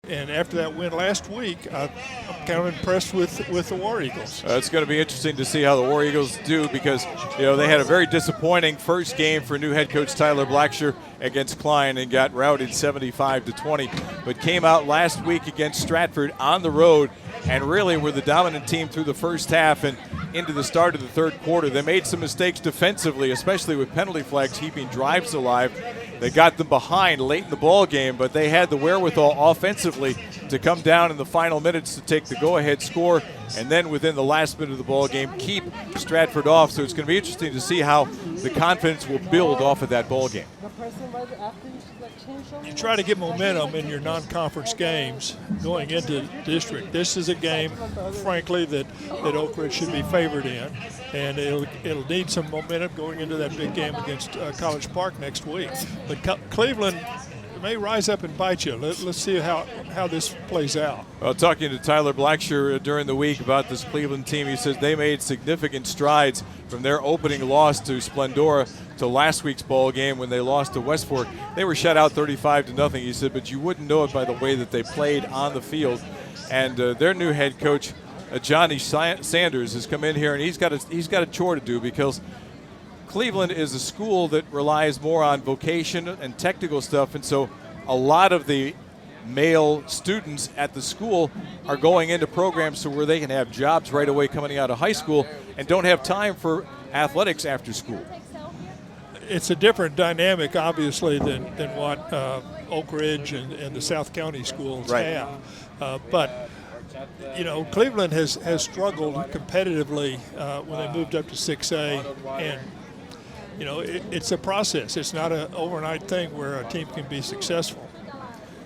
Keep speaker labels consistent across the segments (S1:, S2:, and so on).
S1: And after that win last week, I'm kind of impressed with the War Eagles.
S2: It's going to be interesting to see how the War Eagles do because, they had a very disappointing first game for new head coach Tyler Blackshear against Klein and got routed 75-20, but came out last week against Stratford on the road and really were the dominant team through the first half and into the start of the third quarter. They made some mistakes defensively, especially with penalty flags keeping drives alive. They got them behind late in the ball game, but they had the wherewithal offensively to come down in the final minutes to take the go-ahead score, and then within the last minute of the ball game, keep Stratford off. So it's going to be interesting to see how the confidence will build off of that ball game.
S1: You try to get momentum in your non-conference games going into district. This is a game, frankly, that Oak Ridge should be favored in, and it'll need some momentum going into that big game against College Park next week. But Cleveland may rise up and bite you. Let's see how this plays out.
S2: Well, talking to Tyler Blackshear during the week about this Cleveland team, he says they made significant strides from their opening loss to Splendora to last week's ball game when they lost to West Fork. They were shut out 35-0, he said, but you wouldn't know it by the way that they played on the field. And their new head coach, Johnny Sanders, has come in here, and he's got a chore to do because Cleveland is a school that relies more on vocation and technical stuff, and so a lot of the male students at the school are going into programs to where they can have jobs right away coming out of high school and don't have time for athletics after school.
S1: It's a different dynamic, obviously, than what Oak Ridge and the South County schools have. But Cleveland has struggled competitively when they moved up to 6A, and it's a process. It's not an overnight thing where a team can be successful.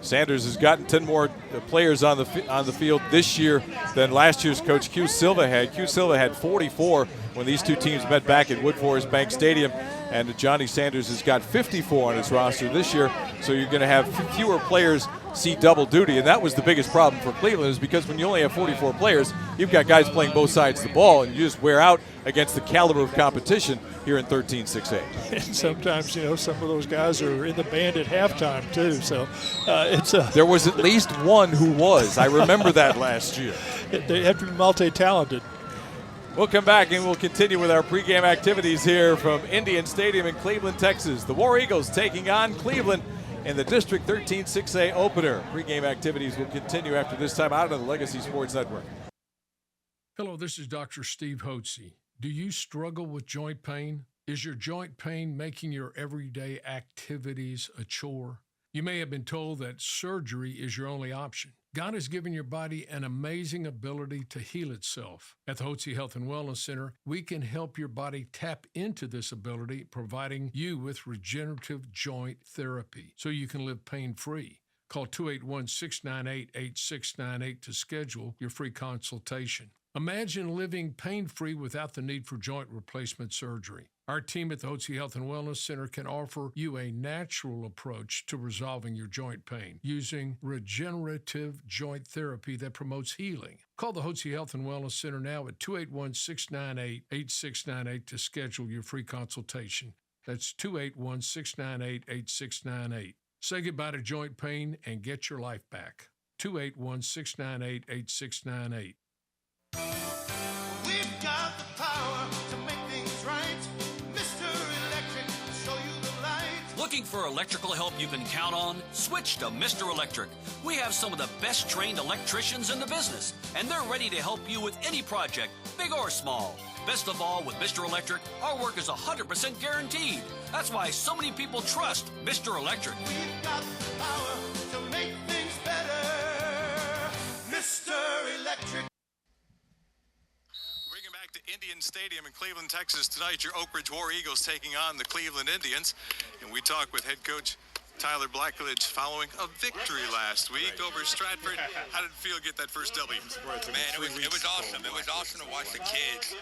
S2: Sanders has gotten 10 more players on the field this year than last year's coach Q Silva had. Q Silva had 44 when these two teams met back at Woodforest Bank Stadium, and Johnny Sanders has got 54 on his roster this year, so you're going to have fewer players see double duty, and that was the biggest problem for Cleveland, is because when you only have 44 players, you've got guys playing both sides of the ball, and you just wear out against the caliber of competition here in 13-6A.
S1: And sometimes, some of those guys are in the band at halftime too, so
S2: There was at least one who was. I remember that last year.
S1: They have to be multi-talented.
S2: We'll come back and we'll continue with our pregame activities here from Indian Stadium in Cleveland, Texas. The War Eagles taking on Cleveland in the District 13-6A opener. Pregame activities will continue after this time out on the Legacy Sports Network.
S3: Hello, this is Dr. Steve Hotze. Do you struggle with joint pain? Is your joint pain making your everyday activities a chore? You may have been told that surgery is your only option. God has given your body an amazing ability to heal itself. At the Hotze Health and Wellness Center, we can help your body tap into this ability, providing you with regenerative joint therapy so you can live pain-free. Call 281-698-8698 to schedule your free consultation. Imagine living pain-free without the need for joint replacement surgery. Our team at the Hotze Health and Wellness Center can offer you a natural approach to resolving your joint pain using regenerative joint therapy that promotes healing. Call the Hotze Health and Wellness Center now at 281-698-8698 to schedule your free consultation. That's 281-698-8698. Say goodbye to joint pain and get your life back. 281-698-8698.
S4: We've got the power to make things right. Mr. Electric will show you the light.
S5: Looking for electrical help you can count on? Switch to Mr. Electric. We have some of the best trained electricians in the business, and they're ready to help you with any project, big or small. Best of all, with Mr. Electric, our work is 100% guaranteed. That's why so many people trust Mr. Electric.
S4: We've got the power to make things better. Mr. Electric.
S2: To Indian Stadium in Cleveland, Texas tonight. Your Oak Ridge War Eagles taking on the Cleveland Indians, and we talk with head coach Tyler Blackledge following a victory last week over Stratford. How did it feel to get that first W?
S6: Man, it was awesome. It was awesome to watch the kids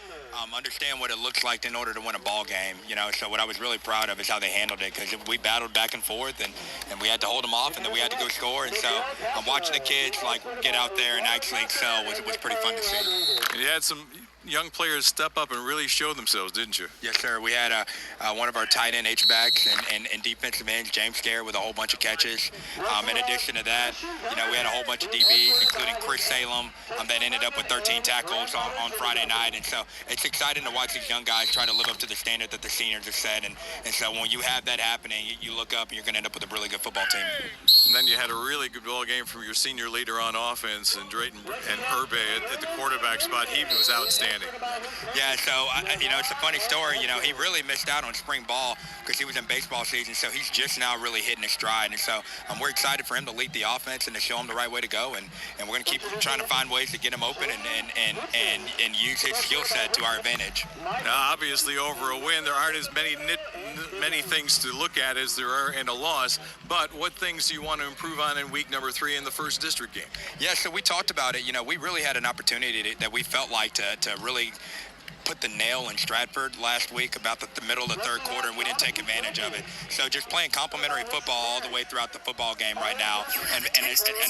S6: understand what it looks like in order to win a ball game. So what I was really proud of is how they handled it, because we battled back and forth, and we had to hold them off, and then we had to go score. And so I'm watching the kids get out there and actually excel was pretty fun to see.
S2: You had some young players step up and really show themselves, didn't you?
S6: Yes, sir. We had one of our tight end H-backs and defensive ends, James Scare, with a whole bunch of catches. In addition to that, we had a whole bunch of DBs, including Chris Salem, that ended up with 13 tackles on Friday night. And so it's exciting to watch these young guys try to live up to the standard that the seniors have set. And so when you have that happening, you look up and you're going to end up with a really good football team.
S2: And then you had a really good ball game from your senior leader on offense, and Drayton and Herbe at the quarterback spot. He was outstanding.
S6: Yeah, so, it's a funny story. He really missed out on spring ball because he was in baseball season, so he's just now really hitting his stride. And so we're excited for him to lead the offense and to show him the right way to go. And we're going to keep trying to find ways to get him open and use his skill set to our advantage.
S2: Now, obviously, over a win, there aren't as many things to look at as there are in a loss. But what things do you want to improve on in week number 3 in the first district game?
S6: Yeah, so we talked about it. We really had an opportunity that we felt like to really put the nail in Stratford last week about the middle of the third quarter, and we didn't take advantage of it. So just playing complementary football all the way throughout the football game right now, and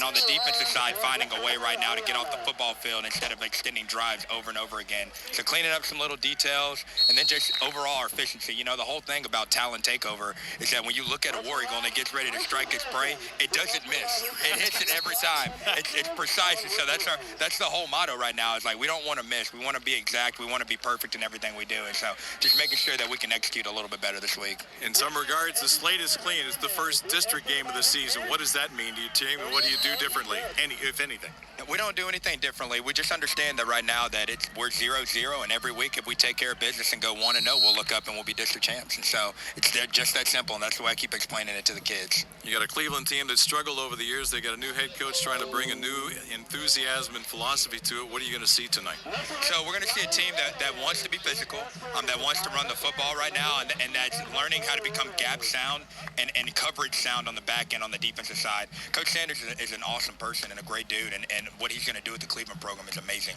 S6: on the defensive side, finding a way right now to get off the football field instead of extending drives over and over again. So cleaning up some little details, and then just overall our efficiency. The whole thing about talent takeover is that when you look at a War Eagle and it gets ready to strike its prey, it doesn't miss. It hits it every time. It's precise, and so that's the whole motto right now. Is like, we don't want to miss. We want to be exact. We want to be perfect in everything we do, and so just making sure that we can execute a little bit better this week.
S2: In some regards, the slate is clean. It's the first district game of the season. What does that mean to you, team, and what do you do differently, if anything?
S6: We don't do anything differently. We just understand that right now that we're 0-0, and every week if we take care of business and go 1-0, we'll look up and we'll be district champs. And so it's just that simple, and that's the way I keep explaining it to the kids.
S2: You got a Cleveland team that struggled over the years. They got a new head coach trying to bring a new enthusiasm and philosophy to it. What are you going to see tonight?
S6: So we're going to see a team that wants to be physical, that wants to run the football right now, and that's learning how to become gap sound and coverage sound on the back end on the defensive side. Coach Sanders is an awesome person and a great dude, and what he's going to do with the Cleveland program is amazing.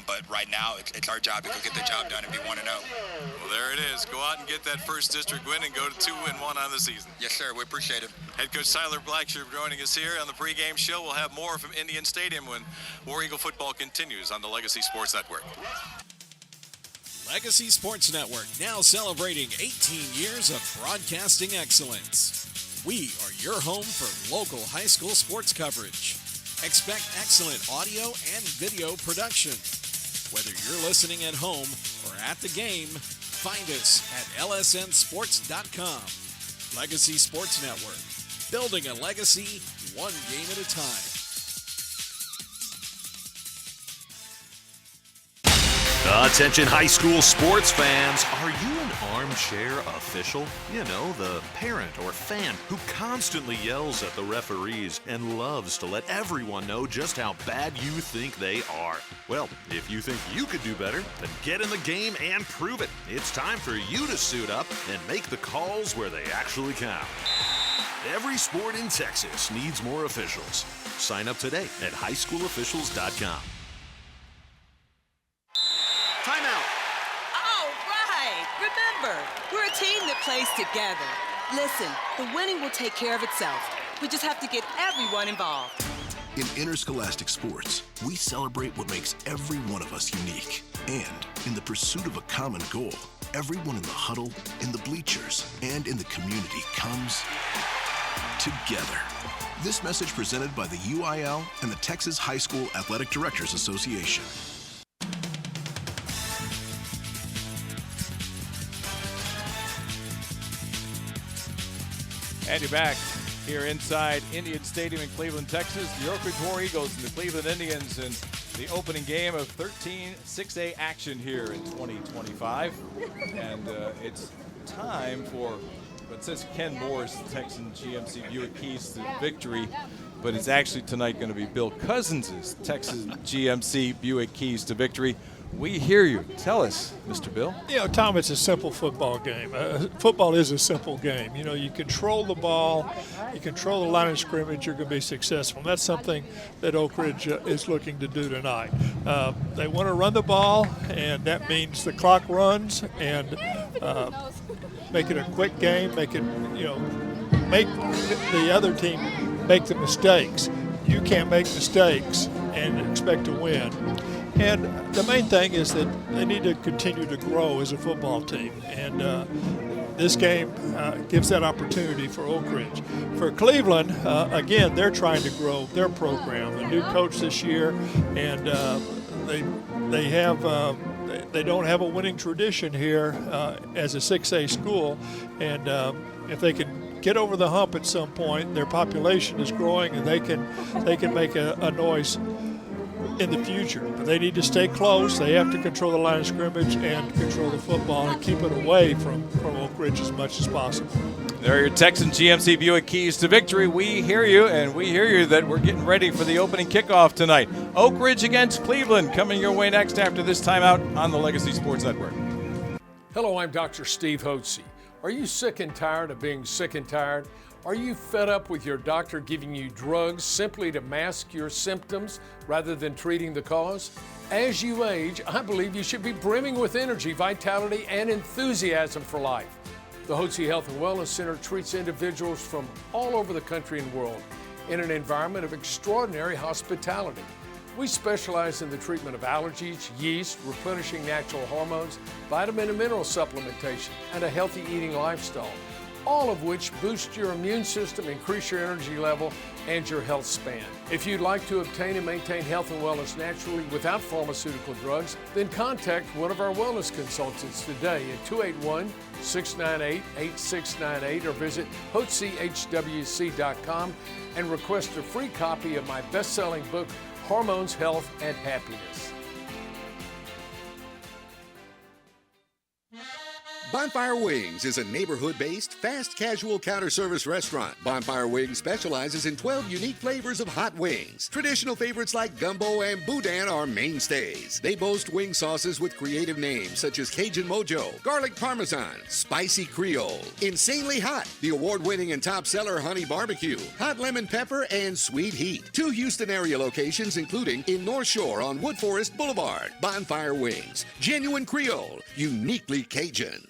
S6: But right now, it's our job to go get the job done and be 1-0.
S2: Well, there it is. Go out and get that first district win and go to 2-1 on the season.
S6: Yes, sir. We appreciate it.
S2: Head coach Tyler Blackshear joining us here on the pregame show. We'll have more from Indian Stadium when War Eagle football continues on the Legacy Sports Network.
S7: Legacy Sports Network, now celebrating 18 years of broadcasting excellence. We are your home for local high school sports coverage. Expect excellent audio and video production. Whether you're listening at home or at the game, find us at lsnsports.com. Legacy Sports Network, building a legacy one game at a time.
S8: Attention high school sports fans, are you an armchair official? You know, the parent or fan who constantly yells at the referees and loves to let everyone know just how bad you think they are. Well, if you think you could do better, then get in the game and prove it. It's time for you to suit up and make the calls where they actually count. Every sport in Texas needs more officials. Sign up today at highschoolofficials.com.
S9: Timeout.
S10: All right. Remember, we're a team that plays together. Listen, the winning will take care of itself. We just have to get everyone involved.
S11: In interscholastic sports, we celebrate what makes every one of us unique. And in the pursuit of a common goal, everyone in the huddle, in the bleachers, and in the community comes together. This message presented by the UIL and the Texas High School Athletic Directors Association.
S2: And you're back here inside Indian Stadium in Cleveland, Texas. The Oak Ridge War Eagles and the Cleveland Indians in the opening game of 13 6A action here in 2025. And it's time for what says Ken Moore's Texan GMC Buick Keys to victory, but it's actually tonight going to be Bill Cousins' Texas GMC Buick Keys to victory. We hear you. Tell us, Mr. Bill.
S1: Tom, it's a simple football game. Football is a simple game. You control the ball, you control the line of scrimmage, you're going to be successful. And that's something that Oak Ridge is looking to do tonight. They want to run the ball, and that means the clock runs, and make it a quick game, make the other team make the mistakes. You can't make mistakes and expect to win. And the main thing is that they need to continue to grow as a football team. And this game gives that opportunity for Oak Ridge. For Cleveland, again, they're trying to grow their program. A new coach this year, and they don't have a winning tradition here as a 6A school. And if they can get over the hump at some point, their population is growing, and they can make a noise in the future. But they need to stay close. They have to control the line of scrimmage and control the football and keep it away from Oak Ridge as much as possible.
S2: There are your Texan GMC Buick keys to victory. We hear you, and we hear you that we're getting ready for the opening kickoff tonight. Oak Ridge against Cleveland coming your way next after this timeout on the Legacy Sports Network.
S3: Hello, I'm Dr. Steve Hotze. Are you sick and tired of being sick and tired? Are you fed up with your doctor giving you drugs simply to mask your symptoms rather than treating the cause? As you age, I believe you should be brimming with energy, vitality, and enthusiasm for life. The Hotze Health and Wellness Center treats individuals from all over the country and world in an environment of extraordinary hospitality. We specialize in the treatment of allergies, yeast, replenishing natural hormones, vitamin and mineral supplementation, and a healthy eating lifestyle, all of which boost your immune system, increase your energy level, and your health span. If you'd like to obtain and maintain health and wellness naturally without pharmaceutical drugs, then contact one of our wellness consultants today at 281-698-8698 or visit HotzeHWC.com and request a free copy of my best-selling book, Hormones, Health, and Happiness.
S9: Bonfire Wings is a neighborhood-based, fast casual counter service restaurant. Bonfire Wings specializes in 12 unique flavors of hot wings. Traditional favorites like gumbo and boudin are mainstays. They boast wing sauces with creative names such as Cajun Mojo, Garlic Parmesan, Spicy Creole, Insanely Hot, the award-winning and top seller Honey Barbecue, Hot Lemon Pepper, and Sweet Heat. 2 Houston area locations including in North Shore on Woodforest Boulevard. Bonfire Wings, genuine Creole, uniquely Cajun.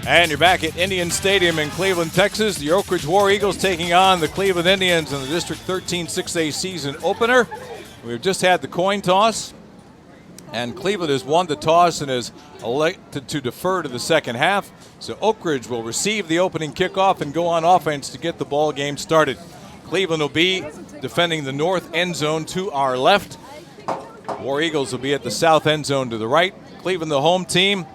S2: And you're back at Indian Stadium in Cleveland, Texas. The Oak Ridge War Eagles taking on the Cleveland Indians in the District 13 6A season opener. We've just had the coin toss, and Cleveland has won the toss and has elected to defer to the second half. So Oak Ridge will receive the opening kickoff and go on offense to get the ball game started. Cleveland will be defending the north end zone to our left. War Eagles will be at the south end zone to the right. Cleveland, the home team.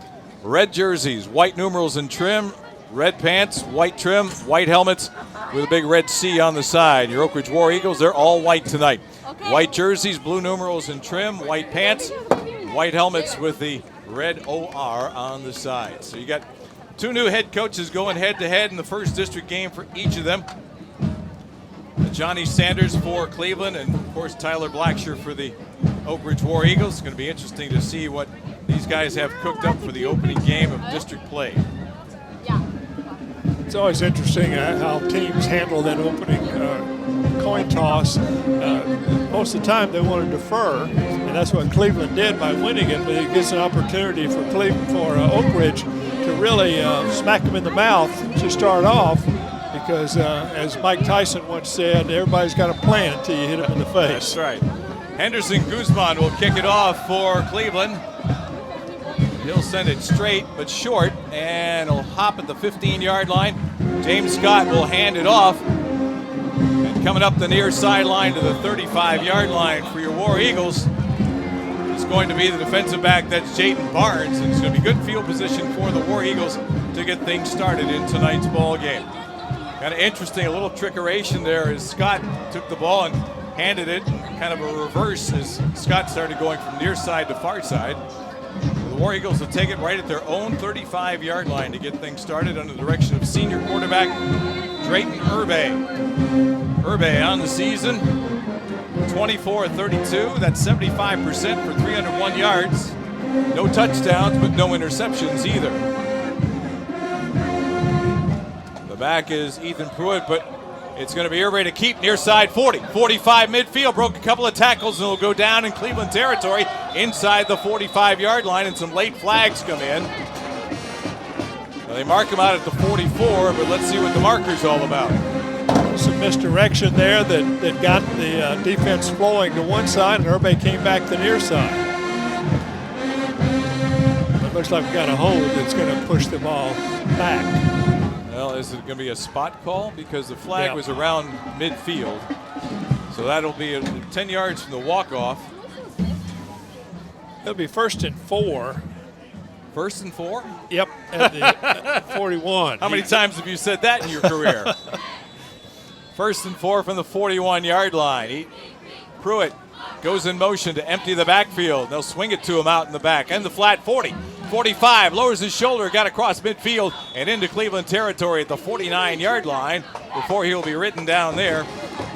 S2: Red jerseys, white numerals and trim, red pants, white trim, white helmets with a big red C on the side. Your Oak Ridge War Eagles, they're all white tonight. White jerseys, blue numerals and trim, white pants, white helmets with the red OR on the side. So you got 2 new head coaches going head-to-head in the first district game for each of them. Johnny Sanders for Cleveland and, of course, Tyler Blackshear for the Oak Ridge War Eagles. It's going to be interesting to see what these guys have cooked up for the opening game of district play.
S1: It's always interesting how teams handle that opening coin toss. Most of the time they want to defer, and that's what Cleveland did by winning it, but it gives an opportunity for Oak Ridge to really smack them in the mouth to start off, because as Mike Tyson once said, everybody's got a plan until you hit them in the face.
S2: That's right. Henderson Guzman will kick it off for Cleveland. He'll send it straight but short, and he'll hop at the 15-yard line. James Scott will hand it off. And coming up the near sideline to the 35-yard line for your War Eagles is going to be the defensive back. That's Jayden Barnes, and it's going to be good field position for the War Eagles to get things started in tonight's ball game. Kind of interesting, a little trickeration there as Scott took the ball and handed it, kind of a reverse as Scott started going from near side to far side. The War Eagles will take it right at their own 35-yard line to get things started under the direction of senior quarterback Drayton Urbe. Urbe on the season, 24-32. That's 75% for 301 yards. No touchdowns, but no interceptions either. The back is Ethan Pruitt, but it's going to be Urbe to keep near side 40. 45 midfield, broke a couple of tackles, and will go down in Cleveland territory inside the 45-yard line, and some late flags come in. Well, they mark him out at the 44, but let's see what the marker's all about.
S1: Some misdirection there that got the defense flowing to one side, and Irby came back to the near side. It looks like we got a hold that's going to push the ball back.
S2: Well, is it going to be a spot call? Because the flag was around midfield. So that'll be 10 yards from the walk-off.
S1: It'll be 1st and 4.
S2: 1st and 4?
S1: Yep, at the 41.
S2: How many times have you said that in your career? 1st and 4 from the 41-yard line. Pruitt goes in motion to empty the backfield. They'll swing it to him out in the back. And the flat 40, 45, lowers his shoulder, got across midfield and into Cleveland territory at the 49-yard line before he'll be written down there.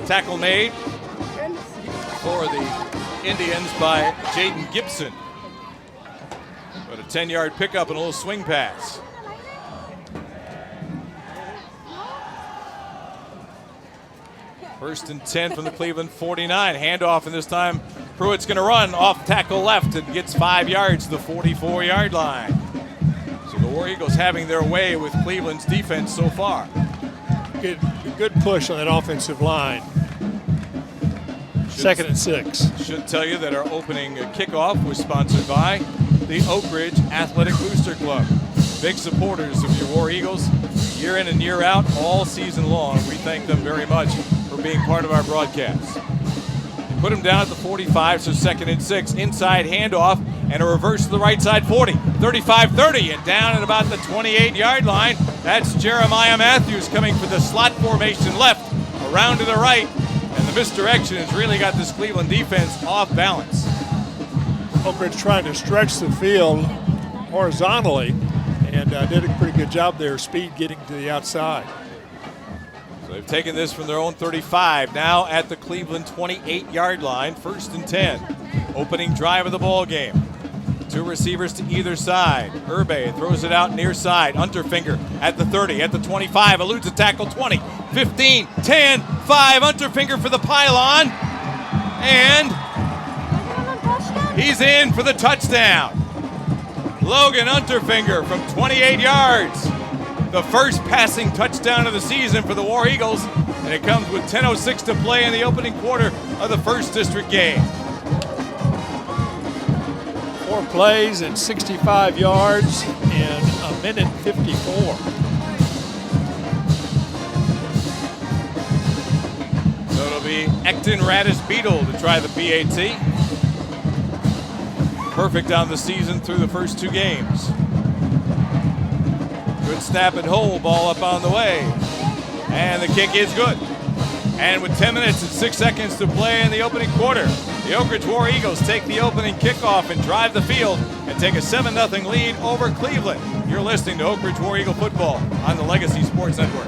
S2: Tackle made for the Indians by Jaden Gibson. But a 10-yard pickup and a little swing pass. First and 10 from the Cleveland 49. Handoff, and this time Pruitt's going to run off tackle left and gets 5 yards to the 44-yard line. So the War Eagles having their way with Cleveland's defense so far.
S1: Good push on that offensive line. 2nd and 6.
S2: Should tell you that our opening kickoff was sponsored by the Oak Ridge Athletic Booster Club. Big supporters of your War Eagles year in and year out, all season long. We thank them very much for being part of our broadcast. Put him down at the 45, so 2nd and 6. Inside handoff and a reverse to the right side 40, 35, 30, and down at about the 28-yard line. That's Jeremiah Matthews coming for the slot formation left, around to the right, and the misdirection has really got this Cleveland defense off balance.
S1: Oak Ridge trying to stretch the field horizontally, and did a pretty good job there, speed getting to the outside.
S2: So they've taken this from their own 35, now at the Cleveland 28-yard line, 1st and 10. Opening drive of the ball game. 2 receivers to either side. Irby throws it out near side. Unterfinger at the 30, at the 25, eludes a tackle 20, 15, 10, 5. Unterfinger for the pylon, and he's in for the touchdown. Logan Unterfinger from 28 yards. The first passing touchdown of the season for the War Eagles, and it comes with 10:06 to play in the opening quarter of the first district game.
S1: 4 plays and 65 yards in a minute 54.
S2: So it'll be Ekton Radis Beetle to try the PAT. Perfect on the season through the first 2 games. Good snap and hold, ball up on the way. And the kick is good. And with 10 minutes and 6 seconds to play in the opening quarter, the Oak Ridge War Eagles take the opening kickoff and drive the field and take a 7-0 lead over Cleveland. You're listening to Oak Ridge War Eagle football on the Legacy Sports Network.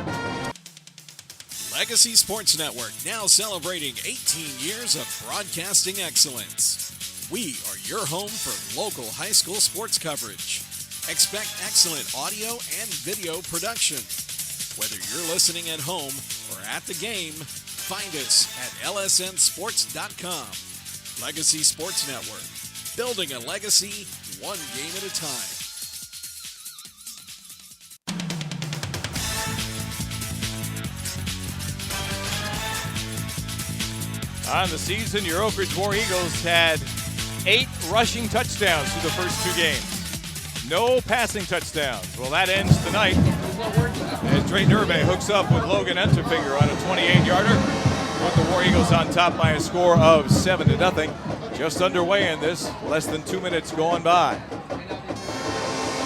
S7: Legacy Sports Network, now celebrating 18 years of broadcasting excellence. We are your home for local high school sports coverage. Expect excellent audio and video production. Whether you're listening at home or at the game, find us at lsnsports.com. Legacy Sports Network, building a legacy one game at a time.
S2: On the season, your Oak Ridge War Eagles had 8 rushing touchdowns through the first 2 games. No passing touchdowns. Well, that ends tonight as Drayton Irby hooks up with Logan Unterfinger on a 28-yarder. Put the War Eagles on top by a score of 7-0. Just underway in this, less than 2 minutes gone by.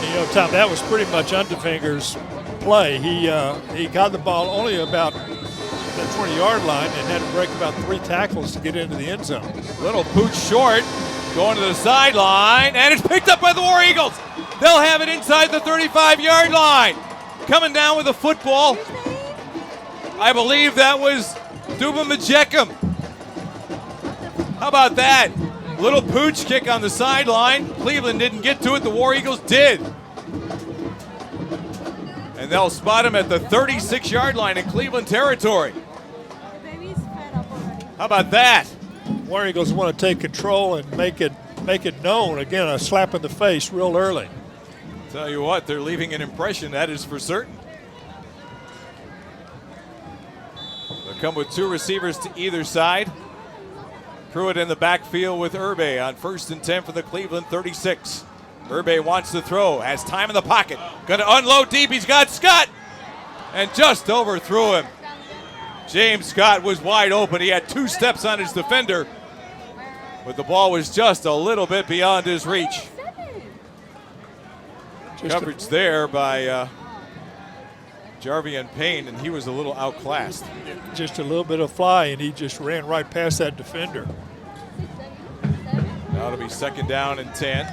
S1: You know, Tom, that was pretty much Unterfinger's play. He got the ball only about the 20-yard line and had to break about 3 tackles to get into the end zone.
S2: Little pooch short, going to the sideline, and it's picked up by the War Eagles. They'll have it inside the 35-yard line. Coming down with the football, I believe that was Duba Majekum. How about that? Little pooch kick on the sideline. Cleveland didn't get to it. The War Eagles did. And they'll spot him at the 36-yard line in Cleveland territory. How about that?
S1: War Eagles want to take control and make it known. Again, a slap in the face real early.
S2: Tell you what, they're leaving an impression, that is for certain. They'll come with 2 receivers to either side. Pruitt in the backfield with Irbe on 1st and 10 for the Cleveland 36. Irbe wants to throw, has time in the pocket. Gonna unload deep, he's got Scott! And just overthrew him. James Scott was wide open. He had 2 steps on his defender, but the ball was just a little bit beyond his reach. Coverage there by Jarvian Payne, and he was a little outclassed.
S1: Just a little bit of fly, and he just ran right past that defender.
S2: Now it'll be 2nd down and 10.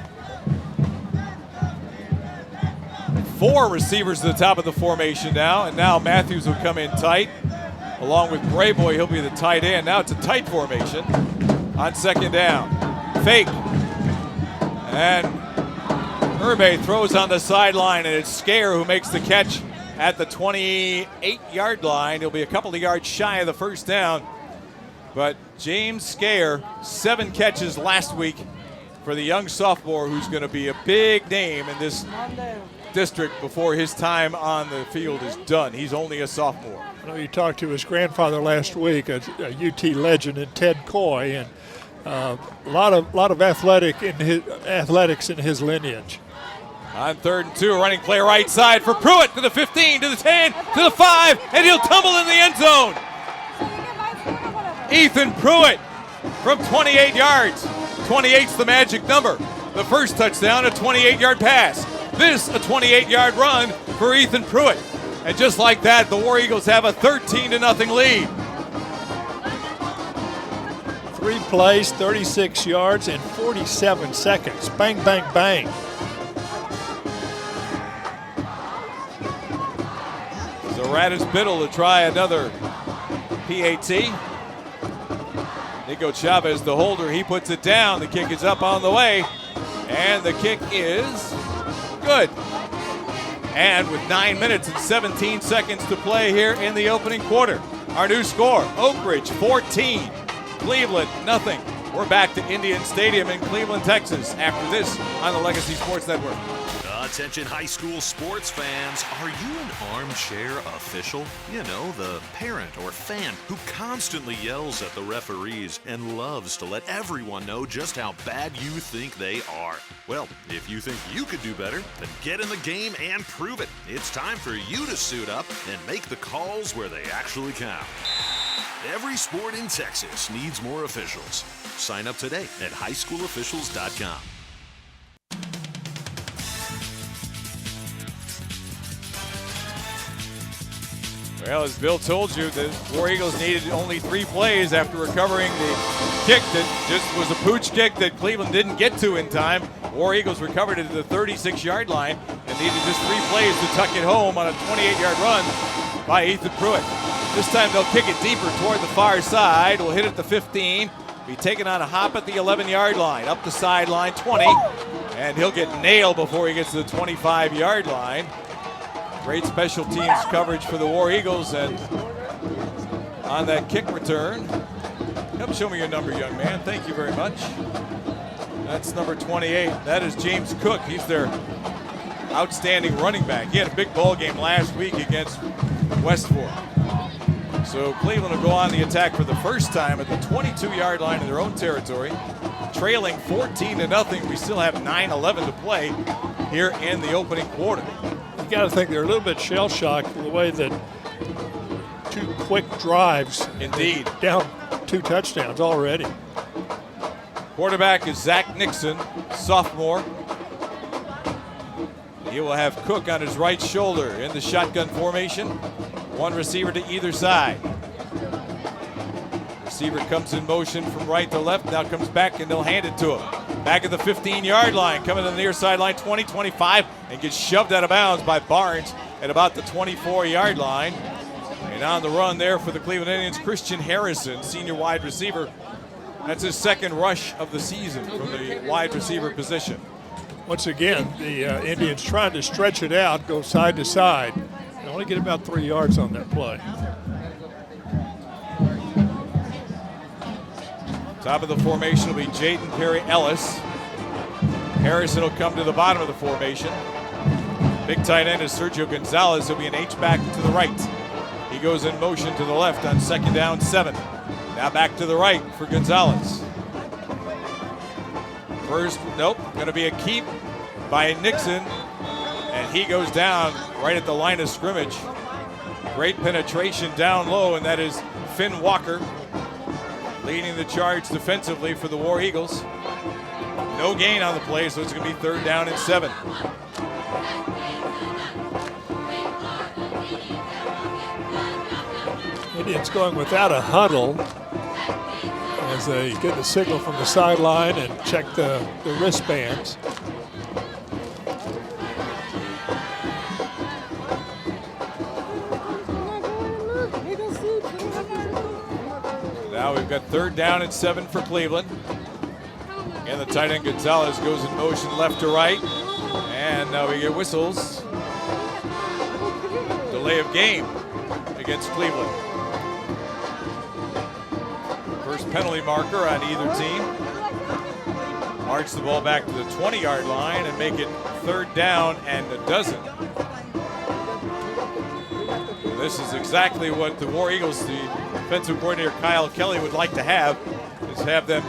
S2: 4 receivers to the top of the formation now, and now Matthews will come in tight. Along with Brayboy, he'll be the tight end. Now it's a tight formation on 2nd down. Fake. And Irbe throws on the sideline, and it's Scare who makes the catch at the 28-yard line. He'll be a couple of yards shy of the 1st down. But James Scare, 7 catches last week for the young sophomore who's going to be a big name in this district before his time on the field is done. He's only a sophomore.
S1: I know you talked to his grandfather last week, a UT legend, and Ted Coy, and a lot of athletics in his lineage.
S2: On 3rd and 2, running play right side for Pruitt to the 15, to the 10, to the 5, and he'll tumble in the end zone. Ethan Pruitt from 28 yards. 28's the magic number. The first touchdown, a 28-yard pass. This, a 28-yard run for Ethan Pruitt. And just like that, the War Eagles have a 13-0 lead.
S1: 3 plays, 36 yards, and 47 seconds. Bang, bang, bang.
S2: Zaradis Biddle to try another PAT. Nico Chavez, the holder, he puts it down. The kick is up on the way, and the kick is good. And with 9 minutes and 17 seconds to play here in the opening quarter, our new score, Oak Ridge 14, Cleveland nothing. We're back to Indian Stadium in Cleveland, Texas after this on the Legacy Sports Network.
S8: Attention high school sports fans, are you an armchair official? You know, the parent or fan who constantly yells at the referees and loves to let everyone know just how bad you think they are. Well, if you think you could do better, then get in the game and prove it. It's time for you to suit up and make the calls where they actually count. Every sport in Texas needs more officials. Sign up today at highschoolofficials.com.
S2: Well, as Bill told you, the War Eagles needed only 3 plays after recovering the kick that just was a pooch kick that Cleveland didn't get to in time. War Eagles recovered it at the 36-yard line and needed just 3 plays to tuck it home on a 28-yard run by Ethan Pruitt. This time they'll kick it deeper toward the far side. Will hit at the 15. Be taken on a hop at the 11-yard line. Up the sideline, 20. And he'll get nailed before he gets to the 25-yard line. Great special teams coverage for the War Eagles, and on that kick return, help show me your number, young man. Thank you very much. That's number 28. That is James Cook. He's their outstanding running back. He had a big ball game last week against West Fork. So Cleveland will go on the attack for the first time at the 22-yard line in their own territory, trailing 14-0. We still have 9:11 to play here in the opening quarter.
S1: You got to think they're a little bit shell-shocked for the way that 2 quick drives.
S2: Indeed.
S1: Down 2 touchdowns already.
S2: Quarterback is Zach Nixon, sophomore. He will have Cook on his right shoulder in the shotgun formation. 1 receiver to either side. Receiver comes in motion from right to left, now comes back and they'll hand it to him. Back at the 15-yard line, coming to the near sideline, 20, 25, and gets shoved out of bounds by Barnes at about the 24-yard line. And on the run there for the Cleveland Indians, Christian Harrison, senior wide receiver. That's his 2nd rush of the season from the wide receiver position.
S1: Once again, the Indians trying to stretch it out, go side to side. They only get about 3 yards on that play.
S2: Top of the formation will be Jaden Perry Ellis. Harrison will come to the bottom of the formation. Big tight end is Sergio Gonzalez. He'll be an H-back to the right. He goes in motion to the left on 2nd down 7. Now back to the right for Gonzalez. First, nope, going to be a keep by Nixon. And he goes down right at the line of scrimmage. Great penetration down low, and that is Finn Walker leading the charge defensively for the War Eagles. No gain on the play, so it's going to be 3rd down and 7.
S1: Indians going without a huddle as they get the signal from the sideline and check the wristbands.
S2: Now we've got 3rd down and 7 for Cleveland. And the tight end Gonzalez goes in motion left to right. And now we get whistles. Delay of game against Cleveland. First penalty marker on either team. March the ball back to the 20-yard line and make it 3rd down and a dozen. This is exactly what the War Eagles, the defensive coordinator Kyle Kelly, would like to have, is have them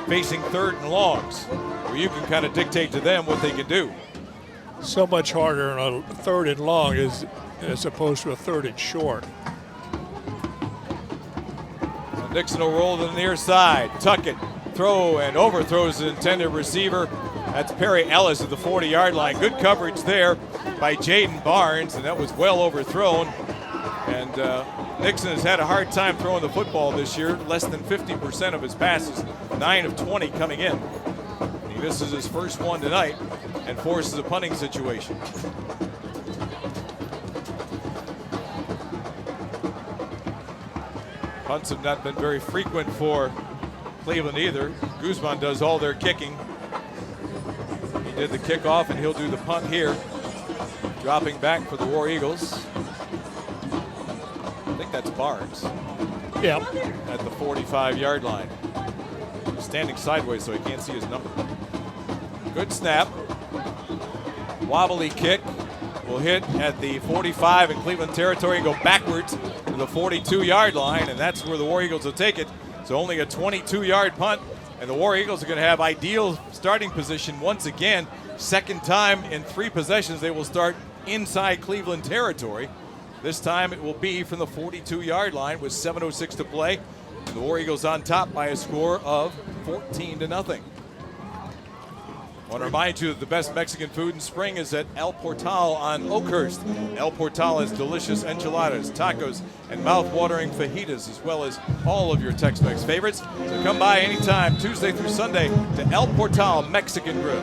S2: facing 3rd and longs, where you can kind of dictate to them what they can do.
S1: So much harder on a 3rd and long as opposed to a 3rd and short.
S2: So Nixon will roll to the near side, tuck it, throw, and overthrows the intended receiver. That's Perry Ellis at the 40-yard line. Good coverage there by Jaden Barnes, and that was well overthrown. And Nixon has had a hard time throwing the football this year. Less than 50% of his passes, 9 of 20 coming in. This is his first one tonight and forces a punting situation. Punts have not been very frequent for Cleveland either. Guzman does all their kicking. He did the kickoff and he'll do the punt here. Dropping back for the War Eagles. I think that's Barnes.
S1: Yeah.
S2: At the 45-yard line. Standing sideways so he can't see his number. Good snap. Wobbly kick will hit at the 45 in Cleveland territory and go backwards to the 42-yard line, and that's where the War Eagles will take it. So only a 22-yard punt, and the War Eagles are going to have ideal starting position once again. Second time in 3 possessions they will start inside Cleveland territory. This time it will be from the 42-yard line with 7:06 to play. And the War Eagles on top by a score of 14-0. I want to remind you that the best Mexican food in spring is at El Portal on Oakhurst. El Portal has delicious enchiladas, tacos, and mouth-watering fajitas, as well as all of your Tex-Mex favorites. So come by anytime, Tuesday through Sunday, to El Portal Mexican Grill.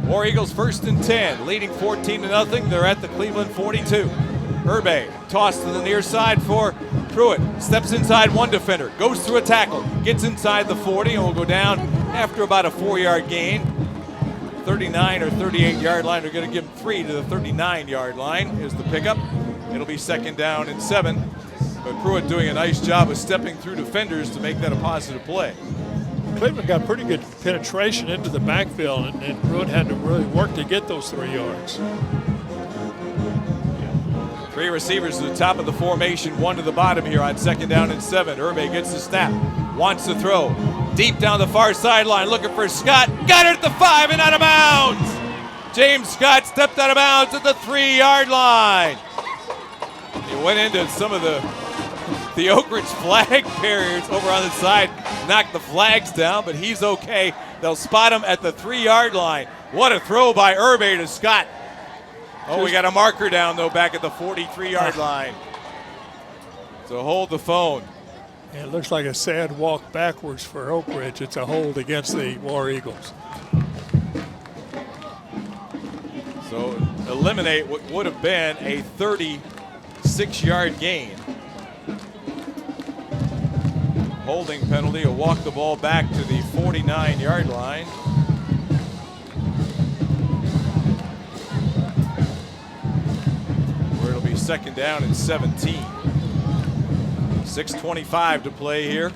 S2: War Eagles 1st and 10, leading 14-0. They're at the Cleveland 42. Urbe tossed to the near side for Pruitt. Steps inside one defender, goes through a tackle, gets inside the 40, and will go down after about a 4-yard gain. 39 or 38-yard line. They're going to give him 3 to the 39-yard line is the pickup. It'll be 2nd down and 7. But Pruitt doing a nice job of stepping through defenders to make that a positive play.
S1: Cleveland got pretty good penetration into the backfield, and Pruitt had to really work to get those 3 yards.
S2: 3 receivers to the top of the formation, 1 to the bottom here on 2nd down and 7. Urbe gets the snap, wants to throw. Deep down the far sideline, looking for Scott. Got it at the 5 and out of bounds. James Scott stepped out of bounds at the 3-yard line. He went into some of the Oak Ridge flag carriers over on the side, knocked the flags down, but he's okay. They'll spot him at the 3-yard line. What a throw by Urbe to Scott. Oh, we got a marker down, though, back at the 43-yard line. So hold the phone.
S1: It looks like a sad walk backwards for Oak Ridge. It's a hold against the War Eagles.
S2: So eliminate what would have been a 36-yard gain. Holding penalty, a walk the ball back to the 49-yard line. Where it'll be 2nd down and 17. 6:25 to play here.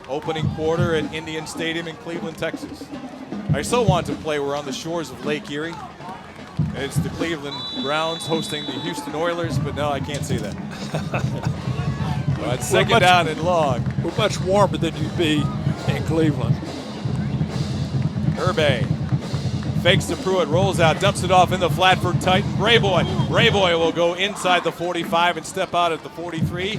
S2: Opening quarter at Indian Stadium in Cleveland, Texas. I so want to play. We're on the shores of Lake Erie. It's the Cleveland Browns hosting the Houston Oilers, but no, I can't see that. But second down and long.
S1: We're much warmer than you'd be in Cleveland.
S2: Herbe fakes to Pruitt, rolls out, dumps it off in the flat for Titan Brayboy. Brayboy will go inside the 45 and step out at the 43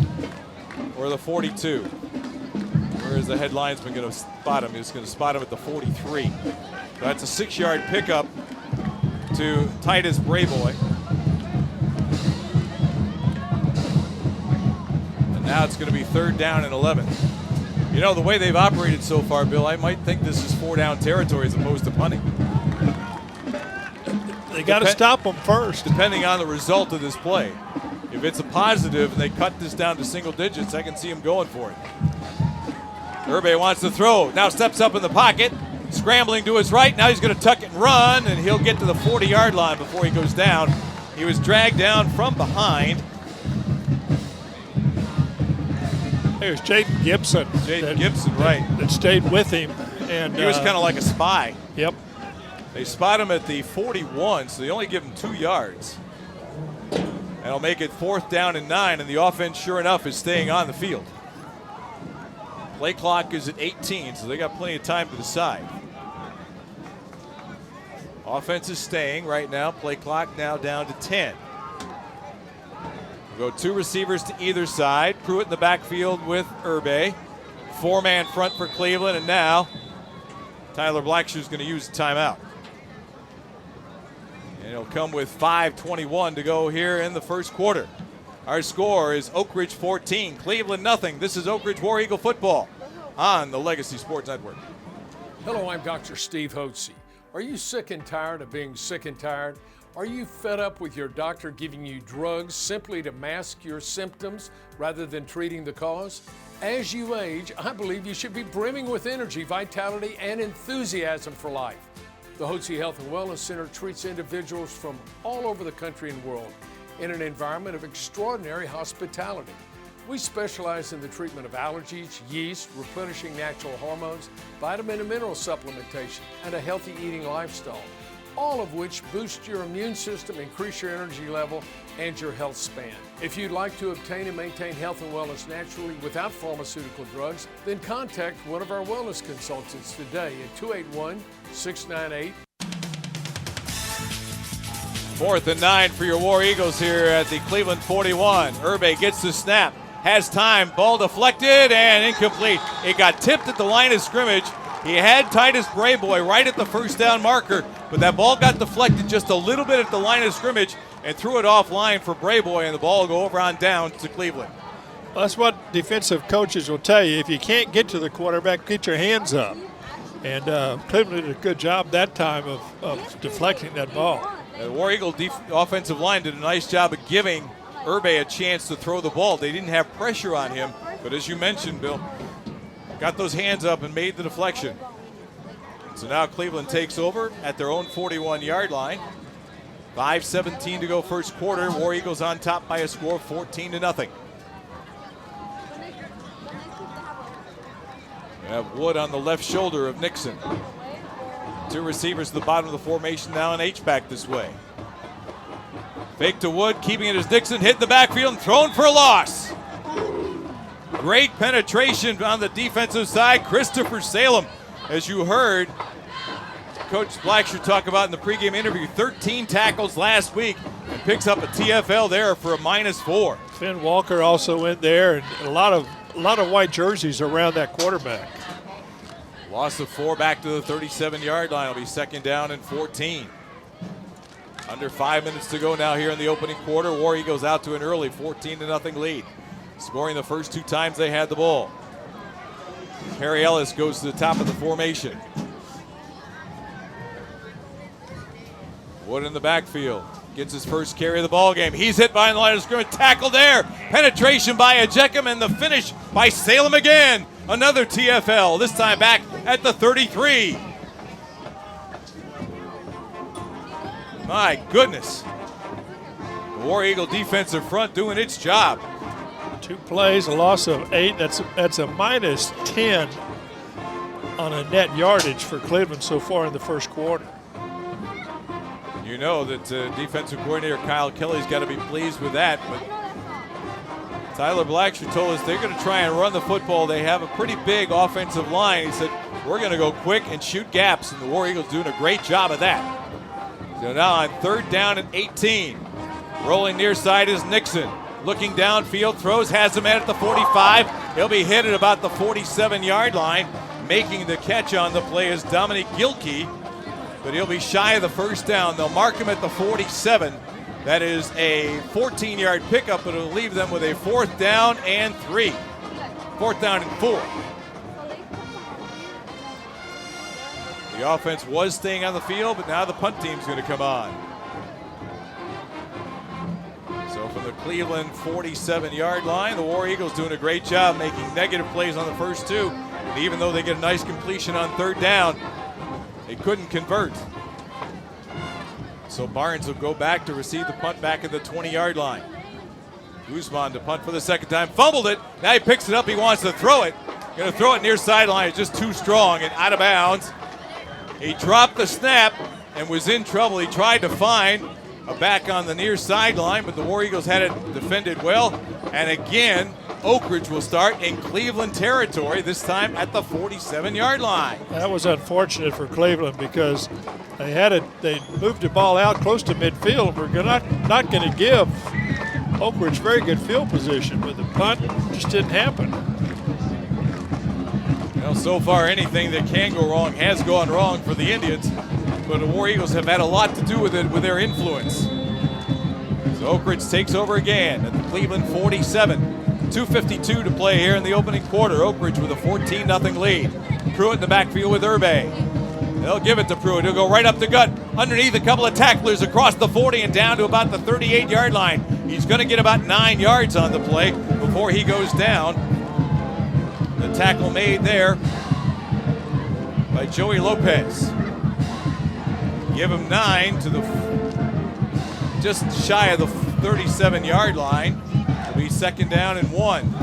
S2: or the 42. Where is the head linesman going to spot him? He's going to spot him at the 43. So that's a 6-yard pickup to Titus Brayboy. And now it's going to be 3rd down and 11. You know, the way they've operated so far, Bill, I might think this is 4-down territory as opposed to punting.
S1: They got to stop them first.
S2: Depending on the result of this play. If it's a positive and they cut this down to single digits, I can see him going for it. Herbe wants to throw. Now steps up in the pocket. Scrambling to his right. Now he's going to tuck it and run, and he'll get to the 40-yard line before he goes down. He was dragged down from behind.
S1: There's Jaden Gibson.
S2: Right.
S1: That stayed with him. And
S2: he was kind of like a spy.
S1: Yep.
S2: They spot him at the 41, so they only give him 2 yards. That'll make it 4th down and 9, and the offense, sure enough, is staying on the field. Play clock is at 18, so they got plenty of time to decide. Offense is staying right now. Play clock now down to 10. We'll go 2 receivers to either side. Pruitt in the backfield with Herbe. 4-man front for Cleveland, and now Tyler Blackshear's going to use the timeout. And it'll come with 5:21 to go here in the first quarter. Our score is Oak Ridge 14, Cleveland nothing. This is Oak Ridge War Eagle football on the Legacy Sports Network.
S3: Hello, I'm Dr. Steve Hotze. Are you sick and tired of being sick and tired? Are you fed up with your doctor giving you drugs simply to mask your symptoms rather than treating the cause? As you age, I believe you should be brimming with energy, vitality, and enthusiasm for life. The Hotze Health and Wellness Center treats individuals from all over the country and world in an environment of extraordinary hospitality. We specialize in the treatment of allergies, yeast, replenishing natural hormones, vitamin and mineral supplementation, and a healthy eating lifestyle, all of which boost your immune system, increase your energy level, and your health span. If you'd like to obtain and maintain health and wellness naturally without pharmaceutical drugs, then contact one of our wellness consultants today at 281-698.
S2: 4th and 9 for your War Eagles here at the Cleveland 41. Herbe gets the snap, has time, ball deflected and incomplete. It got tipped at the line of scrimmage. He had Titus Brayboy right at the 1st down marker, but that ball got deflected just a little bit at the line of scrimmage and threw it offline for Brayboy, and the ball will go over on down to Cleveland.
S1: Well, that's what defensive coaches will tell you. If you can't get to the quarterback, get your hands up. And Cleveland did a good job that time of deflecting that ball.
S2: The War Eagle offensive line did a nice job of giving Herbe a chance to throw the ball. They didn't have pressure on him, but as you mentioned, Bill, got those hands up and made the deflection. So now Cleveland takes over at their own 41-yard line. 5:17 to go first quarter. War Eagles on top by a score of 14-0. We have Wood on the left shoulder of Nixon. 2 receivers to the bottom of the formation now, an H-back this way. Fake to Wood, keeping it as Nixon, hit the backfield and thrown for a loss. Great penetration on the defensive side. Christopher Salem, as you heard Coach Blackshear talk about in the pregame interview, 13 tackles last week and picks up a TFL there for a -4.
S1: Finn Walker also in there, and a lot of white jerseys around that quarterback.
S2: Loss of 4 back to the 37-yard line. It'll be 2nd down and 14. Under 5 minutes to go now here in the opening quarter. War Eagles out to an early 14-0 lead, scoring the first 2 times they had the ball. Harry Ellis goes to the top of the formation. Wood in the backfield. Gets his first carry of the ball game. He's hit by the line of scrimmage. Tackle there. Penetration by Ejechem, and the finish by Salem again. Another TFL, this time back at the 33. My goodness. The War Eagle defensive front doing its job.
S1: 2 plays, a loss of 8. That's a -10 on a net yardage for Cleveland so far in the first quarter.
S2: You You know that defensive coordinator Kyle Kelly's got to be pleased with that. But Tyler Blacksher told us they're going to try and run the football. They have a pretty big offensive line. He said, we're going to go quick and shoot gaps, and the War Eagles doing a great job of that. So now on 3rd down and 18. Rolling near side is Nixon. Looking downfield, throws, has him at the 45. He'll be hit at about the 47-yard line. Making the catch on the play is Dominic Gilkey, but he'll be shy of the first down. They'll mark him at the 47. That is a 14-yard pickup, but it'll leave them with a 4th down and 3. 4th down and 4. The offense was staying on the field, but now the punt team's going to come on. So from the Cleveland 47-yard line, the War Eagles doing a great job making negative plays on the first 2. And even though they get a nice completion on 3rd down, they couldn't convert. So Barnes will go back to receive the punt back at the 20-yard line. Guzman to punt for the 2nd time. Fumbled it. Now he picks it up. He wants to throw it. Going to throw it near sideline. It's just too strong and out of bounds. He dropped the snap and was in trouble. He tried to find a back on the near sideline, but the War Eagles had it defended well. And again, Oak Ridge will start in Cleveland territory, this time at the 47-yard line.
S1: That was unfortunate for Cleveland because they moved the ball out close to midfield. We're not going to give Oak Ridge very good field position, but the punt just didn't happen.
S2: Well, so far anything that can go wrong has gone wrong for the Indians, but the War Eagles have had a lot to do with it with their influence. So Oak Ridge takes over again at the Cleveland 47. 2:52 to play here in the opening quarter. Oak Ridge with a 14-0 lead. Pruitt in the backfield with Urbe. They'll give it to Pruitt. He'll go right up the gut, underneath a couple of tacklers across the 40 and down to about the 38-yard line. He's going to get about 9 yards on the play before he goes down. The tackle made there by Joey Lopez. Give him 9 to the just shy of the 37-yard line. It'll be 2nd down and 1.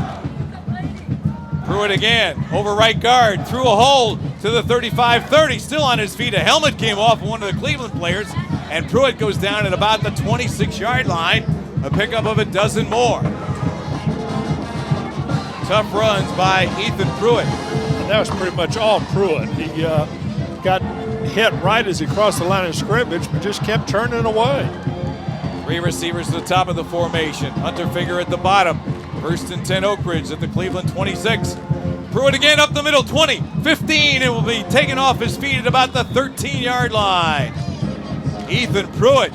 S2: Pruitt again, over right guard, through a hole to the 35-30, still on his feet. A helmet came off of one of the Cleveland players, and Pruitt goes down at about the 26-yard line. A pickup of a dozen more. Tough runs by Ethan Pruitt.
S1: And that was pretty much all Pruitt. He got hit right as he crossed the line of scrimmage, but just kept turning away.
S2: 3 receivers at the top of the formation. Hunterfinger at the bottom. 1st and 10 Oak Ridge at the Cleveland 26. Pruitt again up the middle, 20, 15. It will be taken off his feet at about the 13-yard line. Ethan Pruitt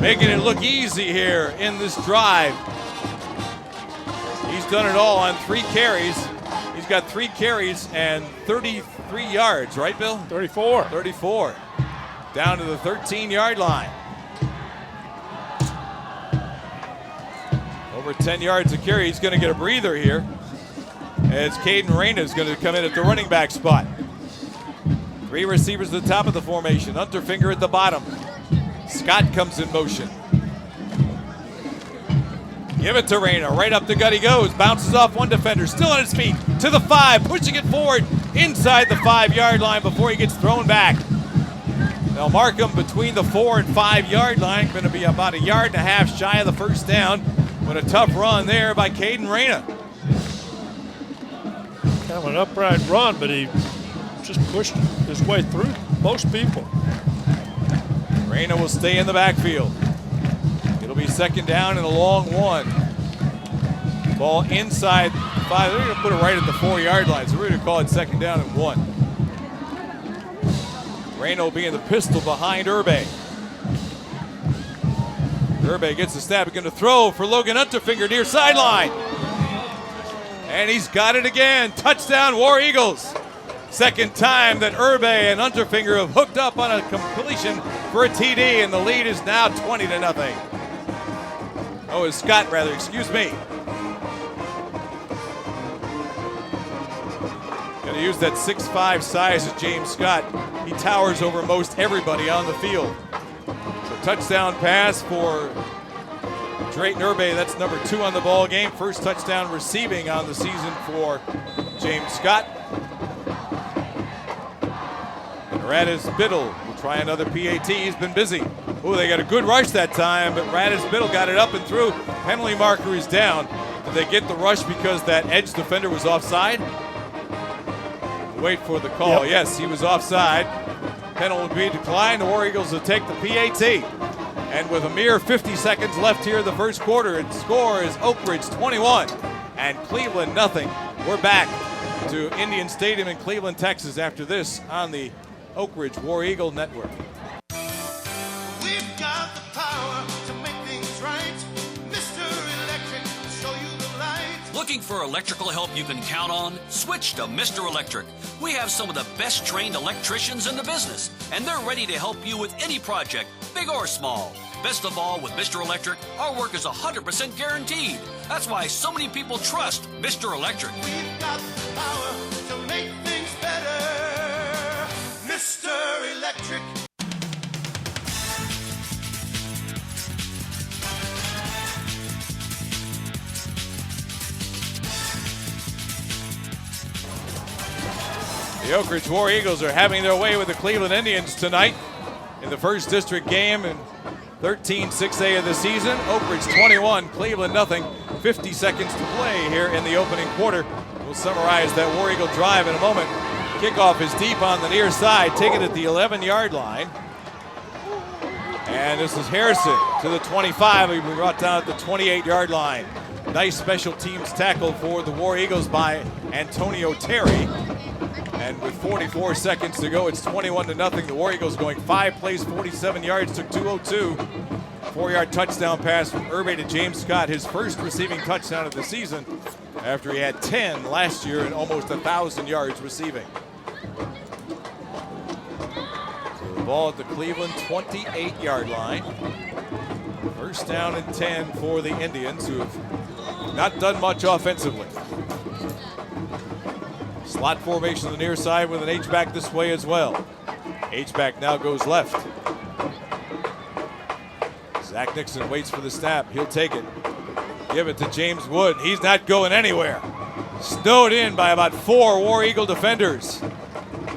S2: making it look easy here in this drive. He's done it all on 3 carries. He's got 3 carries and 33 yards, right, Bill?
S1: 34.
S2: 34. Down to the 13-yard line. Over 10 yards a carry. He's going to get a breather here, as Caden Reyna is going to come in at the running back spot. 3 receivers at the top of the formation. Hunterfinger at the bottom. Scott comes in motion. Give it to Reyna. Right up the gut he goes. Bounces off one defender. Still on his feet. To the 5. Pushing it forward inside the 5-yard line before he gets thrown back. They'll mark him between the 4 and 5-yard line. Going to be about 1.5 yards shy of the first down. But a tough run there by Caden Reyna.
S1: Kind of an upright run, but he just pushed his way through most people.
S2: Reyna will stay in the backfield. It'll be 2nd down and a long 1. Ball inside 5. They're going to put it right at the 4-yard line, so we're going to call it 2nd down and 1. Reyna will be in the pistol behind Urbe. Urbe gets the snap. He's going to throw for Logan Hunterfinger near sideline. And he's got it again. Touchdown, War Eagles. 2nd time that Urbe and Hunterfinger have hooked up on a completion for a TD, and the lead is now 20-0. Oh, it's Scott, rather. Excuse me. Going to use that 6'5" size of James Scott. He towers over most everybody on the field. So touchdown pass for Drayton Urbe. That's number 2 on the ball game. First touchdown receiving on the season for James Scott. And Radis Biddle will try another PAT. He's been busy. Oh, they got a good rush that time, but Radis Biddle got it up and through. Penalty marker is down. Did they get the rush because that edge defender was offside? Wait for the call.
S1: Yep.
S2: Yes, he was offside. Penalty will be declined. The War Eagles will take the PAT. And with a mere 50 seconds left here in the first quarter, its score is Oak Ridge 21 and Cleveland nothing. We're back to Indian Stadium in Cleveland, Texas after this on the Oak Ridge War Eagle Network.
S4: We've got the power to make things right. Mr. Electric, show you the light.
S5: Looking for electrical help you can count on? Switch to Mr. Electric. We have some of the best trained electricians in the business, and they're ready to help you with any project, big or small. Best of all, with Mr. Electric, our work is 100% guaranteed. That's why so many people trust Mr. Electric.
S4: We've got the power to make things better. Mr. Electric.
S2: The Oak Ridge War Eagles are having their way with the Cleveland Indians tonight in the first district game in 13-6A of the season. Oak Ridge 21, Cleveland nothing. 50 seconds to play here in the opening quarter. We'll summarize that War Eagle drive in a moment. Kickoff is deep on the near side, taken at the 11-yard line. And this is Harrison to the 25. He brought down at the 28-yard line. Nice special teams tackle for the War Eagles by Antonio Terry. And with 44 seconds to go, it's 21-0. The War Eagles going 5 plays, 47 yards, took 202. 4-yard touchdown pass from Irby to James Scott, his first receiving touchdown of the season after he had 10 last year and almost 1,000 yards receiving. So the ball at the Cleveland 28-yard line. First down and 10 for the Indians, who have not done much offensively. Slot formation on the near side with an H-back this way as well. H-back now goes left. Zach Nixon waits for the snap. He'll take it. Give it to James Wood. He's not going anywhere. Snowed in by about 4 War Eagle defenders.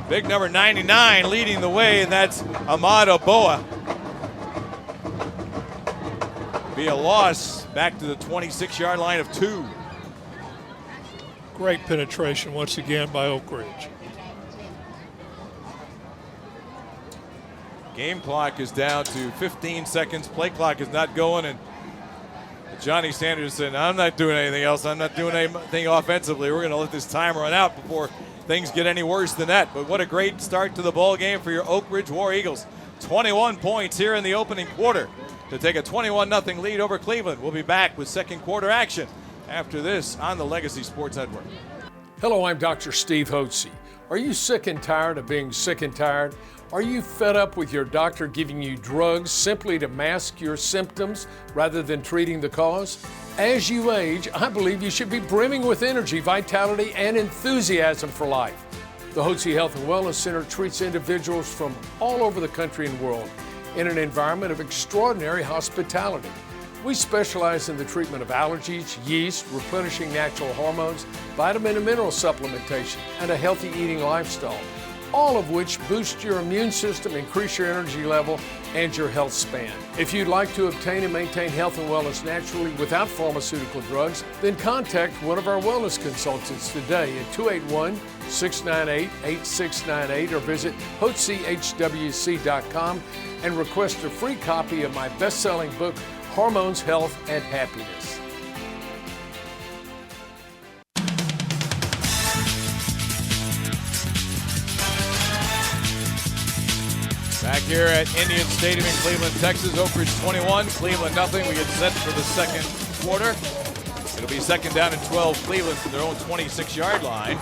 S2: Big number 99 leading the way, and that's Ahmad Oboa. Be a loss back to the 26-yard line of 2.
S1: Great penetration once again by Oak Ridge.
S2: Game clock is down to 15 seconds. Play clock is not going, and Johnny Sanders said, I'm not doing anything else. I'm not doing anything offensively. We're going to let this time run out before things get any worse than that. But what a great start to the ball game for your Oak Ridge War Eagles. 21 points here in the opening quarter to take a 21-0 lead over Cleveland. We'll be back with second quarter action after this on the Legacy Sports Network.
S3: Hello, I'm Dr. Steve Hotze. Are you sick and tired of being sick and tired? Are you fed up with your doctor giving you drugs simply to mask your symptoms rather than treating the cause? As you age, I believe you should be brimming with energy, vitality, and enthusiasm for life. The Hotze Health and Wellness Center treats individuals from all over the country and world in an environment of extraordinary hospitality. We specialize in the treatment of allergies, yeast, replenishing natural hormones, vitamin and mineral supplementation, and a healthy eating lifestyle, all of which boost your immune system, increase your energy level, and your health span. If you'd like to obtain and maintain health and wellness naturally without pharmaceutical drugs, then contact one of our wellness consultants today at 281-698-8698 or visit HotzeHWC.com and request a free copy of my best-selling book, Hormones, Health, and Happiness.
S2: Back here at Indian Stadium in Cleveland, Texas. Oak Ridge 21, Cleveland nothing. We get set for the second quarter. It'll be second down and 12, Cleveland from their own 26-yard line.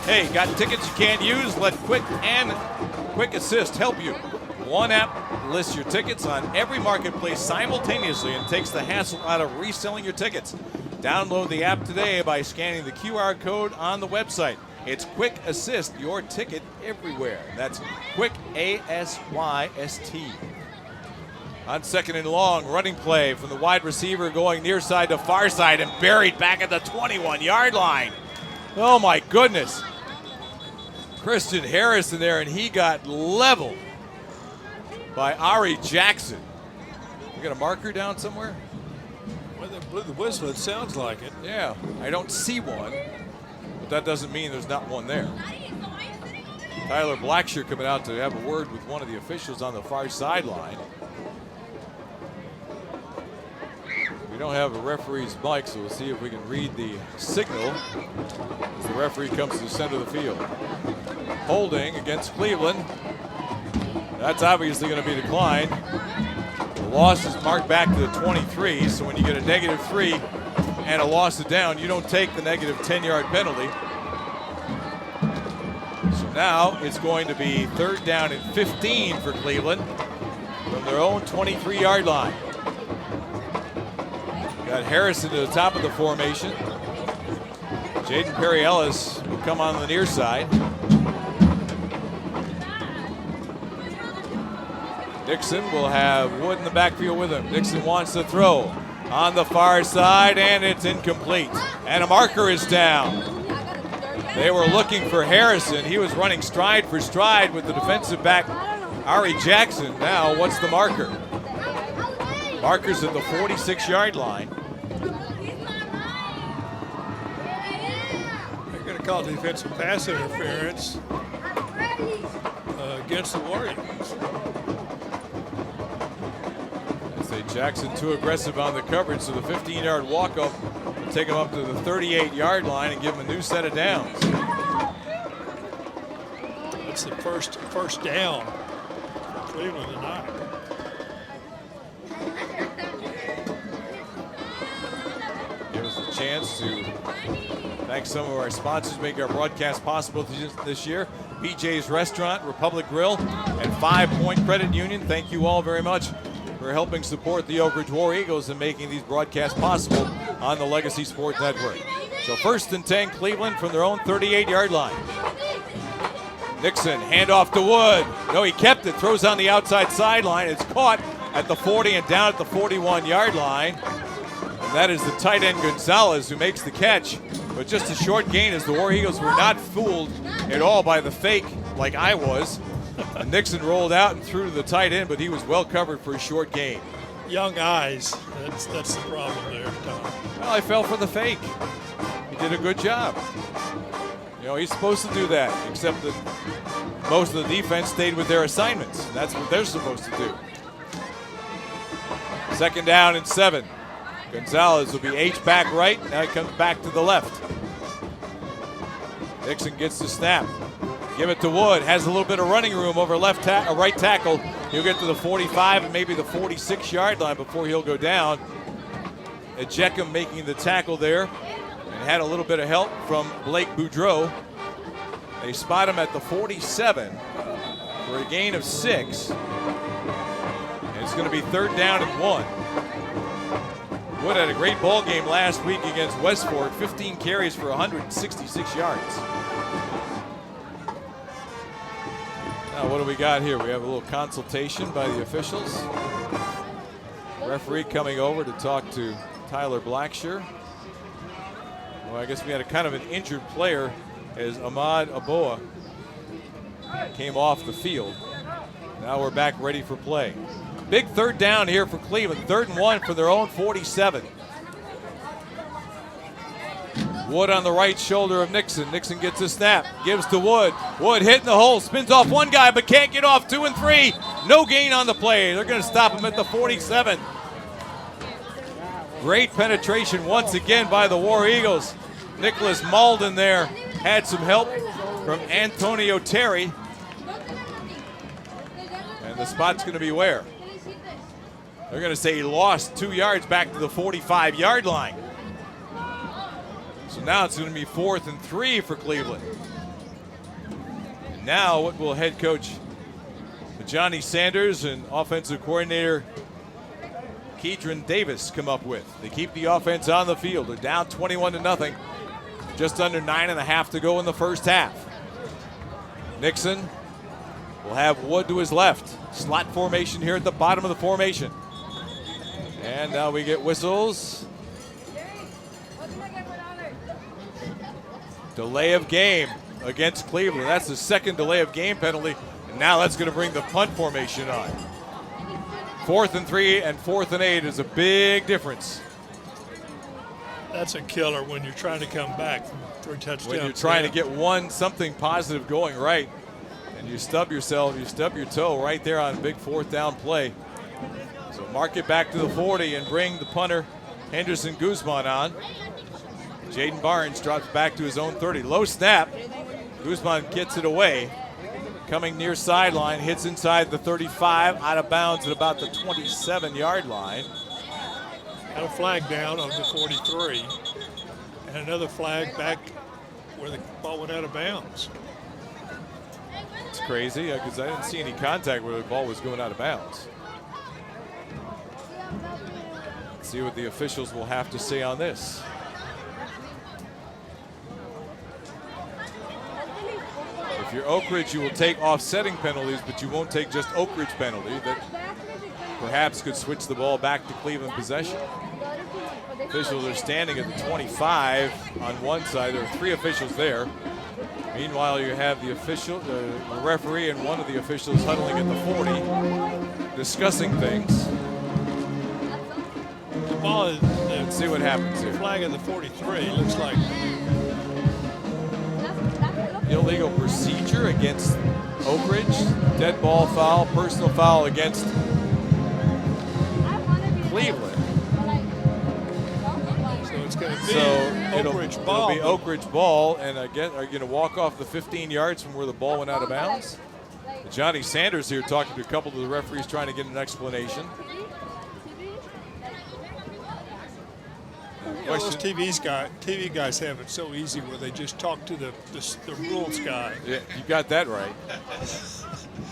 S2: Hey, got tickets you can't use? Let Quick and Quick Assist help you. One app lists your tickets on every marketplace simultaneously and takes the hassle out of reselling your tickets. Download the app today by scanning the QR code on the website. It's Quick Assist, your ticket everywhere. That's Quick, A-S-Y-S-T. On second and long, running play from the wide receiver going near side to far side and buried back at the 21-yard line. Oh my goodness. Christian Harris in there, and he got leveled by Ari Jackson. We got a marker down somewhere?
S1: Well, they blew the whistle. It sounds like it.
S2: Yeah, I don't see one, but that doesn't mean there's not one there. Tyler Blackshear coming out to have a word with one of the officials on the far sideline. We don't have a referee's mic, so we'll see if we can read the signal as the referee comes to the center of the field. Holding against Cleveland. That's obviously going to be declined. The loss is marked back to the 23, so when you get a -3 and a loss of down, you don't take the negative 10-yard penalty. So now it's going to be 3rd down and 15 for Cleveland from their own 23-yard line. Got Harrison to the top of the formation. Jaden Perry-Ellis will come on the near side. Dixon will have Wood in the backfield with him. Dixon wants to throw on the far side, and it's incomplete. And a marker is down. They were looking for Harrison. He was running stride for stride with the defensive back, Ari Jackson. Now, what's the marker? Marker's at the 46-yard line.
S1: They're going to call defensive pass interference against the Warriors.
S2: Jackson too aggressive on the coverage, so the 15-yard walk-up will take him up to the 38-yard line and give him a new set of downs.
S1: That's the first down for Cleveland tonight.
S2: Give us a chance to thank some of our sponsors who make our broadcast possible this year. BJ's Restaurant, Republic Grill, and 5 Point Credit Union. Thank you all very much for helping support the Oak Ridge War Eagles and making these broadcasts possible on the Legacy Sports Network. So 1st and 10, Cleveland from their own 38-yard line. Nixon, handoff to Wood. No, he kept it, throws on the outside sideline. It's caught at the 40 and down at the 41-yard line. And that is the tight end Gonzalez who makes the catch. But just a short gain as the War Eagles were not fooled at all by the fake like I was. And Nixon rolled out and threw to the tight end, but he was well covered for a short gain.
S1: Young eyes, that's the problem there, Tom.
S2: Well, I fell for the fake. He did a good job. You know, he's supposed to do that, except that most of the defense stayed with their assignments. That's what they're supposed to do. 2nd down and 7. Gonzalez will be H back right. Now he comes back to the left. Nixon gets the snap. Give it to Wood. Has a little bit of running room over right tackle. He'll get to the 45 and maybe the 46-yard line before he'll go down. Ejeckham making the tackle there and had a little bit of help from Blake Boudreau. They spot him at the 47 for a gain of 6. And it's going to be 3rd down and 1. Wood had a great ball game last week against West Fork. 15 carries for 166 yards. Now, what do we got here? We have a little consultation by the officials. Referee coming over to talk to Tyler Blackshear. Well, I guess we had a kind of an injured player as Ahmad Aboa came off the field. Now we're back ready for play. Big 3rd down here for Cleveland. 3rd and 1 for their own 47. Wood on the right shoulder of Nixon. Nixon gets a snap, gives to Wood. Wood hitting the hole, spins off one guy, but can't get off 2 and 3. No gain on the play. They're going to stop him at the 47. Great penetration once again by the War Eagles. Nicholas Malden there had some help from Antonio Terry. And the spot's going to be where? They're going to say he lost 2 yards back to the 45-yard line. So now it's going to be 4th and 3 for Cleveland. And now what will head coach Johnny Sanders and offensive coordinator Keedron Davis come up with? They keep the offense on the field. They're down 21-0. Just under 9.5 to go in the first half. Nixon will have Wood to his left. Slot formation here at the bottom of the formation. And now we get whistles. Delay of game against Cleveland. That's the 2nd delay of game penalty. And now that's going to bring the punt formation on. 4th and 3 and 4th and 8 is a big difference.
S1: That's a killer when you're trying to come back from 3 touchdowns.
S2: When you're trying to get something positive going right, and you stub your toe right there on a big 4th down play. So mark it back to the 40 and bring the punter, Henderson Guzman, on. Jaden Barnes drops back to his own 30. Low snap. Guzman gets it away. Coming near sideline, hits inside the 35, out of bounds at about the 27-yard line.
S1: Got a flag down on the 43. And another flag back where the ball went out of bounds.
S2: It's crazy because I didn't see any contact where the ball was going out of bounds. Let's see what the officials will have to say on this. If you're Oak Ridge, you will take offsetting penalties, but you won't take just Oak Ridge penalty that perhaps could switch the ball back to Cleveland possession. Officials are standing at the 25 on one side. There are 3 officials there. Meanwhile, you have the referee and one of the officials huddling at the 40, discussing things.
S1: The ball is,
S2: let's see what happens here.
S1: Flag at the 43 looks like
S2: illegal procedure against Oak Ridge. Dead ball foul, personal foul against Cleveland.
S1: So it's going to be Oak Ridge ball.
S2: It'll be Oak Ridge ball, and again, are you going to walk off the 15 yards from where the ball went out of bounds? Johnny Sanders here talking to a couple of the referees trying to get an explanation.
S1: Those TV guys have it so easy where they just talk to the rules guy.
S2: Yeah, you got that right.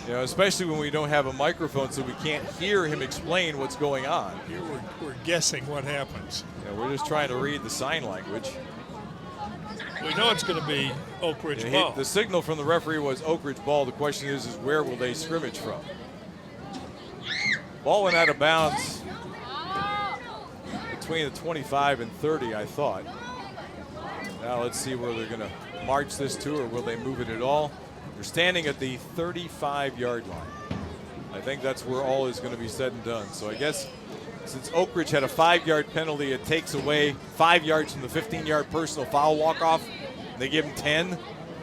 S2: Especially when we don't have a microphone, so we can't hear him explain what's going on.
S1: Here we're guessing what happens.
S2: We're just trying to read the sign language.
S1: We know it's going to be Oak Ridge ball.
S2: The signal from the referee was Oak Ridge ball. The question is where will they scrimmage from? Ball went out of bounds between the 25 and 30, I thought. Now let's see where they're going to march this to, or will they move it at all? They're standing at the 35-yard line. I think that's where all is going to be said and done. So I guess since Oak Ridge had a 5-yard penalty, it takes away 5 yards from the 15-yard personal foul walk-off. They give him 10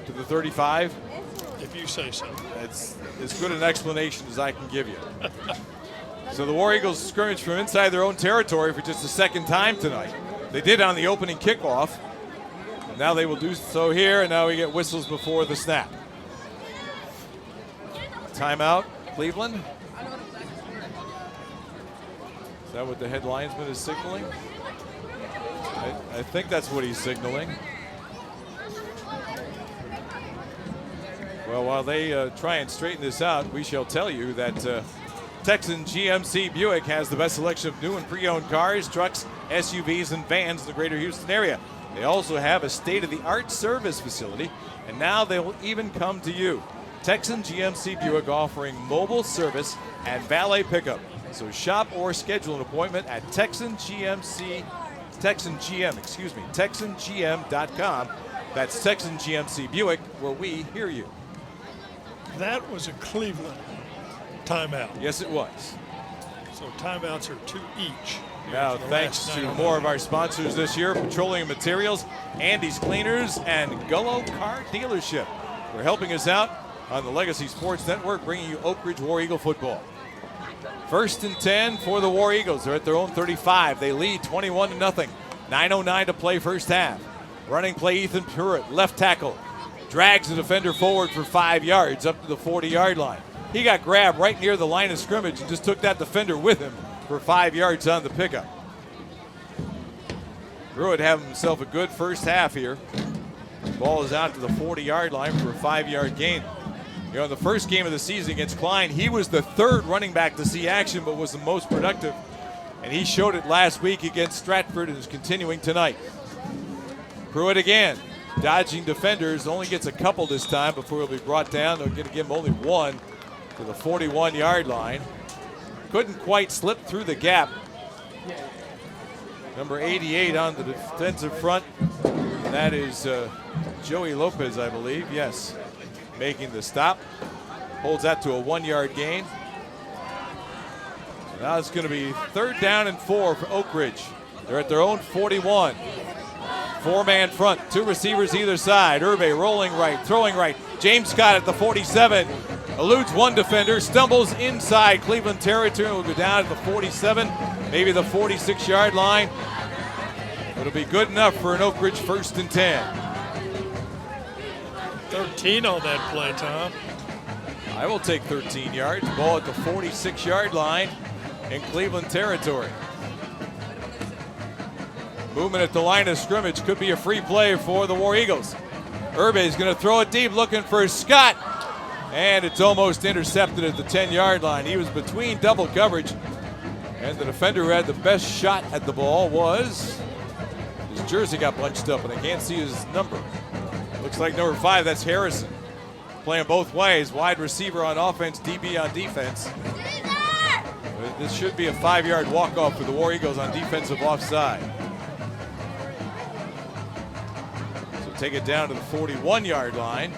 S2: to the 35.
S1: If you say so.
S2: It's as good an explanation as I can give you. So the War Eagles scrimmage from inside their own territory for just the second time tonight. They did on the opening kickoff. And now they will do so here, and now we get whistles before the snap. Timeout, Cleveland. Is that what the head linesman is signaling? I think that's what he's signaling. Well, while they try and straighten this out, we shall tell you that Texan GMC Buick has the best selection of new and pre-owned cars, trucks, SUVs, and vans in the greater Houston area. They also have a state-of-the-art service facility, and now they will even come to you. Texan GMC Buick offering mobile service and valet pickup. So shop or schedule an appointment at TexanGM.com. That's Texan GMC Buick, where we hear you.
S1: That was a Cleveland timeout.
S2: Yes, it was.
S1: So timeouts are 2 each.
S2: Now, thanks to more of our sponsors this year, Petroleum Materials, Andy's Cleaners, and Gullo Car Dealership. For helping us out on the Legacy Sports Network, bringing you Oak Ridge War Eagle football. 1st and 10 for the War Eagles. They're at their own 35. They lead 21-0. 9:09 to play first half. Running play, Ethan Pruitt, left tackle. Drags the defender forward for 5 yards up to the 40-yard line. He got grabbed right near the line of scrimmage and just took that defender with him for 5 yards on the pickup. Pruitt having himself a good first half here. Ball is out to the 40-yard line for a 5-yard gain. In the first game of the season against Klein, he was the 3rd running back to see action, but was the most productive. And he showed it last week against Stratford and is continuing tonight. Pruitt again, dodging defenders, only gets a couple this time before he'll be brought down. They're going to give him only one to the 41-yard line. Couldn't quite slip through the gap. Number 88 on the defensive front. And that is Joey Lopez, I believe. Yes, making the stop. Holds that to a 1-yard gain. Now it's going to be 3rd down and 4 for Oak Ridge. They're at their own 41. 4-man front, 2 receivers either side. Irbe rolling right, throwing right. James Scott at the 47. Eludes 1 defender, stumbles inside Cleveland territory, will go down at the 47, maybe the 46-yard line. It'll be good enough for an Oak Ridge 1st and 10.
S1: 13 on that play, Tom.
S2: I will take 13 yards. Ball at the 46-yard line in Cleveland territory. Movement at the line of scrimmage could be a free play for the War Eagles. Irbe is going to throw it deep, looking for Scott. And it's almost intercepted at the 10-yard line. He was between double coverage. And the defender who had the best shot at the ball was, his jersey got bunched up, and I can't see his number. Looks like number 5, that's Harrison. Playing both ways, wide receiver on offense, DB on defense. This should be a 5-yard walk-off for the War Eagles on defensive offside. So take it down to the 41-yard line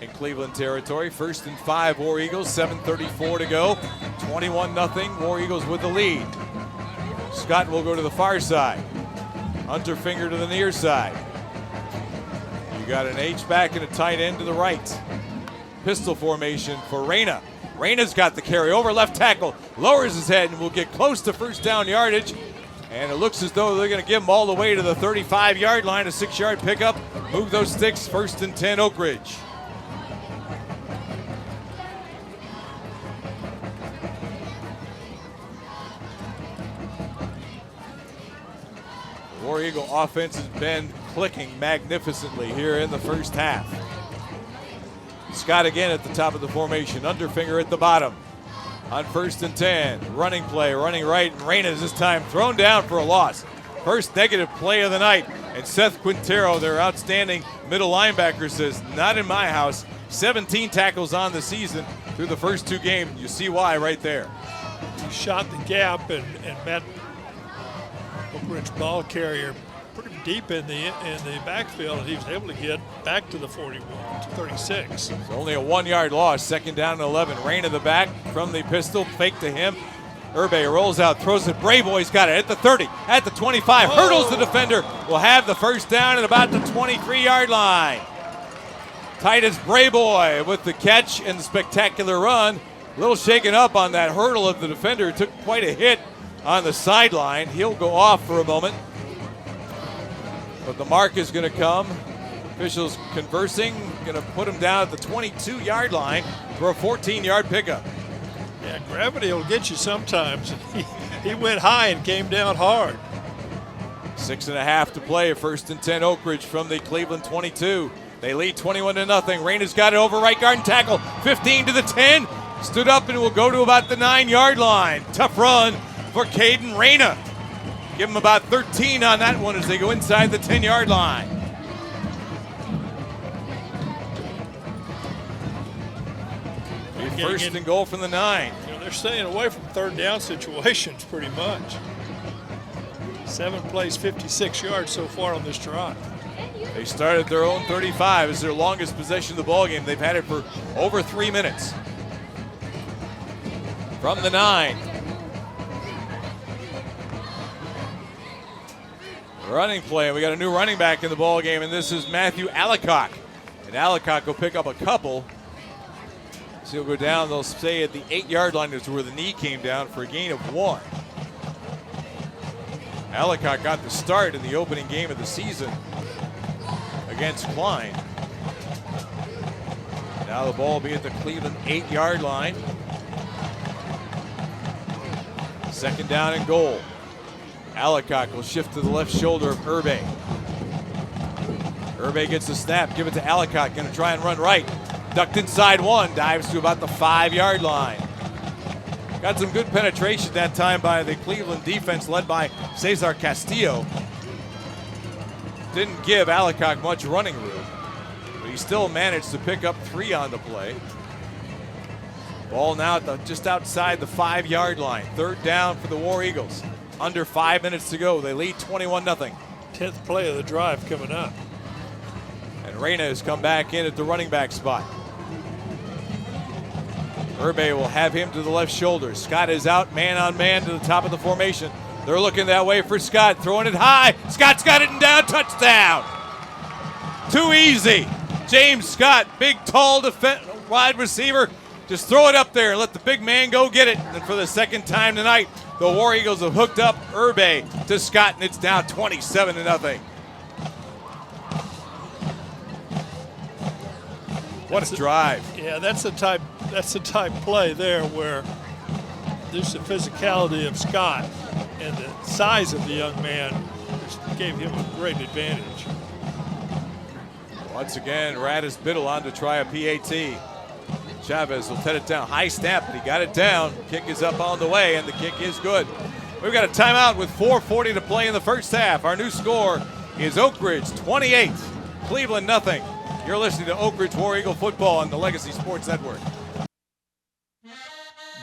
S2: in Cleveland territory. 1st and 5, War Eagles, 7:34 to go. 21-0, War Eagles with the lead. Scott will go to the far side. Hunterfinger to the near side. You got an H-back and a tight end to the right. Pistol formation for Reyna. Reyna's got the carry over left tackle, lowers his head and will get close to 1st down yardage. And it looks as though they're going to give him all the way to the 35-yard line, a 6-yard pickup. Move those sticks, 1st and 10, Oak Ridge. War Eagle offense has been clicking magnificently here in the first half. Scott again at the top of the formation, Underfinger at the bottom. On 1st and 10, running play, running right, and Reyna is this time thrown down for a loss. First negative play of the night, and Seth Quintero, their outstanding middle linebacker, says, not in my house. 17 tackles on the season through the first 2 games. You see why right there.
S1: He shot the gap and met Oak Ridge ball carrier pretty deep in the backfield, and he was able to get back to the 41 to 36.
S2: It's only a 1-yard loss, 2nd down and 11. Reyna the back from the pistol, fake to him. Irbe rolls out, throws it. Brayboy's got it at the 30, at the 25, hurdles the defender. Will have the 1st down at about the 23-yard line. Titus Brayboy with the catch and the spectacular run. A little shaken up on that hurdle of the defender. Took quite a hit on the sideline. He'll go off for a moment. But the mark is going to come. Officials conversing, going to put him down at the 22-yard line for a 14-yard pickup.
S1: Yeah, gravity will get you sometimes. He went high and came down hard.
S2: 6.5 to play, 1st and 10 Oak Ridge from the Cleveland 22. They lead 21-0. Reyna's got it over right guard and tackle. 15 to the 10. Stood up and will go to about the 9-yard line. Tough run for Caden Reyna. Give him about 13 on that one as they go inside the 10-yard line. First and goal from the 9.
S1: You know, they're staying away from 3rd down situations pretty much. 7 plays, 56 yards so far on this drive.
S2: They started their own 35 as their longest possession of the ballgame. They've had it for over 3 minutes. From the 9. Running play. We got a new running back in the ballgame, and this is Matthew Allicock. And Allicock will pick up a couple. So he'll go down, they'll stay at the 8-yard line. Is where the knee came down for a gain of 1. Allicock got the start in the opening game of the season against Klein. Now the ball will be at the Cleveland 8-yard line. 2nd down and goal. Allicock will shift to the left shoulder of Irbe. Irbe gets the snap, give it to Allicock, gonna try and run right. Ducked inside 1, dives to about the 5-yard line. Got some good penetration that time by the Cleveland defense led by Cesar Castillo. Didn't give Allicock much running room, but he still managed to pick up 3 on the play. Ball now at just outside the 5-yard line. 3rd down for the War Eagles. Under 5 minutes to go. They lead 21-0.
S1: 10th play of the drive coming up.
S2: And Reyna has come back in at the running back spot. Urbe will have him to the left shoulder. Scott is out, man on man to the top of the formation. They're looking that way for Scott, throwing it high. Scott's got it and down, touchdown. Too easy. James Scott, big, tall, wide receiver. Just throw it up there and let the big man go get it. And for the second time tonight, the War Eagles have hooked up Urbe to Scott, and it's now 27-0. What a drive.
S1: Yeah, that's the type play there where there's the physicality of Scott and the size of the young man just gave him a great advantage.
S2: Once again, Radis Biddle on to try a PAT. Chavez will set it down. High snap, but he got it down. Kick is up on the way, and the kick is good. We've got a timeout with 4:40 to play in the first half. Our new score is Oak Ridge 28, Cleveland nothing. You're listening to Oak Ridge War Eagle football on the Legacy Sports Network.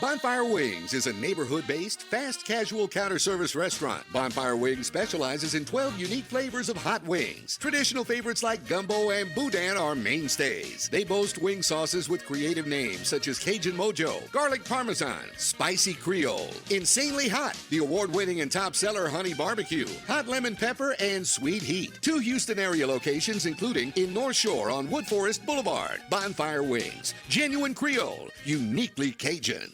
S9: Bonfire Wings is a neighborhood-based, fast casual counter service restaurant. Bonfire Wings specializes in 12 unique flavors of hot wings. Traditional favorites like gumbo and boudin are mainstays. They boast wing sauces with creative names such as Cajun Mojo, Garlic Parmesan, Spicy Creole, Insanely Hot, the award-winning and top seller Honey Barbecue, Hot Lemon Pepper, and Sweet Heat. 2 Houston area locations including in North Shore on Woodforest Boulevard. Bonfire Wings, genuine Creole, uniquely Cajun.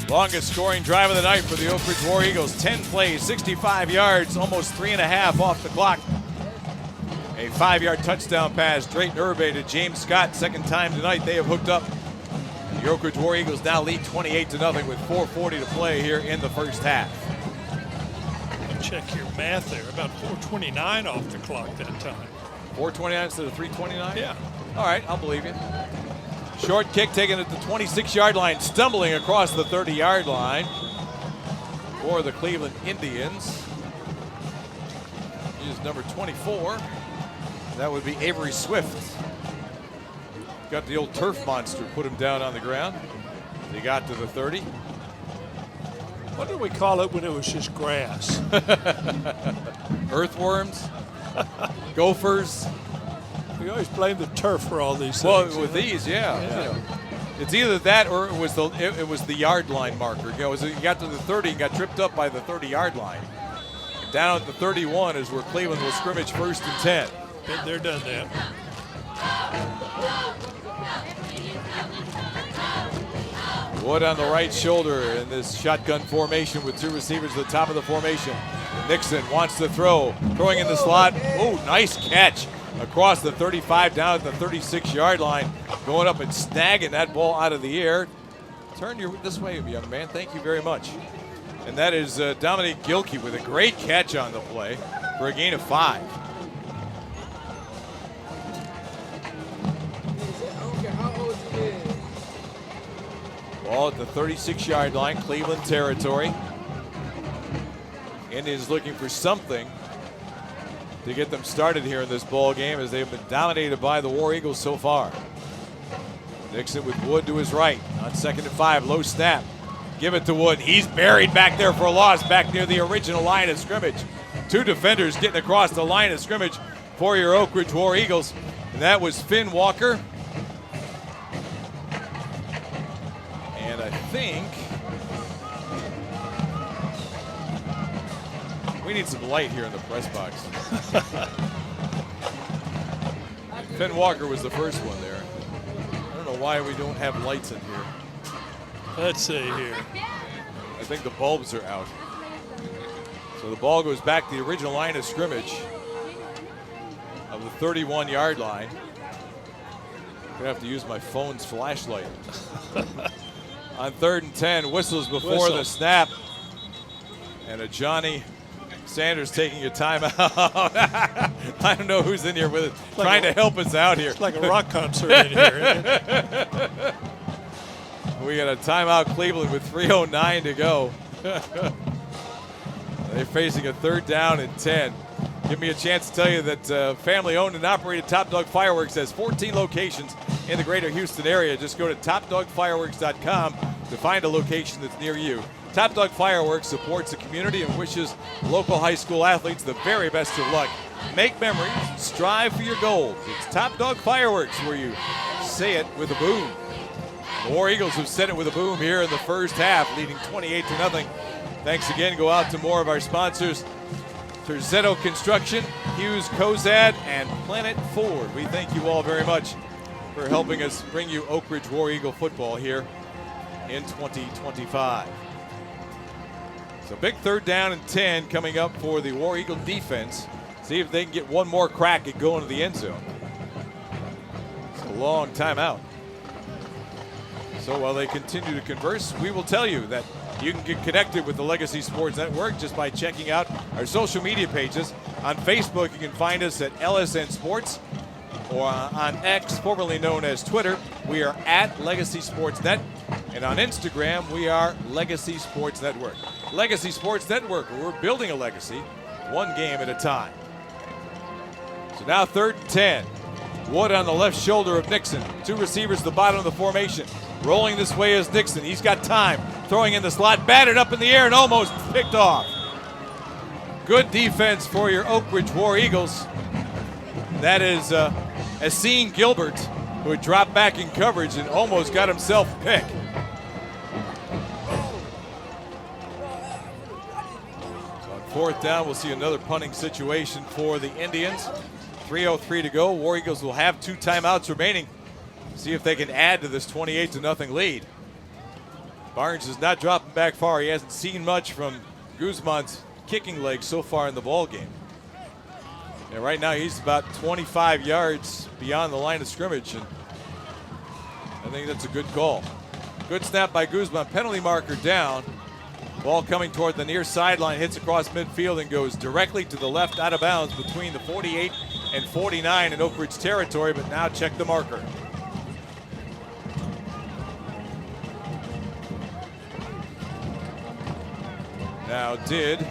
S2: Longest scoring drive of the night for the Oak Ridge War Eagles. 10 plays, 65 yards, almost 3.5 off the clock. A 5-yard touchdown pass, Drayton Urbe to James Scott. Second time tonight they have hooked up. The Oak Ridge War Eagles now lead 28-0 with 4:40 to play here in the first half.
S1: Check your math there. About 4:29 off the clock that time.
S2: 4:29 instead of 3:29?
S1: Yeah.
S2: All right, I'll believe you. Short kick taken at the 26-yard line, stumbling across the 30-yard line for the Cleveland Indians. He is number 24. That would be Avery Swift. Got the old turf monster, put him down on the ground. He got to the 30.
S1: What did we call it when it was just grass?
S2: Earthworms, gophers.
S1: We always blame the turf for all these things.
S2: Well, with these, yeah. You know, it's either that or it was the yard line marker. You know, you got to the 30 and got tripped up by the 30-yard line. Down at the 31 is where Cleveland will scrimmage 1st and 10.
S1: They're done that.
S2: Wood on the right shoulder in this shotgun formation with 2 receivers at the top of the formation. Nixon wants to throw. Throwing in the slot. Oh, nice catch. Across the 35 down at the 36-yard line. Going up and snagging that ball out of the air. Turn this way, young man. Thank you very much. And that is Dominique Gilkey with a great catch on the play for a gain of 5. Ball at the 36-yard line, Cleveland territory. Indians looking for something to get them started here in this ball game as they've been dominated by the War Eagles so far. Nixon with Wood to his right on 2nd and 5, low snap. Give it to Wood. He's buried back there for a loss back near the original line of scrimmage. 2 defenders getting across the line of scrimmage for your Oak Ridge War Eagles. And that was Finn Walker. And I think we need some light here in the press box. Finn Walker was the first one there. I don't know why we don't have lights in here.
S1: Let's see here.
S2: I think the bulbs are out. So the ball goes back to the original line of scrimmage of the 31-yard line. I'm gonna have to use my phone's flashlight. On 3rd and 10, whistles before the snap. And a Johnny Sanders taking a timeout. I don't know who's in here with it, trying to help us out here.
S1: It's like a rock concert in here, isn't it?
S2: We got a timeout, Cleveland, with 3:09 to go. They're facing a 3rd down and 10. Give me a chance to tell you that family-owned and operated Top Dog Fireworks has 14 locations in the greater Houston area. Just go to topdogfireworks.com to find a location that's near you. Top Dog Fireworks supports the community and wishes local high school athletes the very best of luck make memories, strive for your goals. It's Top Dog Fireworks, where you say it with a boom. The War Eagles have said it with a boom here in the first half, leading 28-0. Thanks again go out to more of our sponsors, Terzetto Construction, Hughes Cozad, and Planet Ford. We thank you all very much for helping us bring you Oak Ridge War Eagle football here in 2025. So big 3rd down and 10 coming up for the War Eagle defense. See if they can get one more crack at going to the end zone. It's a long timeout. So while they continue to converse, we will tell you that you can get connected with the Legacy Sports Network just by checking out our social media pages. On Facebook, you can find us at LSN Sports, or on X, formerly known as Twitter, we are at Legacy Sports Net. And on Instagram, we are Legacy Sports Network. Legacy Sports Network, where we're building a legacy, one game at a time. So now 3rd and 10. Wood on the left shoulder of Nixon. 2 receivers at the bottom of the formation. Rolling this way is Nixon. He's got time. Throwing in the slot, batted up in the air and almost picked off. Good defense for your Oak Ridge War Eagles. That is Essene Gilbert, who had dropped back in coverage and almost got himself a pick. So on 4th down, we'll see another punting situation for the Indians. 3:03 to go. War Eagles will have 2 timeouts remaining. See if they can add to this 28-0 lead. Barnes is not dropping back far. He hasn't seen much from Guzman's kicking leg so far in the ball game. And right now he's about 25 yards beyond the line of scrimmage, and I think that's a good call. Good snap by Guzman. Penalty marker down. Ball coming toward the near sideline, hits across midfield and goes directly to the left out of bounds between the 48 and 49 in Oak Ridge territory, but now check the marker. Now, did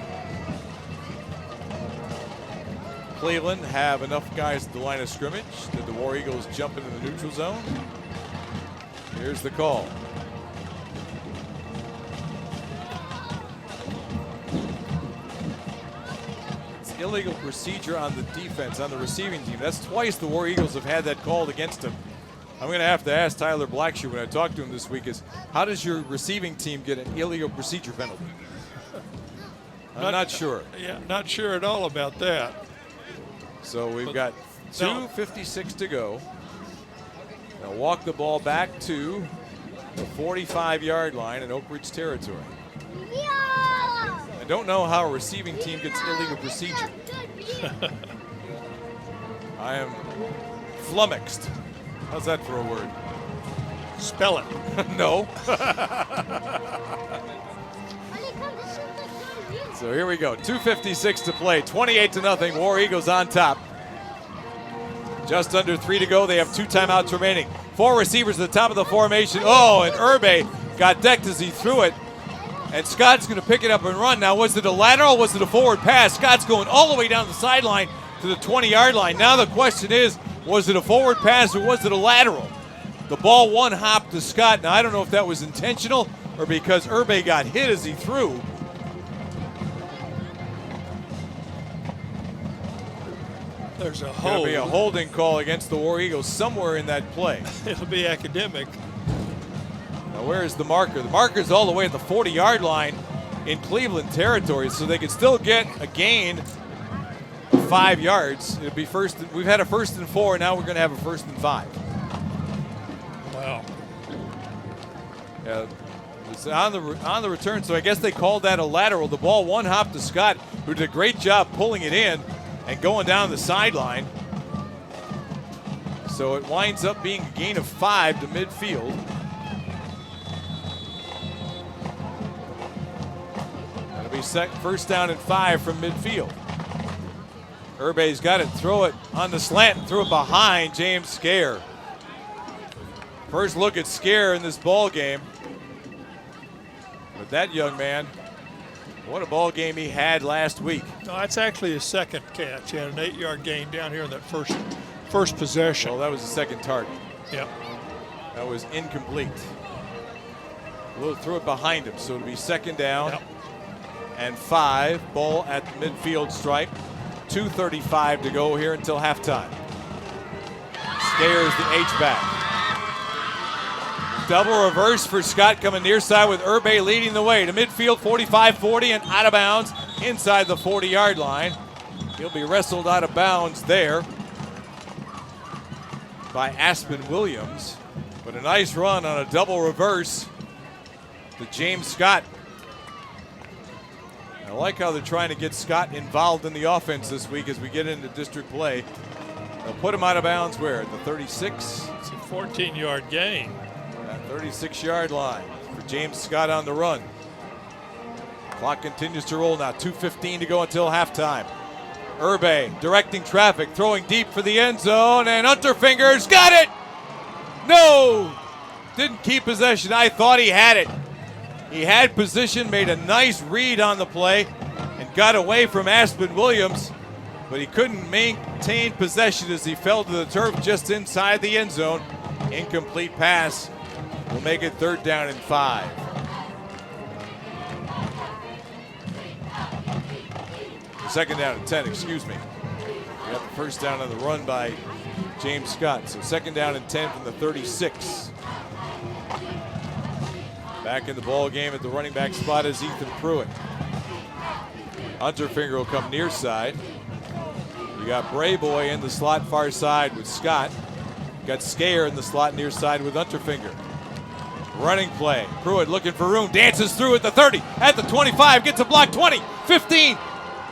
S2: Cleveland have enough guys at the line of scrimmage? Did the War Eagles jump into the neutral zone? Here's the call. It's illegal procedure on the defense, on the receiving team. That's twice the War Eagles have had that called against them. I'm going to have to ask Tyler Blackshear when I talk to him this week is, how does your receiving team get an illegal procedure penalty? I'm not sure.
S1: Yeah, not sure at all about that.
S2: So we've got 2:56 to go. They'll walk the ball back to the 45-yard line in Oak Ridge territory. I don't know how a receiving team gets illegal procedure. I am flummoxed. How's that for a word?
S1: Spell it.
S2: No. So here we go. 2:56 to play. 28-0. War Eagles on top. Just under 3 to go. They have 2 timeouts remaining. 4 receivers at the top of the formation. Oh, and Urbe got decked as he threw it. And Scott's going to pick it up and run. Now, was it a lateral? Was it a forward pass? Scott's going all the way down the sideline to the 20-yard line. Now the question is, was it a forward pass or was it a lateral? The ball one hop to Scott. Now, I don't know if that was intentional or because Urbe got hit as he threw.
S1: There's a
S2: Going to be a holding call against the War Eagles somewhere in that play.
S1: It'll be academic.
S2: Now, where is the marker? The marker's all the way at the 40-yard line in Cleveland territory, so they could still get a gain of 5 yards. It'll be first. We've had a 1st and 4. Now we're going to have a 1st and 5.
S1: Wow.
S2: Yeah, it's on the return. So I guess they called that a lateral. The ball one hop to Scott, who did a great job pulling it in and going down the sideline. So it winds up being a gain of 5 to midfield. That'll be 1st down and 5 from midfield. Urbe's got it, throw it on the slant and threw it behind James Scare. First look at Scare in this ball game. But that young man, what a ball game he had last week.
S1: No, that's actually his second catch. He had an 8-yard gain down here in that first possession.
S2: Well, that was the second target.
S1: Yep.
S2: That was incomplete. Will threw it behind him, so it'll be 2nd down and 5. Ball at the midfield stripe. 2:35 to go here until halftime. Scares the H-back. Double reverse for Scott coming near side with Urbe leading the way to midfield, 45-40 and out of bounds inside the 40-yard line. He'll be wrestled out of bounds there by Aspen Williams. But a nice run on a double reverse to James Scott. I like how they're trying to get Scott involved in the offense this week as we get into district play. They'll put him out of bounds where? At the 36?
S1: It's a 14-yard gain.
S2: 36-yard line for James Scott on the run. Clock continues to roll now. 2:15 to go until halftime. Urbe directing traffic, throwing deep for the end zone, and Unterfinger's got it! No! Didn't keep possession. I thought he had it. He had position, made a nice read on the play, and got away from Aspen Williams, but he couldn't maintain possession as he fell to the turf just inside the end zone. Incomplete pass. We'll make it 3rd down and 5. Second down and 10, excuse me. We got the first down on the run by James Scott. So 2nd down and 10 from the 36. Back in the ball game at the running back spot is Ethan Pruitt. Unterfinger will come near side. You got Brayboy in the slot far side with Scott. You got Skayer in the slot near side with Unterfinger. Running play. Pruitt looking for room. Dances through at the 30. At the 25. Gets a block. 20. 15.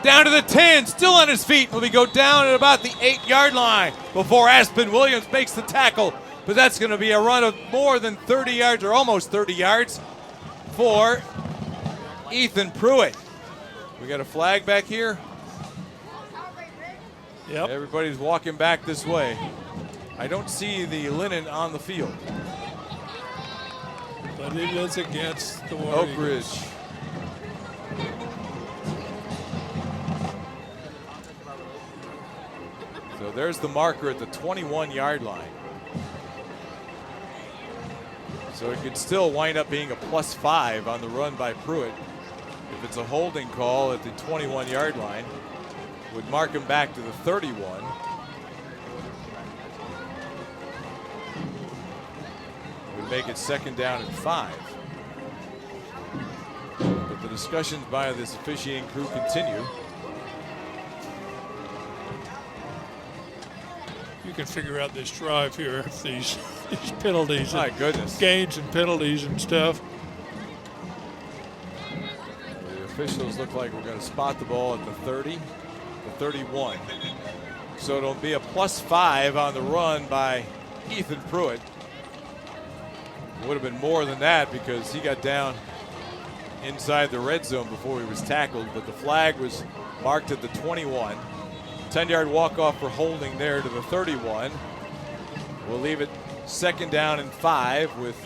S2: Down to the 10. Still on his feet. Will he go down at about the 8-yard line before Aspen Williams makes the tackle. But that's going to be a run of more than 30 yards or almost 30 yards for Ethan Pruitt. We got a flag back here.
S1: Yep.
S2: Everybody's walking back this way. I don't see the linen on the field.
S1: But it is against the War
S2: Oak
S1: Eagles.
S2: Ridge. So there's the marker at the 21-yard line. So it could still wind up being a +5 on the run by Pruitt. If it's a holding call at the 21-yard line, would mark him back to the 31. Would make it 2nd down and 5. But the discussions by this officiating crew continue.
S1: You can figure out this drive here, if these penalties,
S2: My goodness.
S1: gains and penalties and stuff.
S2: The officials look like we're going to spot the ball at the 30, the 31. So it'll be a +5 on the run by Ethan Pruitt. Would have been more than that because he got down inside the red zone before he was tackled, but the flag was marked at the 21. 10-yard walk-off for holding there to the 31. We'll leave it 2nd down and 5 with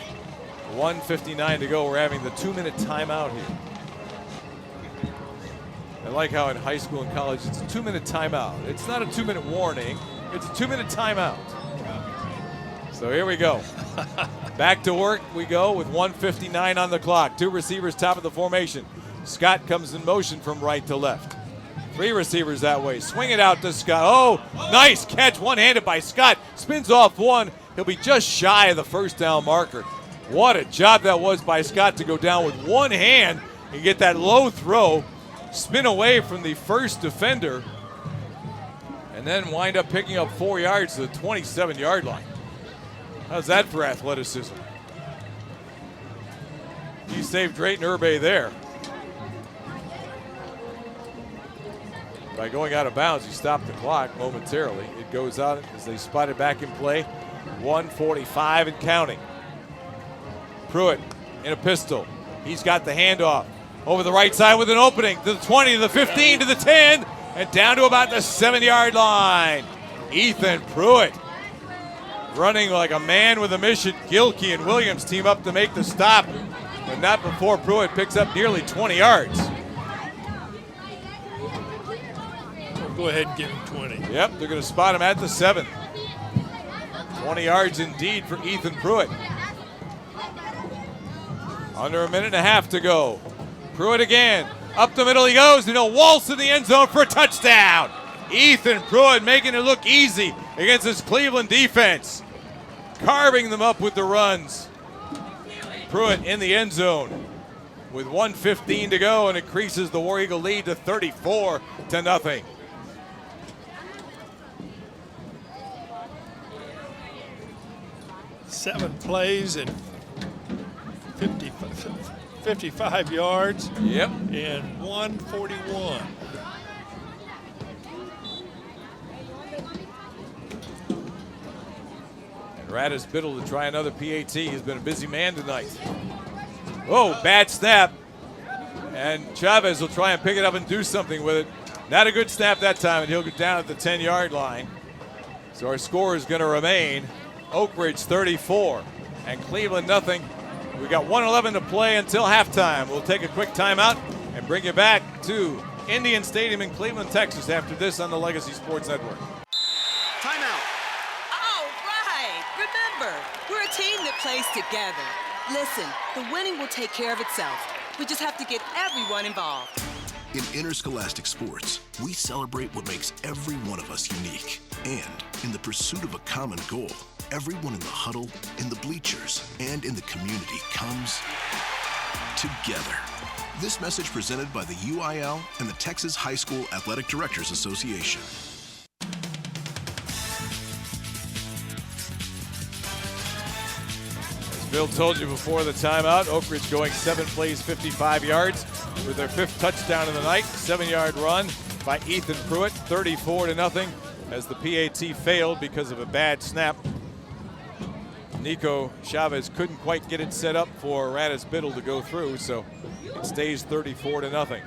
S2: 1:59 to go. We're having the 2-minute timeout here. I like how in high school and college it's a 2-minute timeout. It's not a 2-minute warning, it's a 2-minute timeout. So here we go. Back to work we go with 1:59 on the clock. 2 receivers top of the formation. Scott comes in motion from right to left. 3 receivers that way. Swing it out to Scott. Oh, nice catch. One-handed by Scott. Spins off one. He'll be just shy of the 1st down marker. What a job that was by Scott to go down with one hand and get that low throw, spin away from the first defender, and then wind up picking up 4 yards to the 27-yard line. How's that for athleticism? He saved Drayton Urbe there. By going out of bounds, he stopped the clock momentarily. It goes out as they spot it back in play. 1:45 and counting. Pruitt in a pistol. He's got the handoff. Over the right side with an opening. To the 20, to the 15, to the 10, and down to about the 7-yard line. Ethan Pruitt running like a man with a mission. Gilkey and Williams team up to make the stop, but not before Pruitt picks up nearly 20 yards.
S1: Go ahead and give him 20.
S2: Yep, they're going to spot him at the 7. 20 yards indeed for Ethan Pruitt. Under a minute and a half to go. Pruitt again. Up the middle he goes, and he'll waltz in the end zone for a touchdown. Ethan Pruitt making it look easy against this Cleveland defense. Carving them up with the runs. Pruitt in the end zone with 1:15 to go, and increases the War Eagle lead to 34-0.
S1: 7 plays and 55 yards.
S2: Yep.
S1: And 141.
S2: And Radis Biddle to try another PAT. He's been a busy man tonight. Oh, bad snap. And Chavez will try and pick it up and do something with it. Not a good snap that time, and he'll get down at the 10-yard line. So our score is going to remain Oak Ridge 34 and Cleveland nothing. We got 1:11 to play until halftime. We'll take a quick timeout and bring you back to Indian Stadium in Cleveland, Texas after this on the Legacy Sports Network.
S10: Timeout. All right. Remember, we're a team that plays together. Listen, the winning will take care of itself. We just have to get everyone involved.
S11: In interscholastic sports, we celebrate what makes every one of us unique. And in the pursuit of a common goal, everyone in the huddle, in the bleachers, and in the community comes together. This message presented by the UIL and the Texas High School Athletic Directors Association.
S2: As Bill told you before the timeout, Oak Ridge going 7 plays, 55 yards for their 5th touchdown of the night. 7-yard run by Ethan Pruitt, 34-0, as the PAT failed because of a bad snap. Nico Chavez couldn't quite get it set up for Radis Biddle to go through, so it stays 34-0.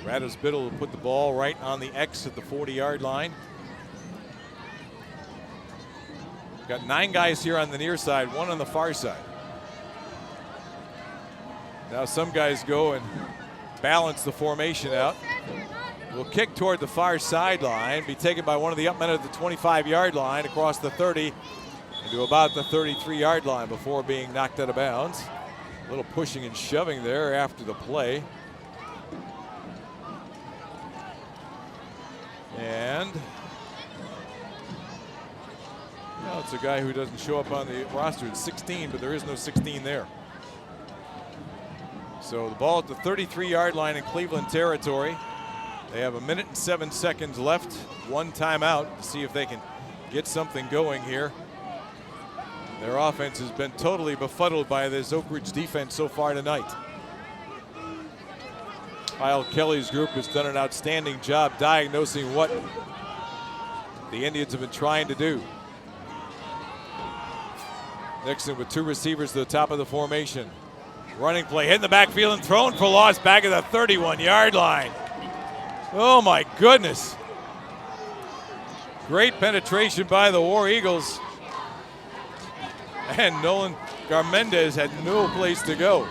S2: Radis Biddle will put the ball right on the X at the 40-yard line. Got 9 guys here on the near side, 1 on the far side. Now some guys go and balance the formation out. Will kick toward the far sideline, be taken by one of the up men at the 25-yard line across the 30 to about the 33-yard line before being knocked out of bounds. A little pushing and shoving there after the play. And now it's a guy who doesn't show up on the roster. It's 16, but there is no 16 there. So the ball at the 33-yard line in Cleveland territory. They have 1 minute and 7 seconds left. 1 timeout to see if they can get something going here. Their offense has been totally befuddled by this Oak Ridge defense so far tonight. Kyle Kelly's group has done an outstanding job diagnosing what the Indians have been trying to do. Nixon with 2 receivers to the top of the formation. Running play, hit in the backfield and thrown for loss back at the 31-yard line. Oh my goodness. Great penetration by the War Eagles. And Nolan Garmendez had no place to go.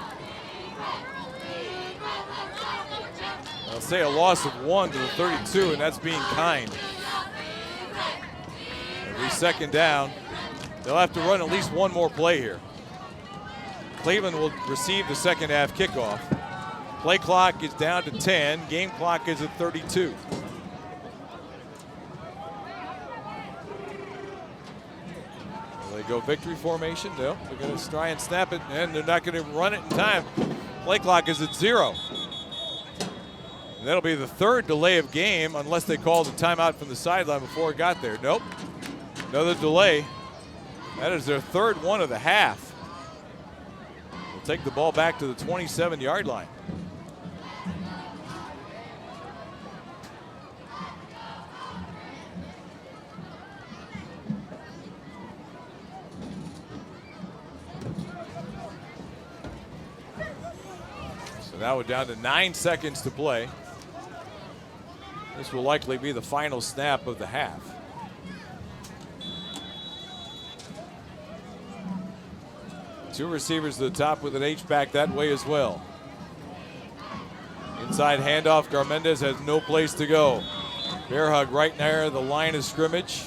S2: I'll say a loss of 1 to the 32, and that's being kind. Every second down, they'll have to run at least 1 more play here. Cleveland will receive the second half kickoff. Play clock is down to 10. Game clock is at 32. Will they go victory formation? No, they're going to try and snap it, and they're not going to run it in time. Play clock is at 0. And that'll be the 3rd delay of game unless they call the timeout from the sideline before it got there. Nope, another delay. That is their 3rd one of the half. They'll take the ball back to the 27-yard line. So now we're down to 9 seconds to play. This will likely be the final snap of the half. Two receivers to the top with an H-back that way as well. Inside handoff, Garmendez has no place to go. Bear hug right near the line of scrimmage.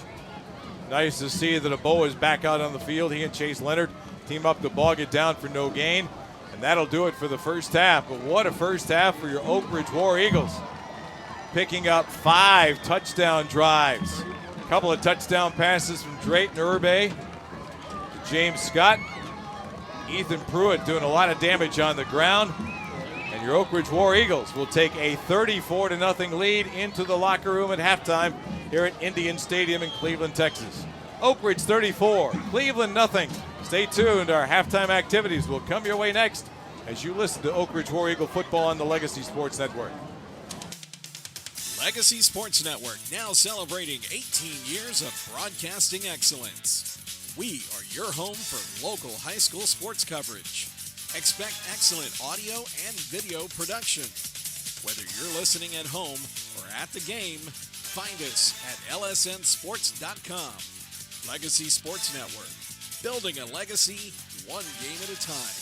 S2: Nice to see that Abo is back out on the field. He and Chase Leonard team up to bog it down for no gain. And that'll do it for the first half. But what a first half for your Oak Ridge War Eagles. picking up 5 touchdown drives. A couple of touchdown passes from Drayton Urbe to James Scott. Ethan Pruitt doing a lot of damage on the ground. And your Oak Ridge War Eagles will take a 34-0 lead into the locker room at halftime here at Indian Stadium in Cleveland, Texas. Oak Ridge 34, Cleveland nothing. Stay tuned. Our halftime activities will come your way next as you listen to Oak Ridge War Eagle football on the Legacy Sports Network.
S7: Legacy Sports Network, now celebrating 18 years of broadcasting excellence. We are your home for local high school sports coverage. Expect excellent audio and video production. Whether you're listening at home or at the game, find us at lsnsports.com. Legacy Sports Network, building a legacy one game at a time.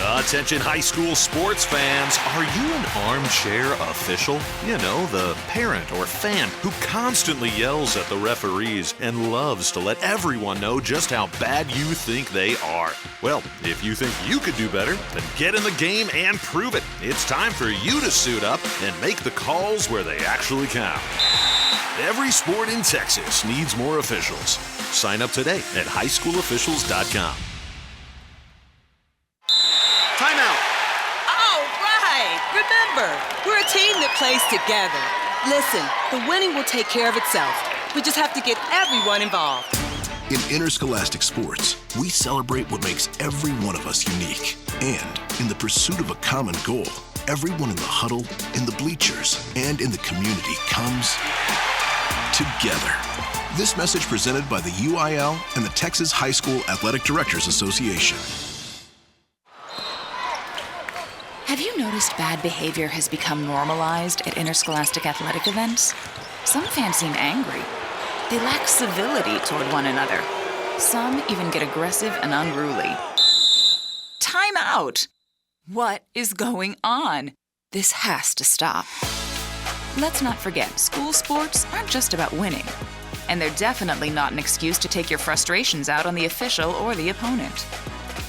S8: Attention high school sports fans, are you an armchair official? You know, the parent or fan who constantly yells at the referees and loves to let everyone know just how bad you think they are. Well, if you think you could do better, then get in the game and prove it. It's time for you to suit up and make the calls where they actually count. Every sport in Texas needs more officials. Sign up today at highschoolofficials.com.
S10: Remember, we're a team that plays together. Listen, the winning will take care of itself. We just have to get everyone involved.
S11: In interscholastic sports, we celebrate what makes every one of us unique. And in the pursuit of a common goal, everyone in the huddle, in the bleachers, and in the community comes together. This message presented by the UIL and the Texas High School Athletic Directors Association.
S12: Have you noticed bad behavior has become normalized at interscholastic athletic events? Some fans seem angry. They lack civility toward one another. Some even get aggressive and unruly. Time out! What is going on? This has to stop. Let's not forget, school sports aren't just about winning. And they're definitely not an excuse to take your frustrations out on the official or the opponent.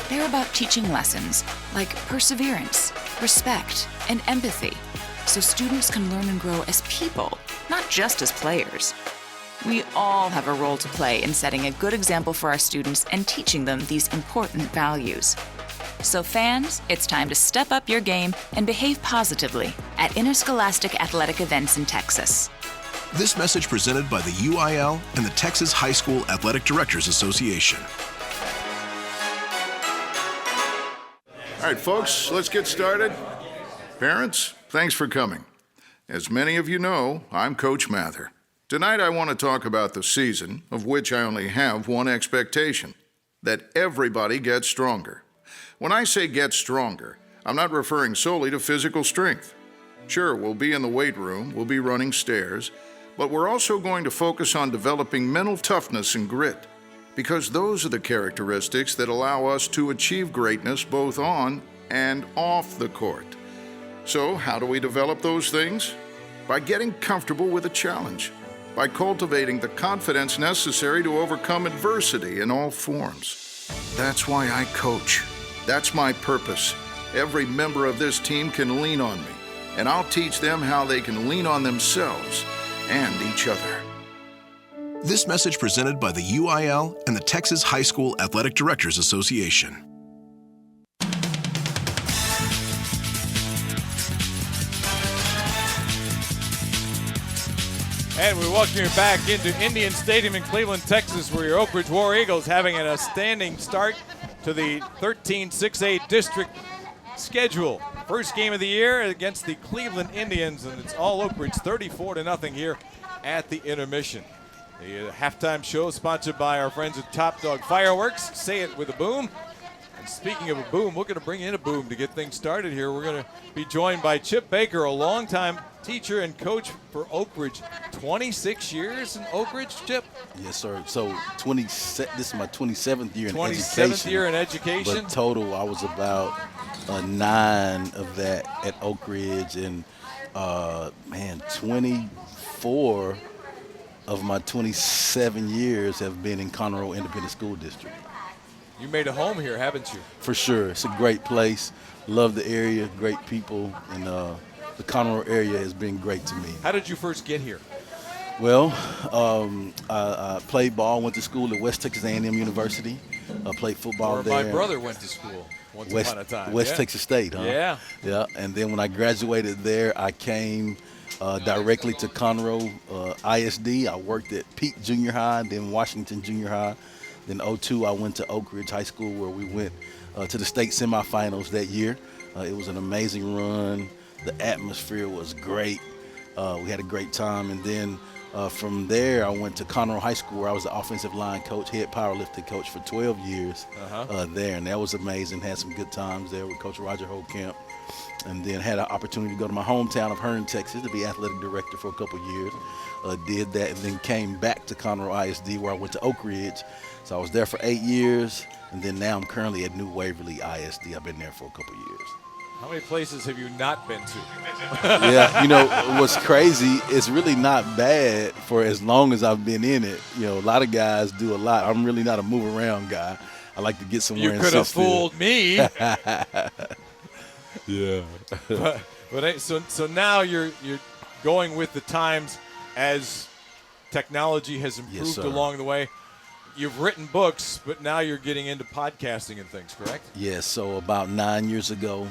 S12: They're about teaching lessons like perseverance, respect, and empathy, so students can learn and grow as people, not just as players. We all have a role to play in setting a good example for our students and teaching them these important values. So fans, it's time to step up your game and behave positively at interscholastic athletic events in Texas.
S11: This message presented by the UIL and the Texas High School Athletic Directors Association.
S13: All right, folks, let's get started. Parents, thanks for coming. As many of you know, I'm Coach Mather. Tonight I want to talk about the season, of which I only have one expectation, that everybody gets stronger. When I say get stronger, I'm not referring solely to physical strength. Sure, we'll be in the weight room, we'll be running stairs, but we're also going to focus on developing mental toughness and grit, because those are the characteristics that allow us to achieve greatness both on and off the court. So, how do we develop those things? By getting comfortable with a challenge, by cultivating the confidence necessary to overcome adversity in all forms. That's why I coach. That's my purpose. Every member of this team can lean on me, and I'll teach them how they can lean on themselves and each other.
S11: This message presented by the UIL and the Texas High School Athletic Directors Association.
S2: And we welcome you back into Indian Stadium in Cleveland, Texas, where your Oak Ridge War Eagles having an outstanding start to the 13-6A district schedule. First game of the year against the Cleveland Indians, and it's all Oak Ridge 34-0 here at the intermission. The halftime show sponsored by our friends at Top Dog Fireworks. Say it with a boom. And speaking of a boom, we're going to bring in a boom to get things started here. We're going to be joined by Chip Baker, a longtime teacher and coach for Oak Ridge. 26 years in Oak Ridge, Chip?
S14: Yes, sir. So this is my 27th year in education.
S2: 27th year in education.
S14: But total, I was about 9 of that at Oak Ridge, and 24 of my 27 years have been in Conroe Independent School District.
S2: You made a home here, haven't you?
S14: For sure. It's a great place. Love the area, great people, and the Conroe area has been great to me.
S2: How did you first get here?
S14: Well, I played ball, went to school at West Texas A&M University. I played football
S2: Where
S14: there.
S2: my brother went to school once upon a time.
S14: West Texas State, huh?
S2: Yeah.
S14: Yeah, and then when I graduated there, I came directly to Conroe ISD. I worked at Peak Junior High, then Washington Junior High. Then 2002, I went to Oak Ridge High School where we went to the state semifinals that year. It was an amazing run. The atmosphere was great. We had a great time. And then from there, I went to Conroe High School where I was the offensive line coach, head powerlifting coach for 12 years there. And that was amazing. Had some good times there with Coach Roger Holtkamp. And then had an opportunity to go to my hometown of Hearne, Texas to be athletic director for a couple years. Did that and then came back to Conroe ISD where I went to Oak Ridge. So I was there for 8 years, and then now I'm currently at New Waverly ISD. I've been there for a couple years.
S2: How many places have you not been to?
S14: Yeah, you know, what's crazy, it's really not bad for as long as I've been in it. You know, a lot of guys do a lot. I'm really not a move around guy. I like to get somewhere
S2: you
S14: and
S2: could
S14: sit
S2: have fooled me.
S14: Yeah.
S2: So now you're going with the times as technology has improved along the way. You've written books, but now you're getting into podcasting and things, correct?
S14: Yes, so about 9 years ago,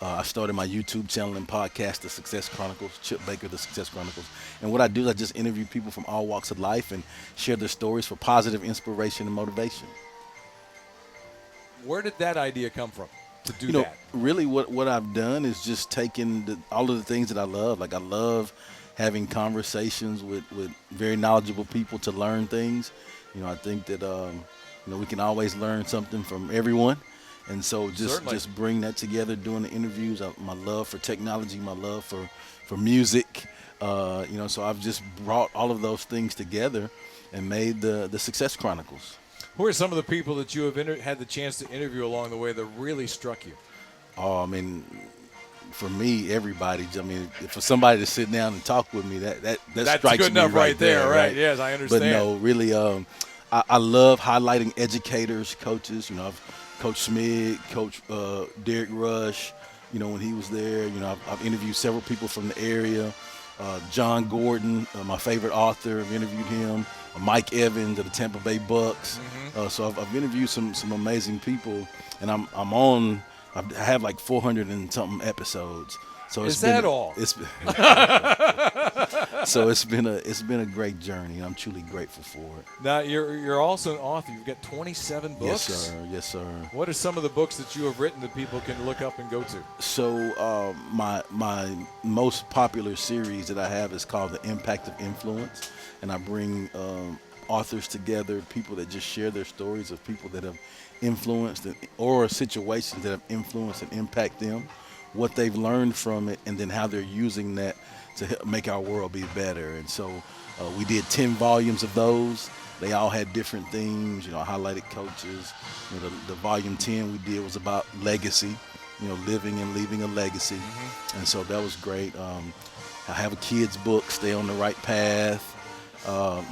S14: I started my YouTube channel and podcast, The Success Chronicles, Chip Baker, The Success Chronicles. And what I do is I just interview people from all walks of life and share their stories for positive inspiration and motivation.
S2: Where did that idea come from to do
S14: that?
S2: that?
S14: Really what I've done is just taken all of the things that I love. Like I love having conversations with very knowledgeable people to learn things. You know, I think that, we can always learn something from everyone. And so just bring that together, doing the interviews, my love for technology, my love for music, so I've just brought all of those things together and made the Success Chronicles.
S2: Who are some of the people that you have had the chance to interview along the way that really struck you?
S14: Oh, I mean, for me, everybody. I mean, for somebody to sit down and talk with me, that
S2: That's
S14: strikes
S2: good
S14: me
S2: enough right there,
S14: right?
S2: Yes, I understand.
S14: But no, really, I love highlighting educators, coaches. You know, Coach Smith, Coach Derek Rush. You know, when he was there. You know, I've interviewed several people from the area. John Gordon, my favorite author, I've interviewed him. Mike Evans of the Tampa Bay Bucks. So I've interviewed some amazing people, and I have like 400 and something episodes. So
S2: Is that all?
S14: So it's been a great journey, and I'm truly grateful for it.
S2: Now you're also an author. You've got 27 books.
S14: Yes, sir.
S2: What are some of the books that you have written that people can look up and go to?
S14: So my most popular series that I have is called The Impact of Influence, and I bring authors together, people that just share their stories of people that have influenced or situations that have influenced and impact them, what they've learned from it, and then how they're using that to help make our world be better. And so we did 10 volumes of those. They all had different themes. You know, I highlighted coaches. You know, the volume 10 we did was about legacy, you know, living and leaving a legacy. And so that was great. I have a kid's book, Stay on the Right Path.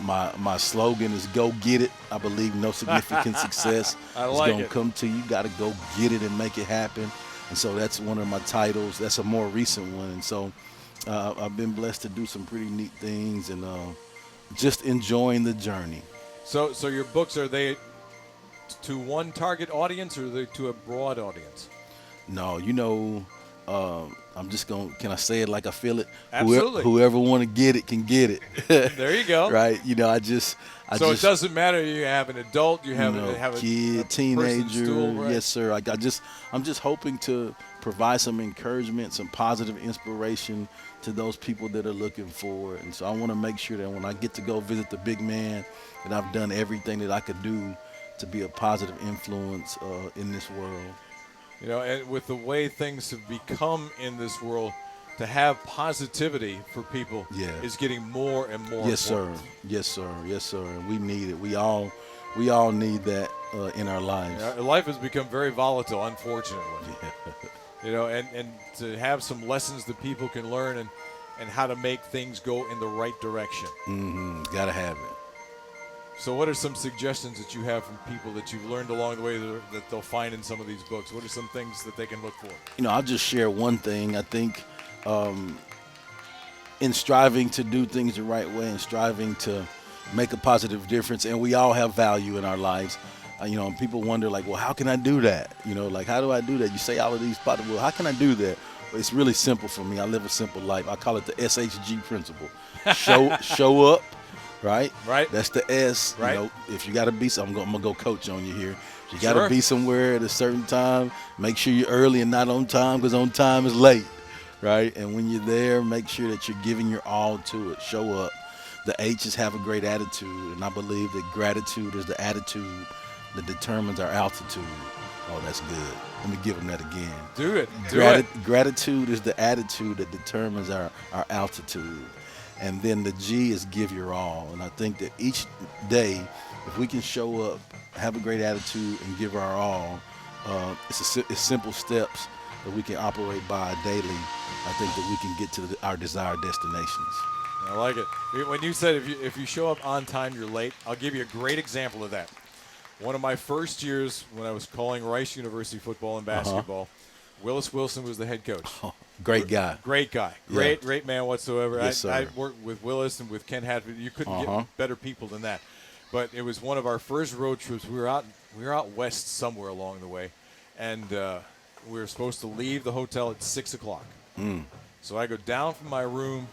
S14: My slogan is go get it. I believe no significant success is going to come to you. You got to go get it and make it happen. And so that's one of my titles. That's a more recent one. And so I've been blessed to do some pretty neat things and just enjoying the journey.
S2: So your books, are they to one target audience or are they to a broad audience?
S14: No, you know, I'm just going to, can I say it like I feel it?
S2: Absolutely.
S14: Whoever want to get it can get it.
S2: There you go.
S14: Right. You know, it
S2: doesn't matter. You have an adult, you have a
S14: kid,
S2: a
S14: teenager.
S2: Stool, right?
S14: Yes, sir. I'm just hoping to provide some encouragement, some positive inspiration to those people that are looking for it. And so I want to make sure that when I get to go visit the big man, that I've done everything that I could do to be a positive influence in this world.
S2: You know, and with the way things have become in this world, to have positivity for people is getting more and more important.
S14: Yes, sir. And we need it. We all need that in our lives.
S2: Life has become very volatile, unfortunately. You know, and to have some lessons that people can learn and how to make things go in the right direction.
S14: Gotta have it.
S2: So what are some suggestions that you have from people that you've learned along the way that they'll find in some of these books? What are some things that they can look for?
S14: I'll just share one thing. I think in striving to do things the right way and striving to make a positive difference, and we all have value in our lives. People wonder, like, well, how can I do that? Like, how do I do that? You say all of these spots, well, how can I do that? Well, it's really simple for me. I live a simple life. I call it the SHG principle. Show up, right?
S2: Right.
S14: That's the S.
S2: Right.
S14: If you got to be something, I'm going to go coach on you here. If you got to be somewhere at a certain time, make sure you're early and not on time, because on time is late, right? And when you're there, make sure that you're giving your all to it. Show up. The H is have a great attitude, and I believe that gratitude is the attitude that determines our altitude. Oh, that's good. Let me give them that again.
S2: Do it.
S14: Gratitude is the attitude that determines our altitude. And then the G is give your all. And I think that each day, if we can show up, have a great attitude, and give our all, it's simple steps that we can operate by daily. I think that we can get to our desired destinations.
S2: I like it. When you said if you show up on time, you're late, I'll give you a great example of that. One of my first years when I was calling Rice University football and basketball, Willis Wilson was the head coach.
S14: Oh, great guy.
S2: Great man whatsoever.
S14: Yes,
S2: I worked with Willis and with Ken Hadford. You couldn't get better people than that. But it was one of our first road trips. We were out west somewhere along the way, and we were supposed to leave the hotel at 6 o'clock. So I go down from my room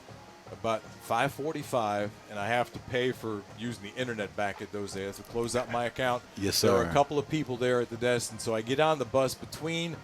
S2: about 5:45, and I have to pay for using the internet back at those days. I have to close out my account.
S14: Yes, sir.
S2: There were a couple of people there at the desk, and so I get on the bus between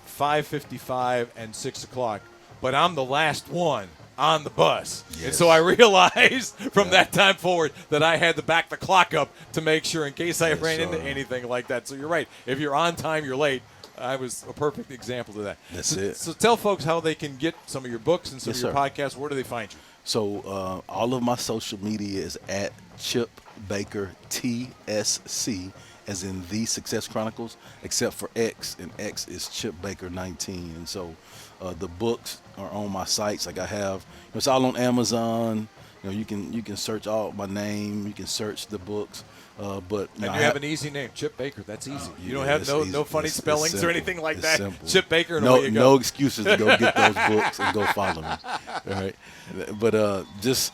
S2: 5:55 and 6 o'clock, but I'm the last one on the bus.
S14: Yes.
S2: And so I realized from that time forward that I had to back the clock up to make sure in case I ran into anything like that. So you're right. If you're on time, you're late. I was a perfect example of that.
S14: That's it.
S2: So tell folks how they can get some of your books and some of your podcasts. Where do they find you?
S14: So all of my social media is at Chip Baker TSC, as in The Success Chronicles, except for X, and X is Chip Baker 19. And so the books are on my sites. Like I have, it's all on Amazon. You can search all my name. You can search the books. But
S2: you have an easy name, Chip Baker. That's easy. You don't have no funny spellings or anything like that.
S14: Simple.
S2: Chip Baker. And
S14: no,
S2: away you go.
S14: No excuses to go get those books and go follow me. All right, but just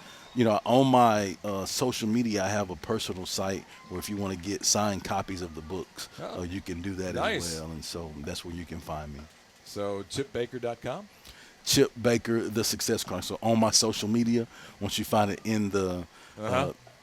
S14: on my social media, I have a personal site where if you want to get signed copies of the books, you can do that as well. And so that's where you can find me.
S2: So chipbaker.com.
S14: Chip Baker, The Success Chronicles. So on my social media, once you find it in the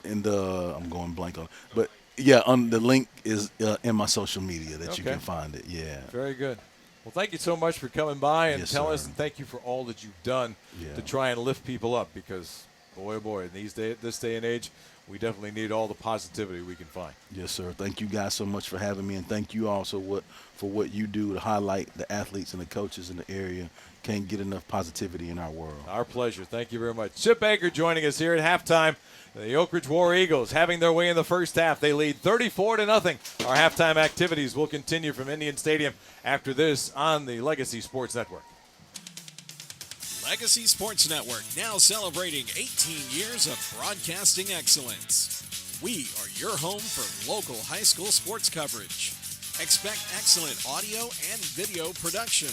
S14: I'm going blank on it. But yeah, the link is in my social media that you can find it. Yeah.
S2: Very good. Well, thank you so much for coming by and telling
S14: sir.
S2: us, and thank you for all that you've done to try and lift people up, because boy, oh boy, in this day and age, we definitely need all the positivity we can find.
S14: Yes, sir. Thank you guys so much for having me, and thank you also for what you do to highlight the athletes and the coaches in the area. Can't get enough positivity in our world.
S2: Our pleasure. Thank you very much. Chip Baker joining us here at halftime. The Oak Ridge War Eagles having their way in the first half. They lead 34-0. Our halftime activities will continue from Indian Stadium after this on the Legacy Sports Network.
S7: Legacy Sports Network, now celebrating 18 years of broadcasting excellence. We are your home for local high school sports coverage. Expect excellent audio and video production.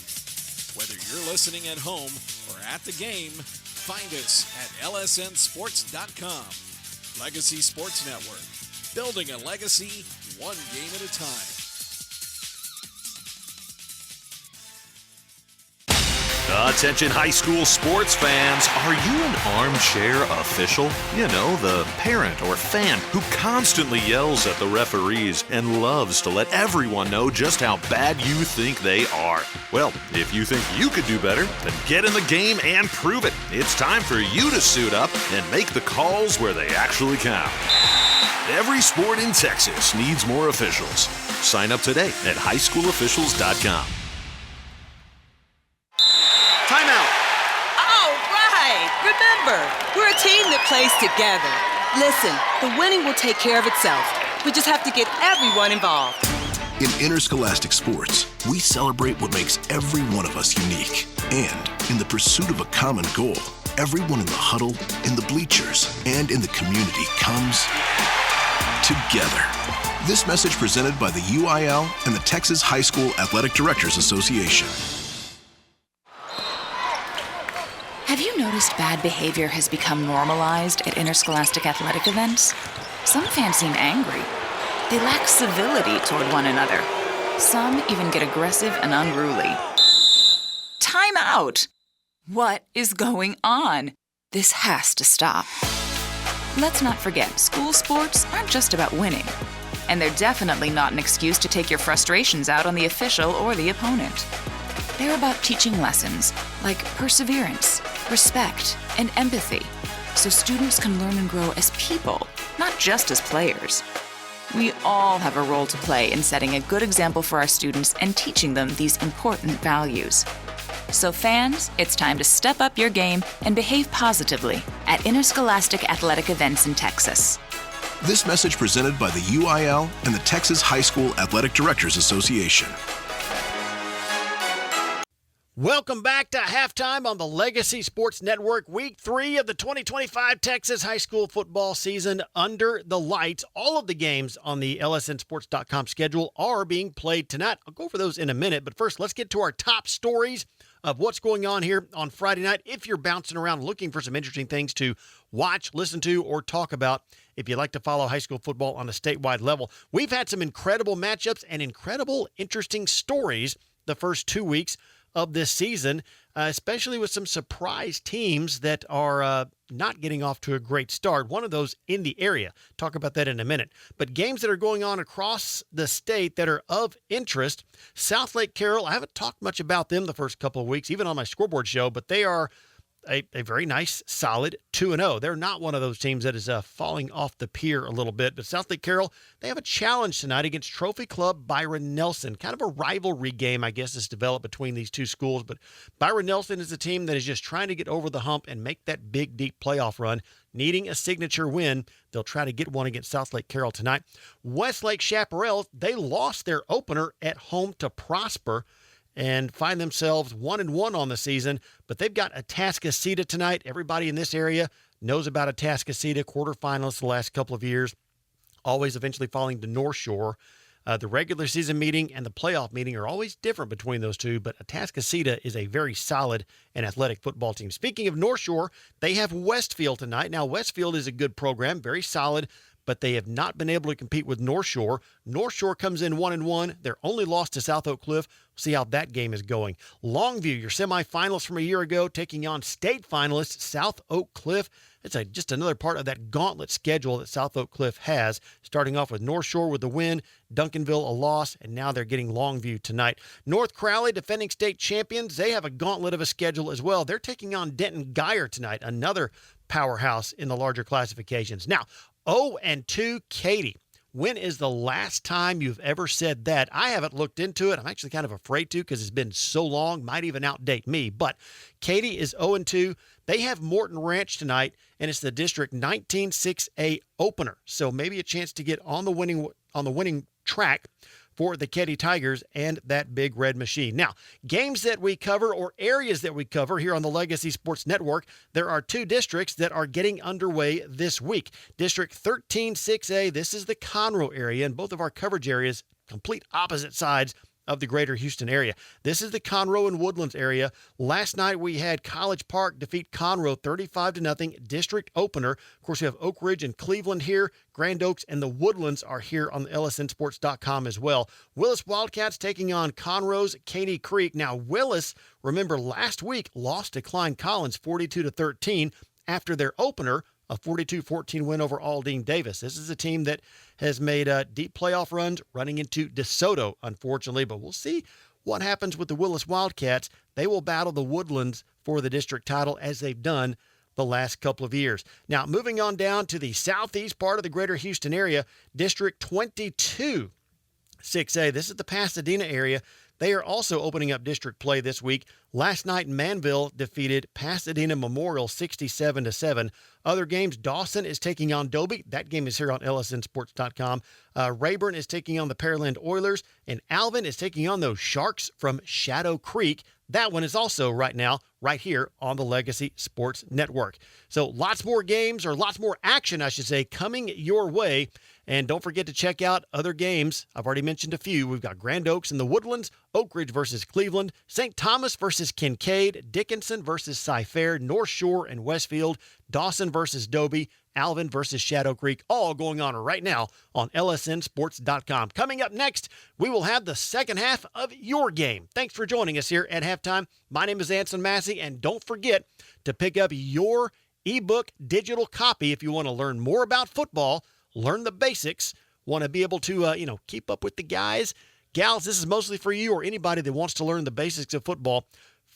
S7: Whether you're listening at home or at the game, find us at lsnsports.com. Legacy Sports Network, building a legacy one game at a time.
S8: Attention high school sports fans, are you an armchair official? You know, the parent or fan who constantly yells at the referees and loves to let everyone know just how bad you think they are. Well, if you think you could do better, then get in the game and prove it. It's time for you to suit up and make the calls where they actually count. Every sport in Texas needs more officials. Sign up today at highschoolofficials.com.
S10: Remember, we're a team that plays together. Listen, the winning will take care of itself. We just have to get everyone involved.
S11: In interscholastic sports, we celebrate what makes every one of us unique. And in the pursuit of a common goal, everyone in the huddle, in the bleachers, and in the community comes together. This message presented by the UIL and the Texas High School Athletic Directors Association.
S12: Have you noticed bad behavior has become normalized at interscholastic athletic events? Some fans seem angry. They lack civility toward one another. Some even get aggressive and unruly. Time out! What is going on? This has to stop. Let's not forget, school sports aren't just about winning. And they're definitely not an excuse to take your frustrations out on the official or the opponent. They're about teaching lessons like perseverance, respect, and empathy, so students can learn and grow as people, not just as players. We all have a role to play in setting a good example for our students and teaching them these important values. So fans, it's time to step up your game and behave positively at interscholastic athletic events in Texas.
S11: This message presented by the UIL and the Texas High School Athletic Directors Association.
S15: Welcome back to Halftime on the Legacy Sports Network. Week 3 of the 2025 Texas high school football season under the lights. All of the games on the lsnsports.com schedule are being played tonight. I'll go over those in a minute, but first let's get to our top stories of what's going on here on Friday night. If you're bouncing around looking for some interesting things to watch, listen to, or talk about, if you'd like to follow high school football on a statewide level, we've had some incredible matchups and incredible, interesting stories the first 2 weeks of this season, especially with some surprise teams that are not getting off to a great start. One of those in the area. Talk about that in a minute. But games that are going on across the state that are of interest. South Lake Carroll, I haven't talked much about them the first couple of weeks, even on my scoreboard show, but they are a very nice, solid 2-0. They're not one of those teams that is falling off the pier a little bit. But South Lake Carroll, they have a challenge tonight against Trophy Club Byron Nelson. Kind of a rivalry game, I guess, is developed between these two schools. But Byron Nelson is a team that is just trying to get over the hump and make that big, deep playoff run. Needing a signature win, they'll try to get one against South Lake Carroll tonight. Westlake Chaparral, they lost their opener at home to Prosper and find themselves 1-1 on the season, but they've got Atascocita tonight. Everybody in this area knows about Atascocita, quarterfinalists the last couple of years, always eventually falling to North Shore. The regular season meeting and the playoff meeting are always different between those two, but Atascocita is a very solid and athletic football team. Speaking of North Shore, they have Westfield tonight. Now, Westfield is a good program, very solid, but they have not been able to compete with North Shore. North Shore comes in 1-1. They're only lost to South Oak Cliff. See how that game is going. Longview, your semifinals from a year ago, taking on state finalists South Oak Cliff. It's just another part of that gauntlet schedule that South Oak Cliff has, starting off with North Shore with the win, Duncanville a loss, and now they're getting Longview tonight. North Crowley, defending state champions, they have a gauntlet of a schedule as well. They're taking on Denton Geyer tonight, another powerhouse in the larger classifications. Now, 0-2 Katy. When is the last time you've ever said that? I haven't looked into it. I'm actually kind of afraid to because it's been so long. Might even outdate me. But Katy is 0-2. They have Morton Ranch tonight, and it's the District 19-6A opener. So maybe a chance to get on the winning track for the Katy Tigers and that big red machine. Now, games that we cover or areas that we cover here on the Legacy Sports Network, there are two districts that are getting underway this week. District 13-6A, this is the Conroe area, and both of our coverage areas, complete opposite sides of the greater Houston area. This is the Conroe and Woodlands area. Last night we had College Park defeat Conroe 35-0, district opener. Of course, we have Oak Ridge and Cleveland here. Grand Oaks and the Woodlands are here on the lsnsports.com as well. Willis Wildcats taking on Conroe's Caney Creek. Now, Willis, remember last week, lost to Klein Collins 42-13 after their opener, a 42-14 win over Aldine Davis. This is a team that has made deep playoff runs, running into DeSoto, unfortunately, but we'll see what happens with the Willis Wildcats. They will battle the Woodlands for the district title as they've done the last couple of years. Now, moving on down to the southeast part of the greater Houston area, District 22, 6A. This is the Pasadena area. They are also opening up district play this week. Last night, Manville defeated Pasadena Memorial 67-7. Other games, Dawson is taking on Dobie. That game is here on lsnsports.com. Rayburn is taking on the Pearland Oilers, and Alvin is taking on those Sharks from Shadow Creek. That one is also right now, right here on the Legacy Sports Network. So lots more games, or lots more action, I should say, coming your way. And don't forget to check out other games. I've already mentioned a few. We've got Grand Oaks and the Woodlands, Oak Ridge versus Cleveland, St. Thomas versus Kincaid, Dickinson versus Cy-Fair, North Shore and Westfield, Dawson versus Dobie, Alvin versus Shadow Creek, all going on right now on lsnsports.com. Coming up next, we will have the second half of your game. Thanks for joining us here at halftime. My name is Anson Massey, and don't forget to pick up your ebook digital copy if you want to learn more about football, learn the basics, want to be able to, keep up with the guys, gals. This is mostly for you or anybody that wants to learn the basics of football.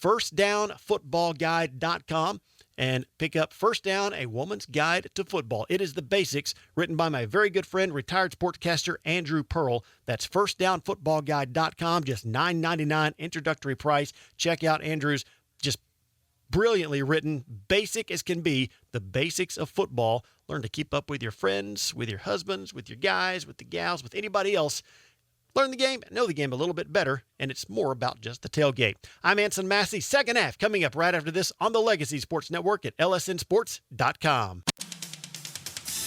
S15: FirstDownFootballGuide.com. And pick up First Down, a Woman's Guide to Football. It is the basics, written by my very good friend, retired sportscaster Andrew Pearl. That's FirstDownFootballGuide.com, just $9.99 introductory price. Check out Andrew's just brilliantly written, basic as can be, the basics of football. Learn to keep up with your friends, with your husbands, with your guys, with the gals, with anybody else. Learn the game, know the game a little bit better, and it's more about just the tailgate. I'm Anson Massey. Second half coming up right after this on the Legacy Sports Network at lsnsports.com.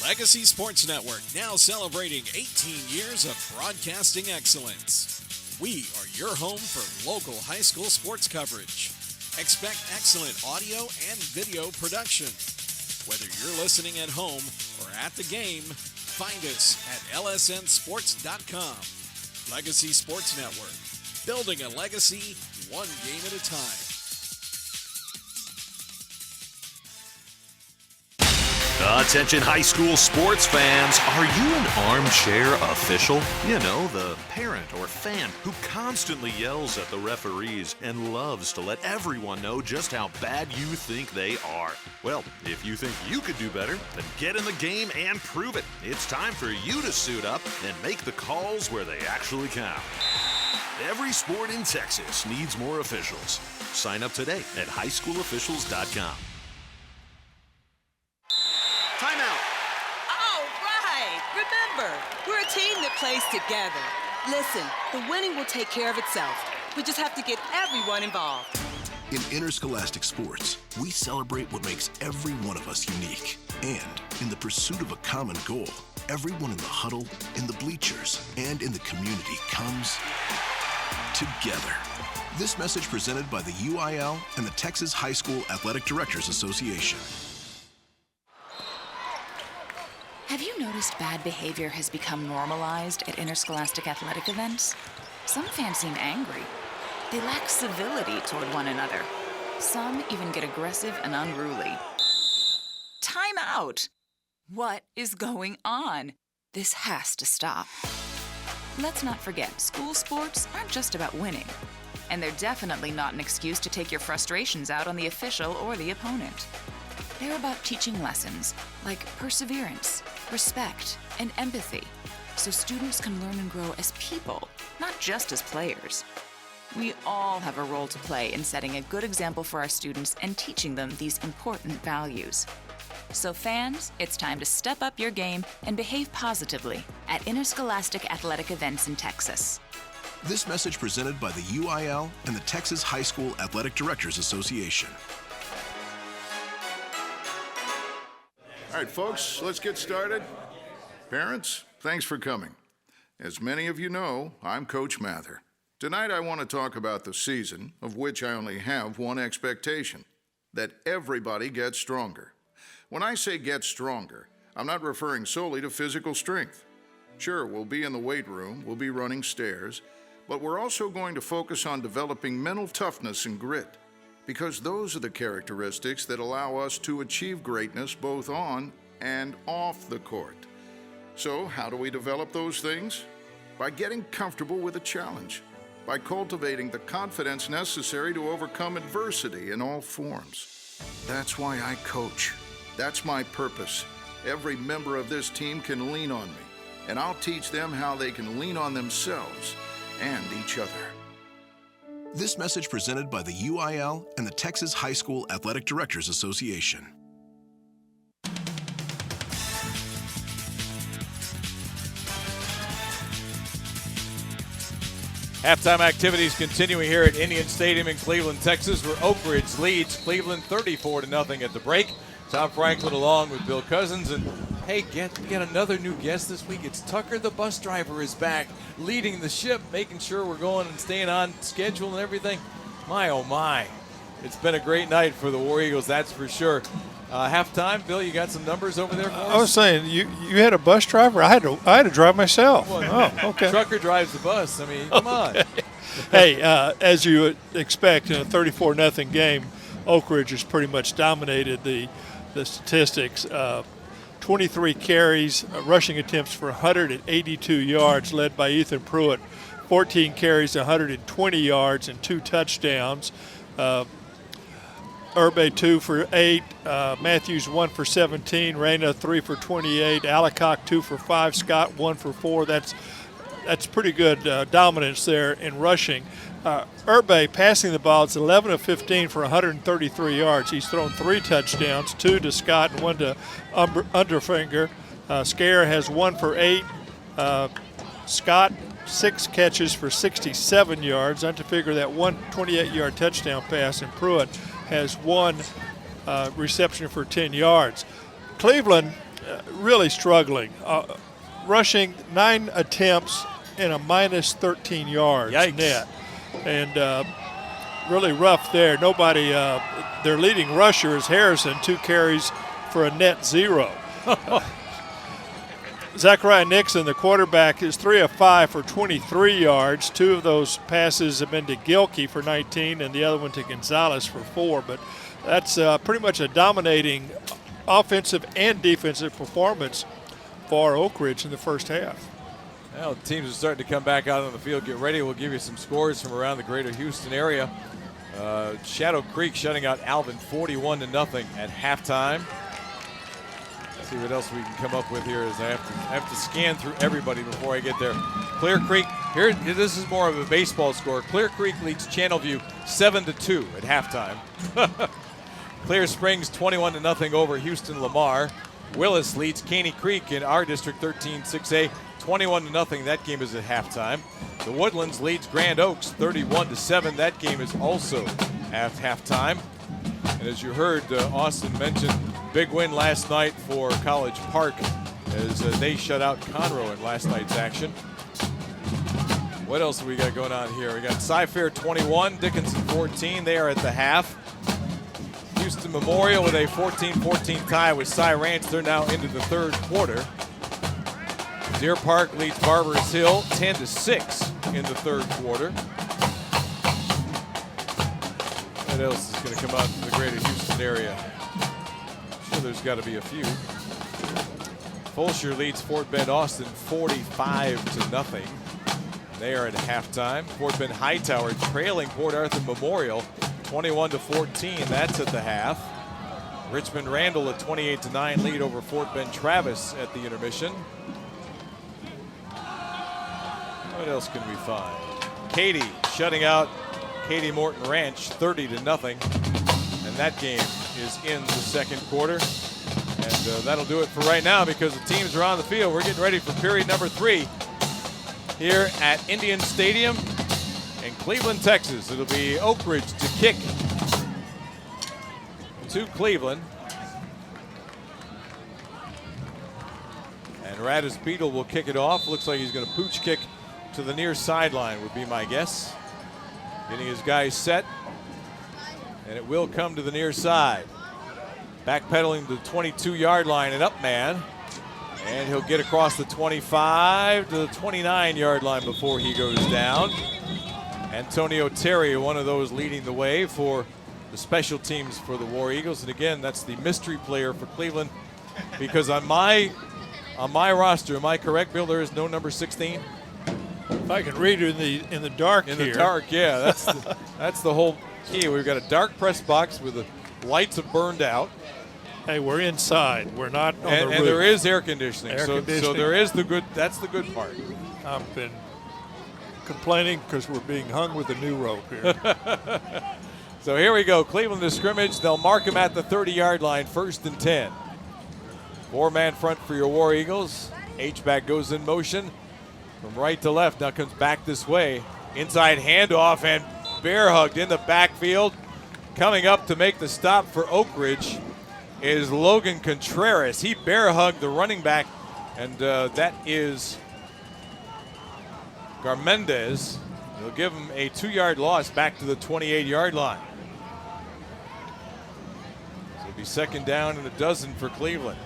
S7: Legacy Sports Network, now celebrating 18 years of broadcasting excellence. We are your home for local high school sports coverage. Expect excellent audio and video production. Whether you're listening at home or at the game, find us at lsnsports.com. Legacy Sports Network, building a legacy one game at a time.
S8: Attention high school sports fans, are you an armchair official? You know, the parent or fan who constantly yells at the referees and loves to let everyone know just how bad you think they are. Well, if you think you could do better, then get in the game and prove it. It's time for you to suit up and make the calls where they actually count. Every sport in Texas needs more officials. Sign up today at highschoolofficials.com.
S10: Timeout. All right. Remember, we're a team that plays together. Listen, the winning will take care of itself. We just have to get everyone involved.
S11: In interscholastic sports, we celebrate what makes every one of us unique. And in the pursuit of a common goal, everyone in the huddle, in the bleachers, and in the community comes together. This message presented by the UIL and the Texas High School Athletic Directors Association.
S12: Have you noticed bad behavior has become normalized at interscholastic athletic events? Some fans seem angry. They lack civility toward one another. Some even get aggressive and unruly. Time out! What is going on? This has to stop. Let's not forget, school sports aren't just about winning. And they're definitely not an excuse to take your frustrations out on the official or the opponent. They're about teaching lessons like perseverance, respect, and empathy, so students can learn and grow as people, not just as players. We all have a role to play in setting a good example for our students and teaching them these important values. So fans, it's time to step up your game and behave positively at interscholastic athletic events in Texas.
S11: This message presented by the UIL and the Texas High School Athletic Directors Association.
S13: All right, folks, let's get started. Parents, thanks for coming. As many of you know, I'm Coach Mather. Tonight I want to talk about the season, of which I only have one expectation, that everybody gets stronger. When I say get stronger, I'm not referring solely to physical strength. Sure, we'll be in the weight room, we'll be running stairs, but we're also going to focus on developing mental toughness and grit, because those are the characteristics that allow us to achieve greatness both on and off the court. So how do we develop those things? By getting comfortable with a challenge, by cultivating the confidence necessary to overcome adversity in all forms. That's why I coach. That's my purpose. Every member of this team can lean on me, and I'll teach them how they can lean on themselves and each other.
S11: This message presented by the UIL and the Texas High School Athletic Directors Association.
S2: Halftime activities continuing here at Indian Stadium in Cleveland, Texas, where Oak Ridge leads Cleveland 34-0 at the break. Tom Franklin along with Bill Cousins. And, hey, we got another new guest this week. It's Tucker, the bus driver, is back, leading the ship, making sure we're going and staying on schedule and everything. My, oh, my. It's been a great night for the War Eagles, that's for sure. Halftime, Bill, you got some numbers over there for us?
S1: I was saying, you had a bus driver? I had to drive myself.
S2: Well,
S1: oh, okay.
S2: Trucker drives the bus. I mean, come on.
S1: Hey, as you would expect in a 34-0 game, Oak Ridge has pretty much dominated the statistics. 23 carries, rushing attempts for 182 yards, led by Ethan Pruitt. 14 carries, 120 yards, and 2 touchdowns. Urbe 2 for 8, Matthews 1 for 17, Reyna 3 for 28, Alicock 2 for 5, Scott 1 for 4. That's pretty good dominance there in rushing. Urbe passing the ball, it's 11 of 15 for 133 yards. He's thrown 3 touchdowns, 2 to Scott and 1 to Underfinger. Scare has 1 for 8. Scott 6 catches for 67 yards. Underfinger that 28-yard touchdown pass, and Pruitt has 1 reception for 10 yards. Cleveland really struggling. Rushing 9 attempts and a minus 13 yards net. And really rough there. Nobody, their leading rusher is Harrison, 2 carries for a net 0. Zachariah Nixon, the quarterback, is 3 of 5 for 23 yards. 2 of those passes have been to Gilkey for 19 and the other one to Gonzalez for 4. But that's pretty much a dominating offensive and defensive performance for Oak Ridge in the first half.
S2: Well, the teams are starting to come back out on the field. Get ready. We'll give you some scores from around the greater Houston area. Shadow Creek shutting out Alvin 41-0 at halftime. See what else we can come up with here as I have to scan through everybody before I get there. Clear Creek, here this is more of a baseball score. Clear Creek leads Channelview 7-2 at halftime. Clear Springs 21-0 over Houston Lamar. Willis leads Caney Creek in our district 13-6A 21-0. That game is at halftime. The Woodlands leads Grand Oaks 31-7. That game is also at halftime. And as you heard Austin mention, big win last night for College Park as they shut out Conroe in last night's action. What else have we got going on here? We got Cy-Fair 21, Dickinson 14. They are at the half. Houston Memorial with a 14-14 tie with Cy Ranch. They're now into the third quarter. Deer Park leads Barbers Hill 10-6 in the third quarter. What else is going to come out from the greater Houston area? I'm sure there's got to be a few. Fulshear leads Fort Bend Austin 45-0. They are at halftime. Fort Bend Hightower trailing Port Arthur Memorial 21-14. That's at the half. Richmond Randall a 28-9 lead over Fort Bend Travis at the intermission. What else can we find? Katy shutting out Katy Morton Ranch 30-0, and that game is in the second quarter. And that'll do it for right now because the teams are on the field. We're getting ready for period number 3 here at Indian Stadium in Cleveland, Texas. It'll be Oak Ridge to kick to Cleveland. And Radis Beetle will kick it off. Looks like he's going to pooch kick to the near sideline would be my guess. Getting his guys set. And it will come to the near side. Backpedaling to the 22-yard line and up man. And he'll get across the 25 to the 29-yard line before he goes down. Antonio Terry, one of those leading the way for the special teams for the War Eagles. And again, that's the mystery player for Cleveland. Because on my roster, am I correct, Bill? There is no number 16?
S1: If I can read it in the dark
S2: in
S1: here.
S2: The dark, yeah. That's the whole key. We've got a dark press box with the lights have burned out.
S1: Hey, we're inside. We're not on the roof.
S2: And there is air conditioning. So there is the good. That's the good part.
S1: I've been complaining because we're being hung with a new rope here.
S2: So here we go. Cleveland to scrimmage. They'll mark him at the 30-yard line, 1st and 10. 4-man front for your War Eagles. H-back goes in motion from right to left. Now comes back this way Inside handoff and bear hugged in the backfield. Coming up to make the stop for Oak Ridge is Logan Contreras. He bear hugged the running back, and that is Garmendez. He'll give him a 2-yard loss back to the 28-yard line. So it'll be 2nd down and 12 for Cleveland.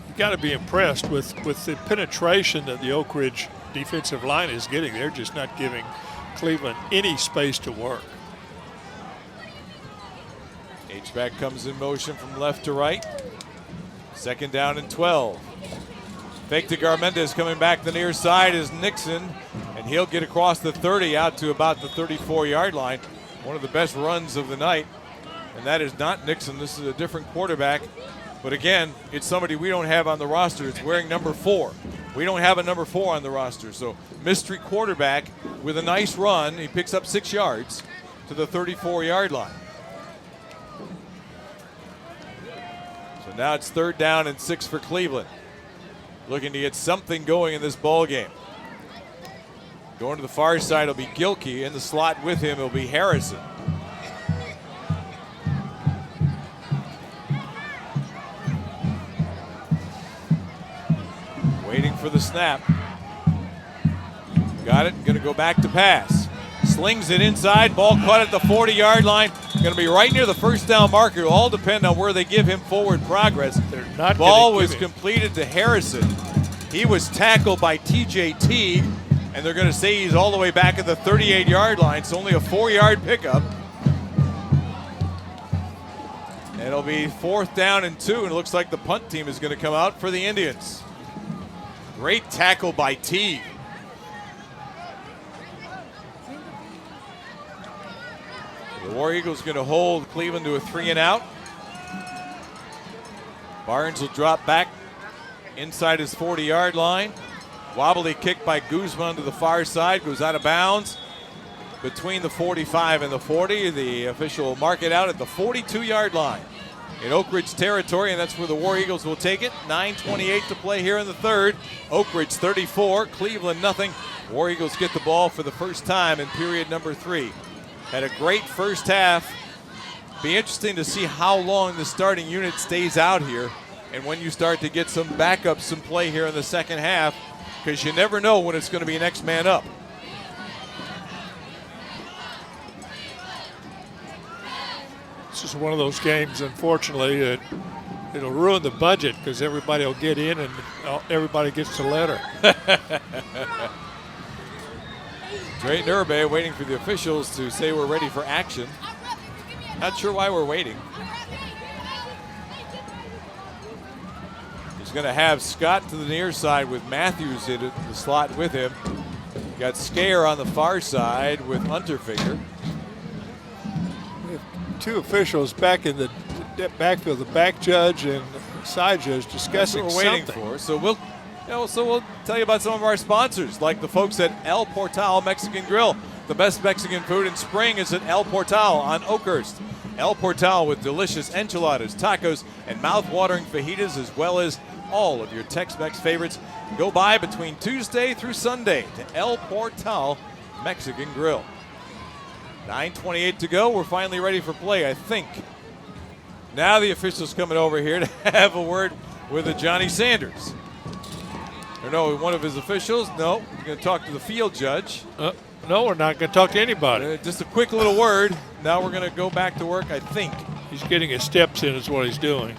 S1: You got to be impressed with the penetration that the Oak Ridge defensive line is getting. They're just not giving Cleveland any space to work.
S2: H-back comes in motion from left to right. 2nd down and 12. Fake to Garmendez, coming back the near side is Nixon, and he'll get across the 30 out to about the 34-yard line. One of the best runs of the night, and that is not Nixon. This is a different quarterback, but again, it's somebody we don't have on the roster. It's wearing number 4. We don't have a number 4 on the roster, so mystery quarterback with a nice run. He picks up 6 yards to the 34-yard line. So now it's 3rd down and 6 for Cleveland. Looking to get something going in this ball game. Going to the far side will be Gilkey. In the slot with him will be Harrison. Waiting for the snap. Got it. Going to go back to pass. Slings it inside. Ball caught at the 40-yard line. Going to be right near the 1st down marker. It'll all depend on where they give him forward progress.
S1: They're not.
S2: Ball was completed to Harrison. He was tackled by T.J. Teague, and they're going to say he's all the way back at the 38-yard line. It's only a 4-yard pickup. And it'll be 4th down and 2, and it looks like the punt team is going to come out for the Indians. Great tackle by Teague. The War Eagles going to hold Cleveland to a 3-and-out. Barnes will drop back inside his 40-yard line. Wobbly kick by Guzman to the far side, goes out of bounds between the 45 and the 40. The official will mark it out at the 42-yard line in Oak Ridge territory, and that's where the War Eagles will take it. 9:28 to play here in the 3rd. Oak Ridge 34, Cleveland nothing. War Eagles get the ball for the first time in period number 3. Had a great first half. Be interesting to see how long the starting unit stays out here and when you start to get some backups, some play here in the second half, because you never know when it's going to be next man up.
S1: This is one of those games, unfortunately, it'll ruin the budget because everybody will get in and everybody gets the letter.
S2: Drayton Urbe waiting for the officials to say we're ready for action. Not sure why we're waiting. He's going to have Scott to the near side with Matthews in the slot with him. Got Scare on the far side with Unterfinger.
S1: We have 2 officials back in the backfield, the back judge and side judge discussing
S2: That's what we're waiting for. So we'll tell you about some of our sponsors, like the folks at El Portal Mexican Grill. The best Mexican food in spring is at El Portal on Oakhurst. El Portal with delicious enchiladas, tacos, and mouth-watering fajitas, as well as all of your Tex-Mex favorites. Go by between Tuesday through Sunday to El Portal Mexican Grill. 9:28 to go. We're finally ready for play, I think. Now the official's coming over here to have a word with Johnny Sanders. Or no, one of his officials. No, we're going to talk to the field judge.
S1: No, we're not going to talk to anybody.
S2: Just a quick little word. Now we're going to go back to work, I think.
S1: He's getting his steps in is what he's doing.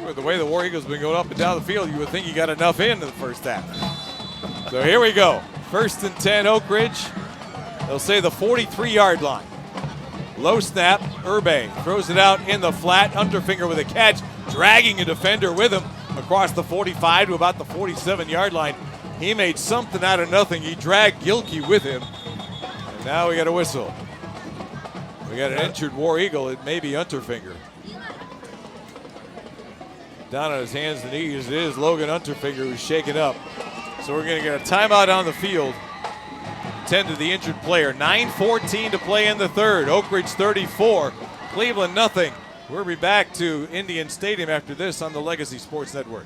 S2: With the way the War Eagles have been going up and down the field, you would think he got enough in the first half. So here we go. 1st and 10, Oak Ridge. They'll say the 43-yard line. Low snap, Urbe throws it out in the flat. Unterfinger with a catch, dragging a defender with him across the 45 to about the 47-yard line. He made something out of nothing. He dragged Gilkey with him. And now we got a whistle. We got an injured War Eagle. It may be Unterfinger. Down on his hands and knees, it is Logan Unterfinger who's shaken up. So we're going to get a timeout on the field. 10 to the injured player. 9:14 to play in the 3rd. Oak Ridge 34, Cleveland nothing. We'll be back to Indian Stadium after this on the Legacy Sports Network.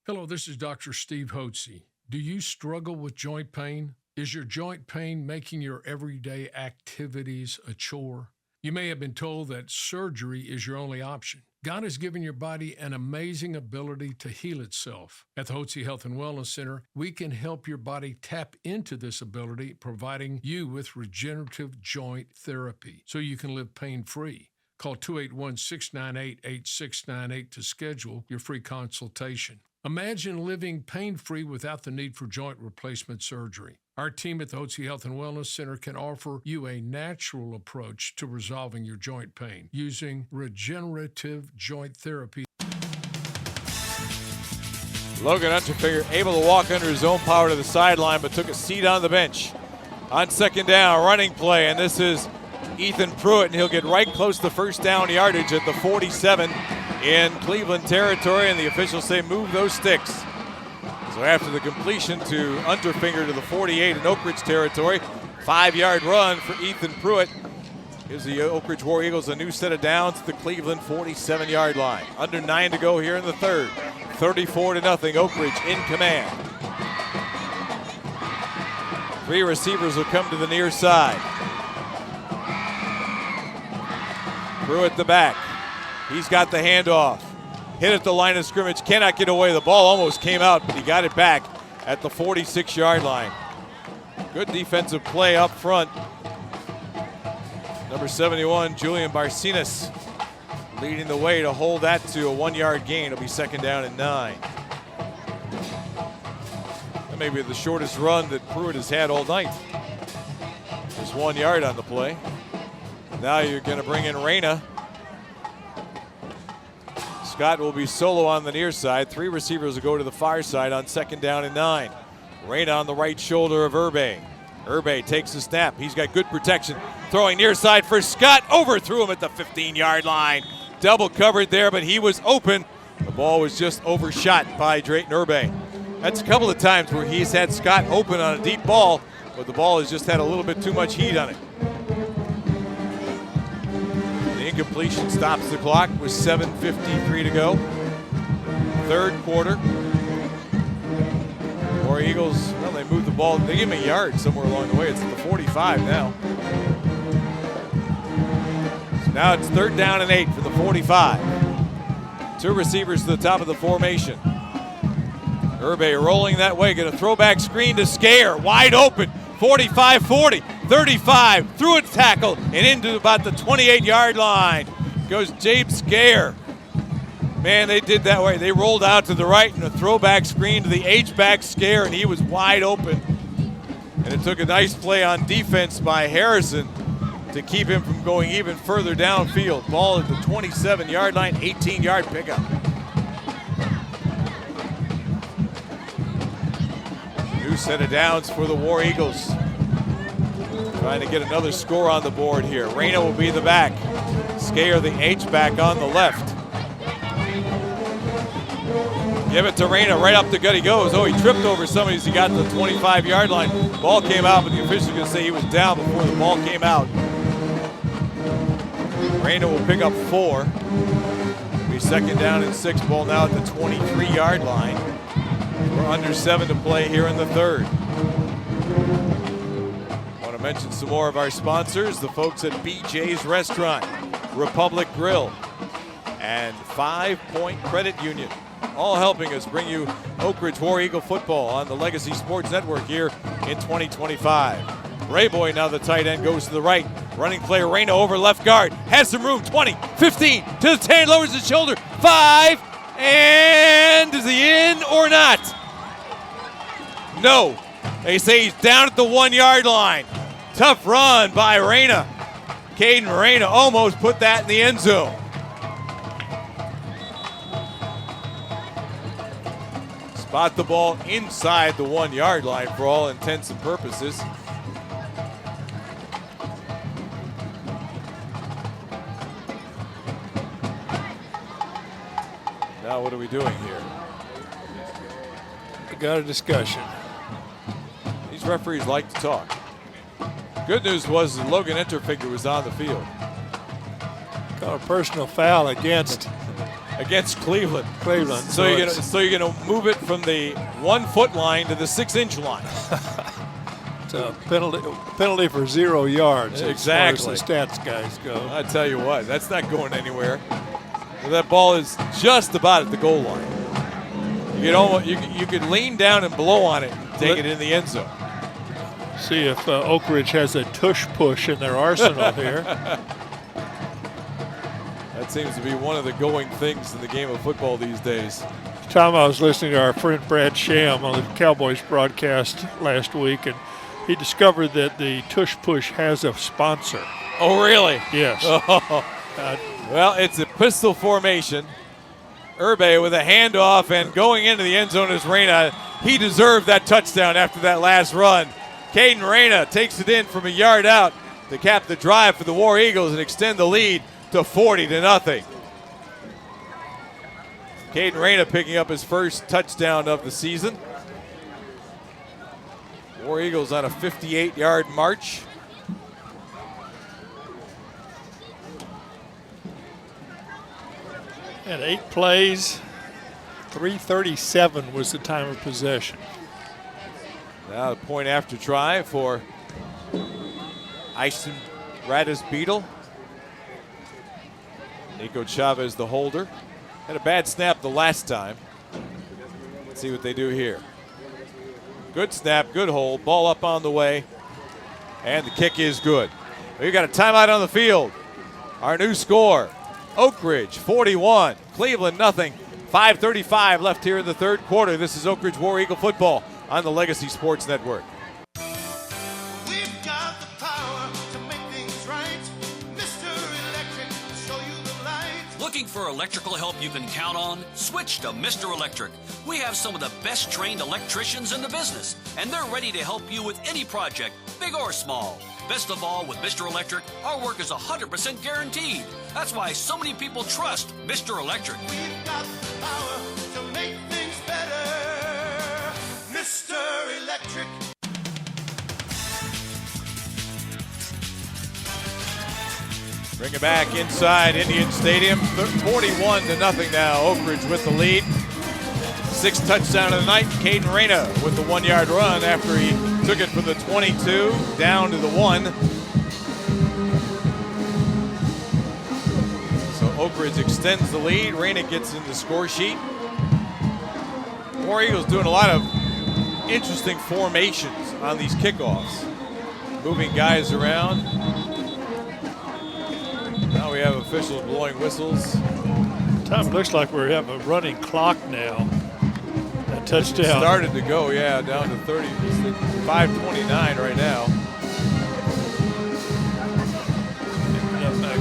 S3: Hello, this is Dr. Steve Hotze. Do you struggle with joint pain? Is your joint pain making your everyday activities a chore? You may have been told that surgery is your only option. God has given your body an amazing ability to heal itself. At the Hotze Health and Wellness Center, we can help your body tap into this ability, providing you with regenerative joint therapy so you can live pain-free. Call 281-698-8698 to schedule your free consultation. Imagine living pain-free without the need for joint replacement surgery. Our team at the Hotze Health and Wellness Center can offer you a natural approach to resolving your joint pain using regenerative joint therapy.
S2: Logan Unterfinger able to walk under his own power to the sideline, but took a seat on the bench. On second down, running play, and this is Ethan Pruitt, and he'll get right close to first down yardage at the 47 in Cleveland territory, and the officials say move those sticks. So after the completion to Unterfinger to the 48 in Oak Ridge territory, 5-yard run for Ethan Pruitt gives the Oak Ridge War Eagles a new set of downs to the Cleveland 47-yard line. Under 9 to go here in the third. 34-0, Oak Ridge in command. 3 receivers will come to the near side. Pruitt the back. He's got the handoff. Hit at the line of scrimmage, cannot get away. The ball almost came out, but he got it back at the 46-yard line. Good defensive play up front. Number 71, Julian Barcinas, leading the way to hold that to a 1-yard gain. It'll be second down and 9. That may be the shortest run that Pruitt has had all night. Just 1 yard on the play. Now you're going to bring in Reyna. Scott will be solo on the near side. 3 receivers will go to the far side on second down and 9. Reyna on the right shoulder of Urbe. Urbe takes the snap. He's got good protection. Throwing near side for Scott. Overthrew him at the 15-yard line. Double covered there, but he was open. The ball was just overshot by Drayton Urbe. That's a couple of times where he's had Scott open on a deep ball, but the ball has just had a little bit too much heat on it. Incompletion stops the clock with 7:53 to go. Third quarter. War Eagles, well, they moved the ball. They gave him a yard somewhere along the way. It's at the 45 now. So now it's third down and 8 for the 45. 2 receivers to the top of the formation. Urbe rolling that way. Going to throw back screen to Scare. Wide open. 45-40. 35, through a tackle, and into about the 28-yard line goes James Scare. Man, they did that way. They rolled out to the right and a throwback screen to the H-back Scare, and he was wide open. And it took a nice play on defense by Harrison to keep him from going even further downfield. Ball at the 27-yard line, 18-yard pickup. New set of downs for the War Eagles. Trying to get another score on the board here. Reyna will be the back. Scare the H-back on the left. Give it to Reyna, right up the gut he goes. Oh, he tripped over somebody as he got to the 25-yard line. Ball came out, but the official's going to say he was down before the ball came out. Reyna will pick up 4. It'll be second down and 6. Ball now at the 23-yard line. We're under 7 to play here in the third. Mention some more of our sponsors, the folks at BJ's Restaurant, Republic Grill, and 5 Point Credit Union, all helping us bring you Oak Ridge War Eagle football on the Legacy Sports Network here in 2025. Rayboy, now the tight end, goes to the right. Running play, Reyna over left guard, has some room, 20, 15, to the 10, lowers his shoulder, 5, and is he in or not? No. They say he's down at the 1-yard line. Tough run by Reyna. Caden Reyna almost put that in the end zone. Spot the ball inside the 1-yard line for all intents and purposes. Now what are we doing here?
S1: We got a discussion.
S2: These referees like to talk. Good news was that Logan Unterfinger was on the field.
S1: Got a personal foul against
S2: against Cleveland.
S1: So
S2: you're gonna move it from the 1 foot line to the 6-inch line.
S1: It's a penalty for 0 yards.
S2: Exactly.
S1: As far as the stats guys go.
S2: I tell you what, that's not going anywhere. That ball is just about at the goal line. You could lean down and blow on it and take it in the end zone.
S1: See if Oak Ridge has a tush push in their arsenal here.
S2: That seems to be one of the going things in the game of football these days.
S1: Tom, I was listening to our friend Brad Sham on the Cowboys broadcast last week, and he discovered that the tush push has a sponsor.
S2: Oh, really?
S1: Yes.
S2: Well, it's a pistol formation. Urbe with a handoff and going into the end zone is Reyna. He deserved that touchdown after that last run. Caden Reyna takes it in from a yard out to cap the drive for the War Eagles and extend the lead to 40-0. Caden Reyna picking up his first touchdown of the season. War Eagles on a 58-yard march.
S1: And 8 plays, 3:37 was the time of possession.
S2: Now the point after try for Eiston Radis Beetle. Nico Chavez the holder. Had a bad snap the last time. Let's see what they do here. Good snap, good hold, ball up on the way, and the kick is good. We've got a timeout on the field. Our new score, Oak Ridge 41, Cleveland nothing. 5:35 left here in the third quarter. This is Oak Ridge War Eagle football on the Legacy Sports Network.
S4: We've got the power to make things right. Mr. Electric, show you the light.
S5: Looking for electrical help you can count on? Switch to Mr. Electric. We have some of the best trained electricians in the business, and they're ready to help you with any project, big or small. Best of all, with Mr. Electric, our work is 100% guaranteed. That's why so many people trust Mr. Electric.
S4: We've got the power to make things better. Mr. Electric.
S2: Bring it back inside Indian Stadium. 41-0 now. Oak Ridge with the lead. 6th touchdown of the night. Caden Reyna with the 1-yard run after he took it from the 22 down to the 1. So Oak Ridge extends the lead. Reyna gets in the score sheet. War Eagles doing a lot of interesting formations on these kickoffs. Moving guys around. Now we have officials blowing whistles.
S1: Tom, it looks like we have a running clock now. That touchdown.
S2: It started to go, yeah, down to 30. It's at 5:29 right now.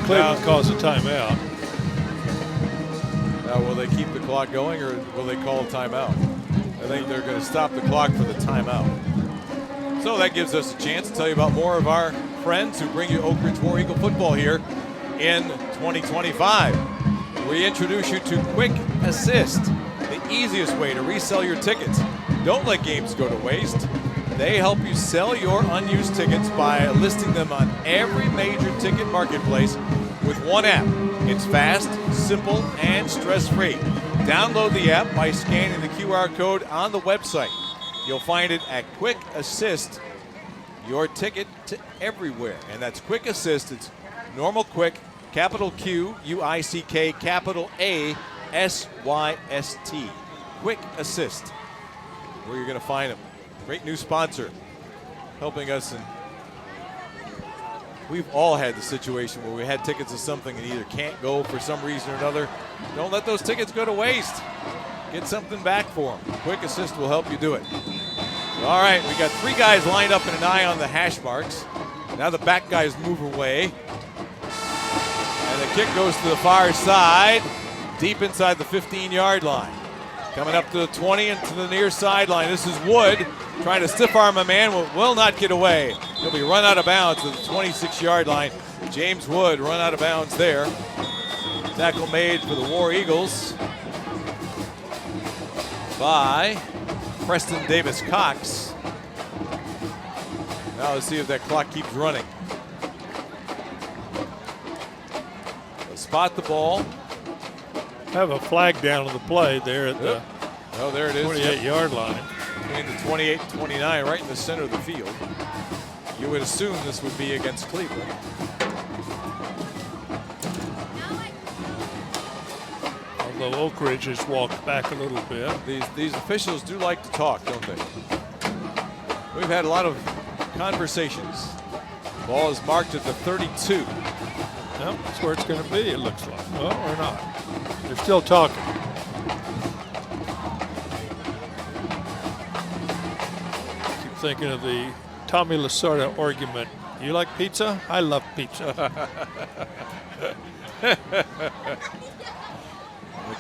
S1: Cleveland calls a timeout.
S2: Now, will they keep the clock going or will they call a timeout? I think they're going to stop the clock for the timeout. So that gives us a chance to tell you about more of our friends who bring you Oak Ridge War Eagle football here in 2025. We introduce you to Quick Assist, the easiest way to resell your tickets. Don't let games go to waste. They help you sell your unused tickets by listing them on every major ticket marketplace with one app. It's fast, simple, and stress-free. Download the app by scanning the QR code on the website. You'll find it at Quick Assist, your ticket to everywhere. And that's Quick Assist. It's normal quick, capital Q, U-I-C-K, capital A-S-Y-S-T. Quick Assist, where you're going to find them. Great new sponsor, helping us. And we've all had the situation where we had tickets to something and either can't go for some reason or another. Don't let those tickets go to waste. Get something back for them. Quick Assist will help you do it. All right, we got 3 guys lined up in an eye on the hash marks. Now the back guys move away. And the kick goes to the far side, deep inside the 15-yard line. Coming up to the 20 and to the near sideline. This is Wood trying to stiff arm a man, will not get away. He'll be run out of bounds at the 26-yard line. James Wood run out of bounds there. Tackle made for the War Eagles by Preston Davis Cox. Now let's see if that clock keeps running. They'll spot the ball.
S1: have a flag down on the play there at the
S2: Oh, there it is.
S1: 28-yard line.
S2: Between the 28 and 29, right in the center of the field. You would assume this would be against Cleveland.
S1: Although Oak Ridge has walked back a little bit.
S2: These officials do like to talk, don't they? We've had a lot of conversations. Ball is marked at the 32.
S1: Well, that's where it's going to be, it looks like. Well, or not. They're still talking. Keep thinking of the Tommy Lasorda argument. You like pizza? I love pizza.
S2: The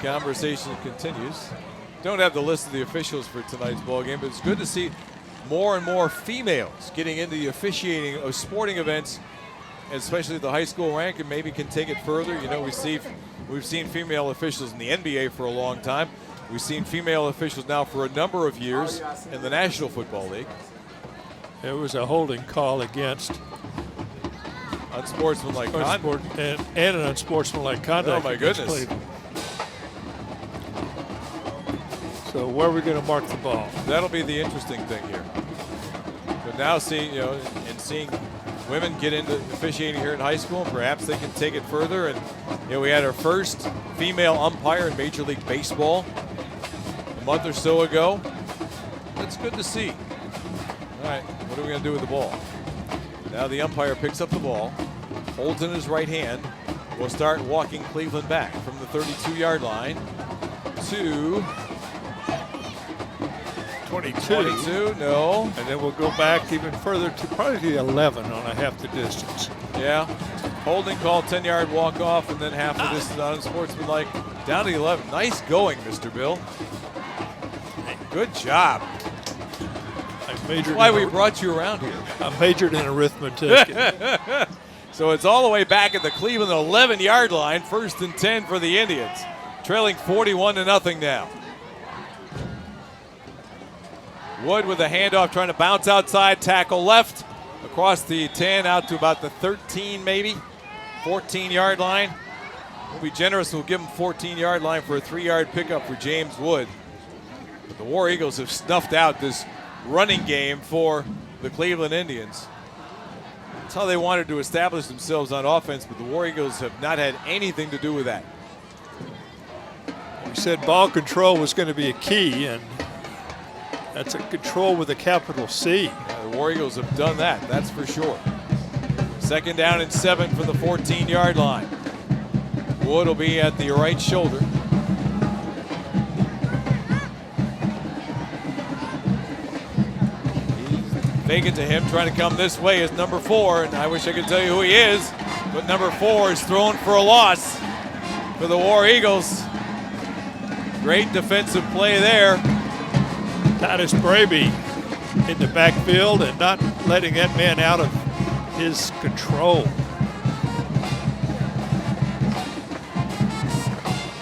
S2: conversation continues. Don't have the list of the officials for tonight's ball game, but it's good to see more and more females getting into the officiating of sporting events, especially the high school rank, and maybe can take it further. You know, we've seen female officials in the NBA for a long time. We've seen female officials now for a number of years in the National Football League.
S1: There was a holding call against
S2: unsportsmanlike conduct
S1: and an unsportsmanlike conduct.
S2: Oh my goodness!
S1: Cleveland. So where are we going to mark the ball?
S2: That'll be the interesting thing here. But now seeing women get into officiating here in high school, perhaps they can take it further. And we had our first female umpire in Major League Baseball a month or so ago. That's good to see. All right, what are we going to do with the ball? Now the umpire picks up the ball, holds in his right hand. We'll start walking Cleveland back from the 32-yard line to 22, no.
S1: And then we'll go back even further to probably the 11 on a half the distance.
S2: Yeah. Holding call, 10-yard walk-off, and then half the distance unsportsmanlike down to the 11. Nice going, Mr. Bill. Good job. That's why we brought you around here.
S1: I majored in arithmetic.
S2: So it's all the way back at the Cleveland 11-yard line, 1st and 10 for the Indians. Trailing 41-0 now. Wood with a handoff, trying to bounce outside, tackle left, across the 10, out to about the 13 maybe, 14-yard line. We'll be generous, we'll give him 14-yard line for a 3-yard pickup for James Wood. But the War Eagles have snuffed out this running game for the Cleveland Indians. That's how they wanted to establish themselves on offense, but the War Eagles have not had anything to do with that.
S1: We said ball control was going to be a key, and that's a control with a capital C.
S2: Yeah, the War Eagles have done that, that's for sure. 2nd down and 7 from the 14-yard line. Wood will be at the right shoulder. Fake it to him, trying to come this way is number 4, and I wish I could tell you who he is, but number 4 is thrown for a loss for the War Eagles. Great defensive play there.
S1: Titus Braby in the backfield and not letting that man out of his control.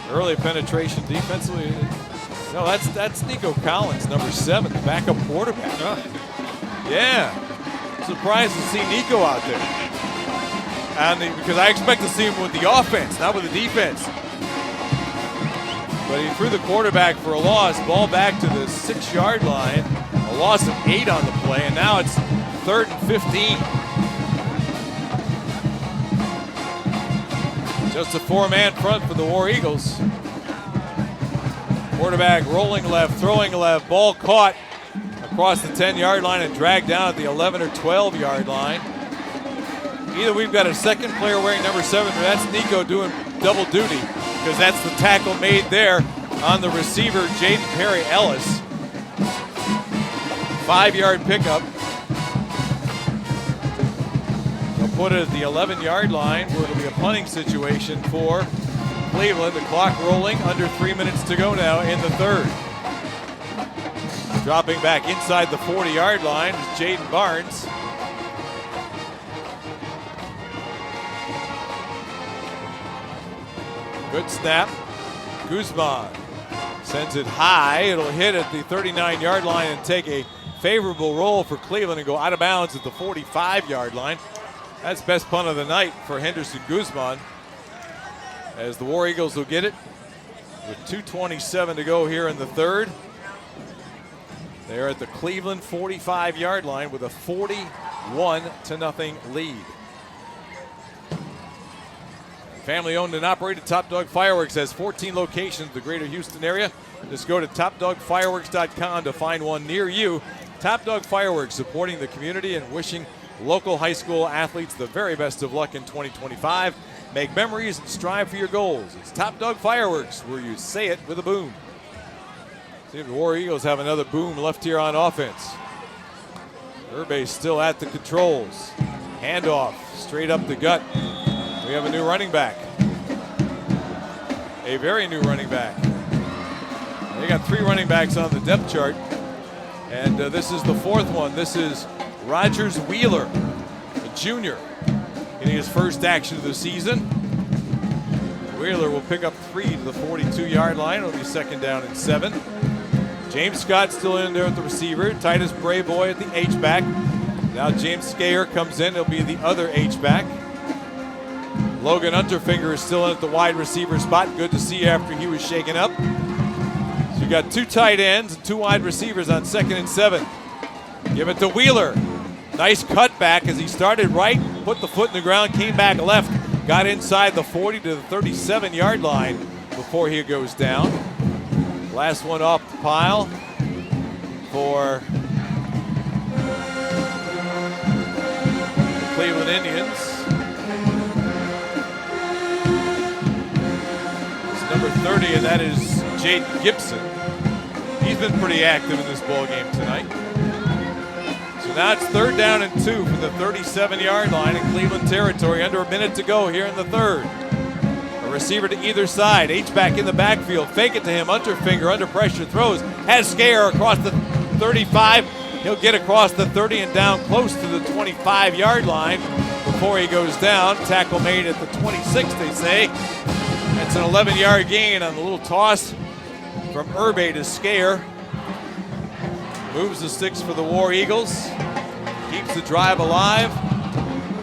S2: Early penetration defensively. No, that's Nico Collins, number 7, the backup quarterback. Yeah, surprised to see Nico out there. And because I expect to see him with the offense, not with the defense. But he threw the quarterback for a loss, ball back to the 6-yard line, a loss of 8 on the play, and now it's 3rd and 15. Just a 4-man front for the War Eagles. Quarterback rolling left, throwing left, ball caught across the 10-yard line and dragged down at the 11 or 12-yard line. Either we've got a second player wearing number 7, or that's Nico doing double duty, because that's the tackle made there on the receiver, Jaden Perry Ellis. 5-yard pickup. They'll put it at the 11-yard line, where it'll be a punting situation for Cleveland. The clock rolling, under 3 minutes to go now in the 3rd. Dropping back inside the 40-yard line is Jaden Barnes. Good snap. Guzman sends it high. It'll hit at the 39-yard line and take a favorable roll for Cleveland and go out of bounds at the 45-yard line. That's best punt of the night for Henderson Guzman, as the War Eagles will get it with 2:27 to go here in the third. They're at the Cleveland 45-yard line with a 41-0 lead. Family owned and operated Top Dog Fireworks has 14 locations in the greater Houston area. Just go to topdogfireworks.com to find one near you. Top Dog Fireworks, supporting the community and wishing local high school athletes the very best of luck in 2025. Make memories and strive for your goals. It's Top Dog Fireworks, where you say it with a boom. See if the War Eagles have another boom left here on offense. Urbe still at the controls. Handoff straight up the gut. We have a new running back. A very new running back. They got 3 running backs on the depth chart. And this is the 4th one. This is Rogers Wheeler, a junior, getting his first action of the season. Wheeler will pick up 3 to the 42-yard line. It'll be 2nd down and 7. James Scott still in there at the receiver. Titus Brayboy at the H-back. Now James Skayer comes in. He'll be the other H-back. Logan Unterfinger is still in at the wide receiver spot. Good to see after he was shaken up. So you got 2 tight ends and 2 wide receivers on 2nd and 7. Give it to Wheeler. Nice cutback as he started right, put the foot in the ground, came back left, got inside the 40 to the 37-yard line before he goes down. Last one off the pile for the Cleveland Indians. It's number 30, and that is Jaden Gibson. He's been pretty active in this ball game tonight. So now it's 3rd down and 2 from the 37-yard line in Cleveland territory. Under a minute to go here in the third. A receiver to either side. H-back in the backfield. Fake it to him. Unterfinger under pressure throws. Has Skayer across the 35. He'll get across the 30 and down close to the 25-yard line before he goes down. Tackle made at the 26, they say. That's an 11-yard gain on the little toss from Urbe to Skayer. Moves the sticks for the War Eagles. Keeps the drive alive.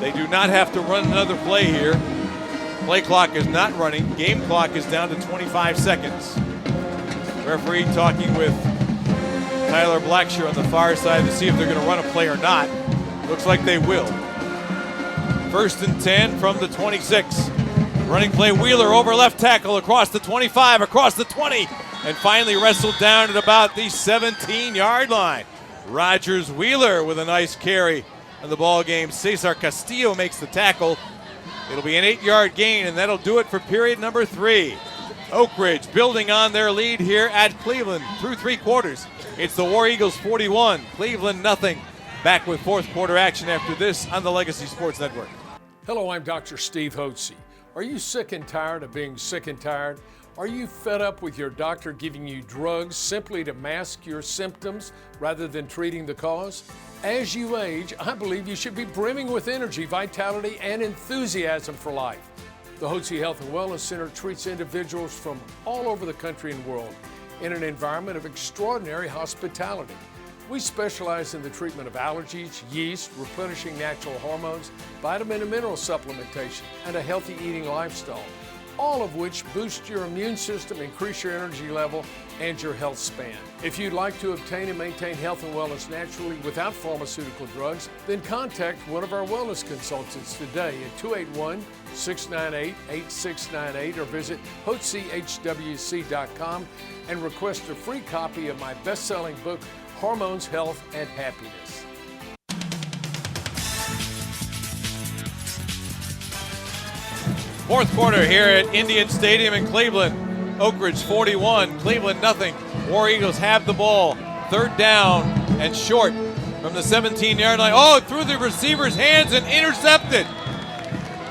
S2: They do not have to run another play here. Play clock is not running. Game clock is down to 25 seconds. Referee talking with Tyler Blackshear on the far side to see if they're going to run a play or not. Looks like they will. 1st and 10 from the 26. Running play, Wheeler over left tackle, across the 25, across the 20, and finally wrestled down at about the 17-yard line. Rogers Wheeler with a nice carry on the ball game. Cesar Castillo makes the tackle. It'll be an 8-yard gain, and that'll do it for period number 3. Oak Ridge building on their lead here at Cleveland through 3 quarters. It's the War Eagles 41, Cleveland nothing. Back with 4th quarter action after this on the Legacy Sports Network.
S3: Hello, I'm Dr. Steve Hotze. Are you sick and tired of being sick and tired? Are you fed up with your doctor giving you drugs simply to mask your symptoms rather than treating the cause? As you age, I believe you should be brimming with energy, vitality, and enthusiasm for life. The Hotze Health and Wellness Center treats individuals from all over the country and world in an environment of extraordinary hospitality. We specialize in the treatment of allergies, yeast, replenishing natural hormones, vitamin and mineral supplementation, and a healthy eating lifestyle, all of which boost your immune system, increase your energy level, and your health span. If you'd like to obtain and maintain health and wellness naturally without pharmaceutical drugs, then contact one of our wellness consultants today at 281-698-8698 or visit HotzeHWC.com and request a free copy of my best-selling book, Hormones, Health, and Happiness.
S2: Fourth quarter here at Indian Stadium in Cleveland. Oak Ridge 41, Cleveland nothing. War Eagles have the ball. 3rd down and short from the 17-yard line. Oh, through the receiver's hands and intercepted.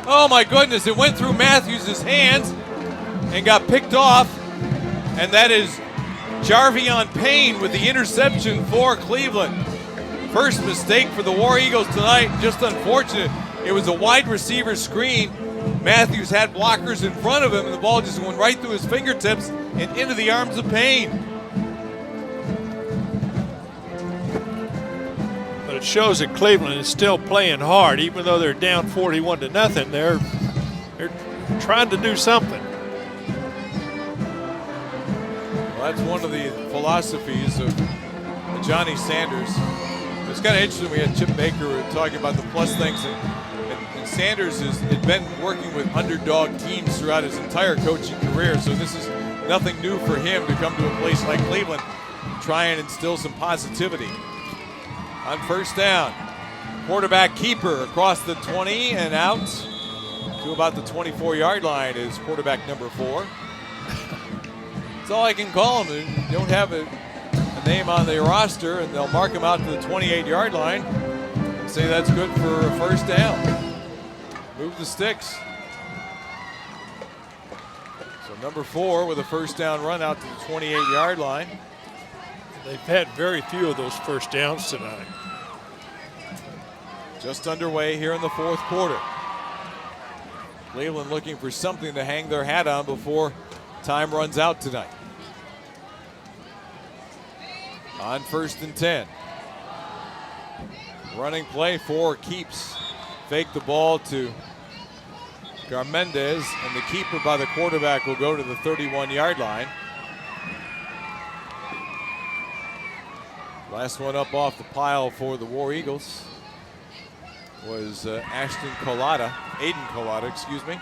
S2: Oh my goodness, it went through Matthews' hands and got picked off. And that is Jarvion Payne with the interception for Cleveland. First mistake for the War Eagles tonight, just unfortunate. It was a wide receiver screen. Matthews had blockers in front of him, and the ball just went right through his fingertips and into the arms of Payne.
S1: But it shows that Cleveland is still playing hard, even though they're down 41-0. They're trying to do something.
S2: That's one of the philosophies of Johnny Sanders. It's kind of interesting. We had Chip Baker talking about the plus things, and Sanders had been working with underdog teams throughout his entire coaching career, so this is nothing new for him to come to a place like Cleveland and try and instill some positivity. On first down, quarterback keeper across the 20 and out to about the 24-yard line is quarterback number 4. That's all I can call him. They don't have a name on the roster, and they'll mark him out to the 28-yard line and say that's good for a first down. Move the sticks. So number 4 with a first down run out to the 28-yard line.
S1: They've had very few of those first downs tonight.
S2: Just underway here in the fourth quarter. Cleveland looking for something to hang their hat on before time runs out tonight. On first and 10. Running play for keeps. Fake the ball to Garmendez, and the keeper by the quarterback will go to the 31-yard line. Last one up off the pile for the War Eagles was Aiden Collada, excuse me.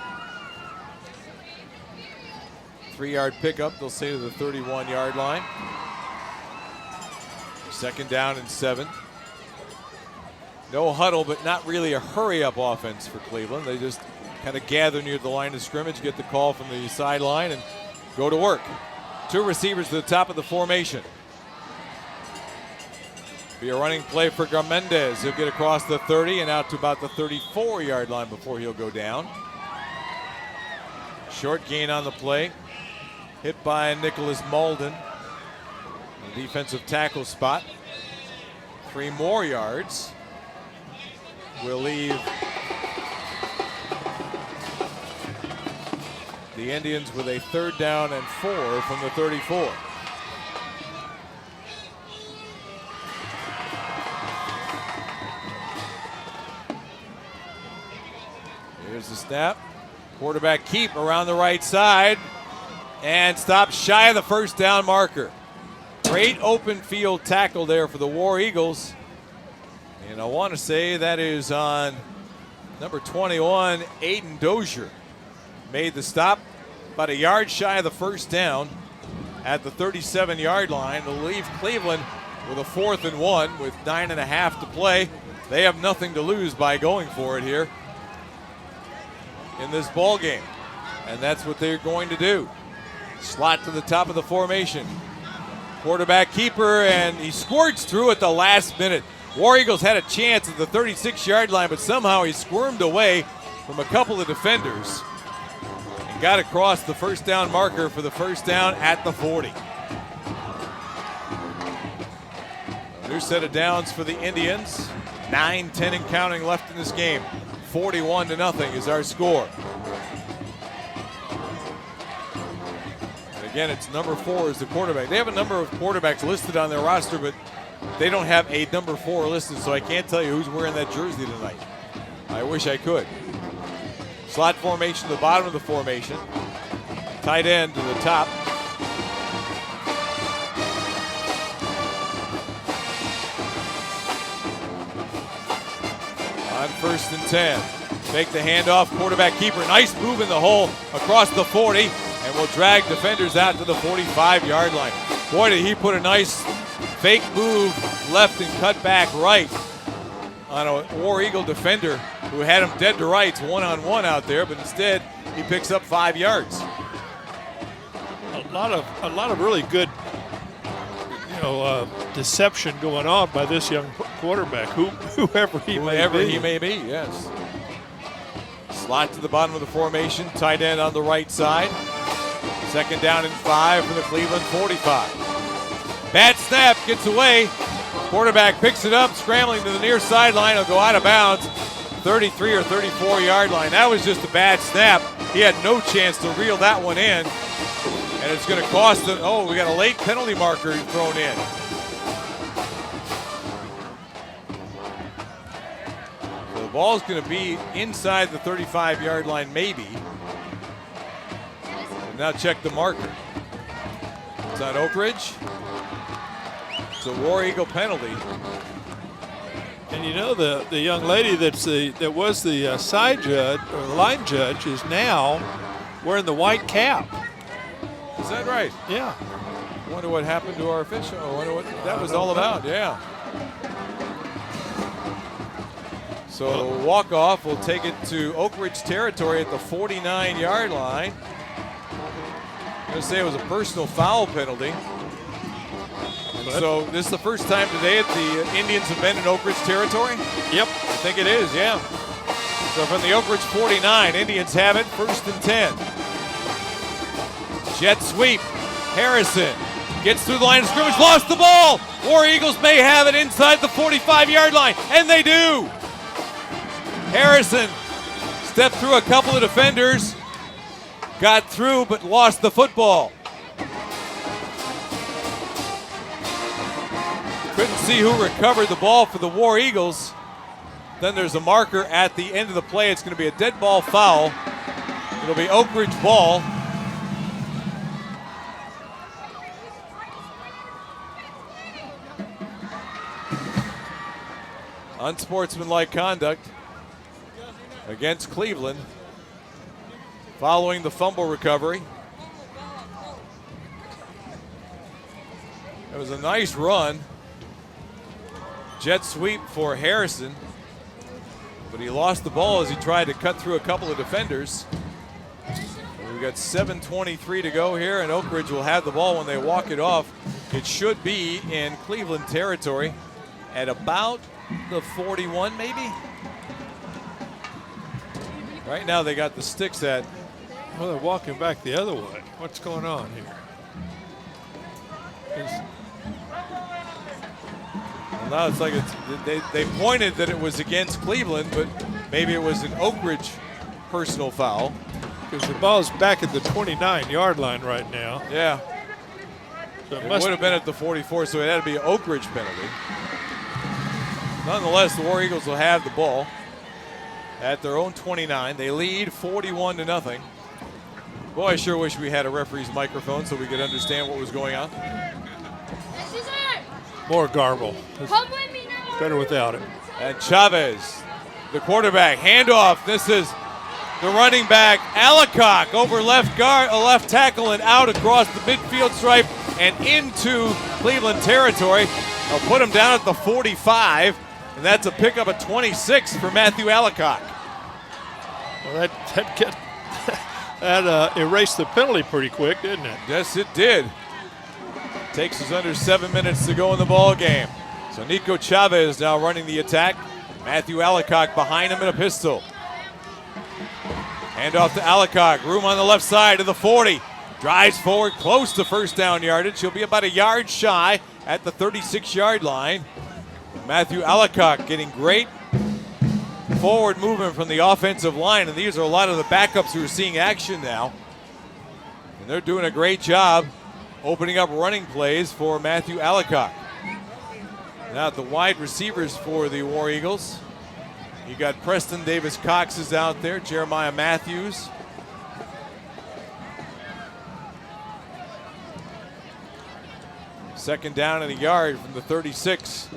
S2: 3-yard pickup, they'll say, to the 31-yard line. Second down and 7. No huddle, but not really a hurry-up offense for Cleveland. They just kind of gather near the line of scrimmage, get the call from the sideline, and go to work. 2 receivers to the top of the formation. Be a running play for Garmendez. He'll get across the 30 and out to about the 34-yard line before he'll go down. Short gain on the play. Hit by Nicholas Malden. The defensive tackle spot. 3 more yards. Will leave the Indians with a 3rd down and 4 from the 34. Here's the snap. Quarterback keep around the right side and stops shy of the first down marker. Great open field tackle there for the War Eagles. And I want to say that is on number 21, Aiden Dozier. Made the stop about a yard shy of the first down at the 37-yard line to leave Cleveland with a 4th and 1 with 9.5 to play. They have nothing to lose by going for it here in this ball game, and that's what they're going to do. Slot to the top of the formation. Quarterback keeper, and he squirts through at the last minute. War Eagles had a chance at the 36-yard line, but somehow he squirmed away from a couple of defenders and got across the first down marker for the first down at the 40. A new set of downs for the Indians. 9-10 and counting left in this game. 41-0 is our score. And again, it's number 4 as the quarterback. They have a number of quarterbacks listed on their roster, but they don't have a number 4 listed, so I can't tell you who's wearing that jersey tonight. I wish I could. Slot formation to the bottom of the formation. Tight end to the top. On first and 10. Fake the handoff, quarterback keeper. Nice move in the hole across the 40, and will drag defenders out to the 45-yard line. Boy, did he put a nice fake move left and cut back right on a War Eagle defender who had him dead to rights, one-on-one out there, but instead he picks up 5 yards.
S1: A lot of really good, deception going on by this young quarterback, whoever he may be.
S2: Yes. Slot to the bottom of the formation, tight end on the right side. Second down and 5 for the Cleveland 45. Bad snap, gets away. Quarterback picks it up, scrambling to the near sideline. He'll go out of bounds, 33 or 34-yard line. That was just a bad snap. He had no chance to reel that one in. And it's going to cost them. Oh, we got a late penalty marker thrown in. So the ball's going to be inside the 35-yard line, maybe. And now check the marker. It's on Oak Ridge. It's a War Eagle penalty.
S1: And you know the young lady that was the side judge or line judge is now wearing the white cap.
S2: Is that right?
S1: Yeah.
S2: I wonder what happened to our official. I wonder what that was all about. Yeah. So the walk-off will take it to Oak Ridge territory at the 49-yard line. I'm going to say it was a personal foul penalty. And so this is the first time today that the Indians have been in Oak Ridge territory?
S1: Yep.
S2: I think it is, yeah. So from the Oak Ridge 49, Indians have it, 1st and 10. Jet sweep. Harrison gets through the line of scrimmage, lost the ball. War Eagles may have it inside the 45-yard line, and they do. Harrison stepped through a couple of defenders, got through but lost the football. Couldn't see who recovered the ball for the War Eagles. Then there's a marker at the end of the play. It's going to be a dead ball foul. It'll be Oak Ridge ball. Unsportsmanlike conduct against Cleveland following the fumble recovery. It was a nice run. Jet sweep for Harrison, but he lost the ball as he tried to cut through a couple of defenders. We've got 7:23 to go here, and Oak Ridge will have the ball when they walk it off. It should be in Cleveland territory at about the 41, maybe. Right now they got the sticks at.
S1: Well, they're walking back the other way. What's going on here?
S2: Well, now it's like they pointed that it was against Cleveland, but maybe it was an Oak Ridge personal foul.
S1: Because the ball's back at the 29-yard line right now.
S2: Yeah.
S1: So
S2: it would have been at the 44, so it had to be an Oak Ridge penalty. Nonetheless, the War Eagles will have the ball at their own 29. They lead 41-0. Boy, I sure wish we had a referee's microphone so we could understand what was going on.
S1: More garble. Better without it.
S2: And Chavez, the quarterback, handoff. This is the running back, Allicock, over left tackle and out across the midfield stripe and into Cleveland territory. They'll put him down at the 45, and that's a pickup at 26 for Matthew Allicock.
S1: Well, that erased the penalty pretty quick, didn't it?
S2: Yes, it did. Takes us under 7 minutes to go in the ball game. So Nico Chavez now running the attack. Matthew Allicock behind him in a pistol. Hand off to Allicock. Room on the left side to the 40. Drives forward close to first down yardage. He'll be about a yard shy at the 36-yard line. Matthew Allicock getting great forward movement from the offensive line. And these are a lot of the backups who are seeing action now. And they're doing a great job opening up running plays for Matthew Allicock. Now the wide receivers for the War Eagles. You got Preston Davis Cox is out there, Jeremiah Matthews. Second down and a yard from the 36.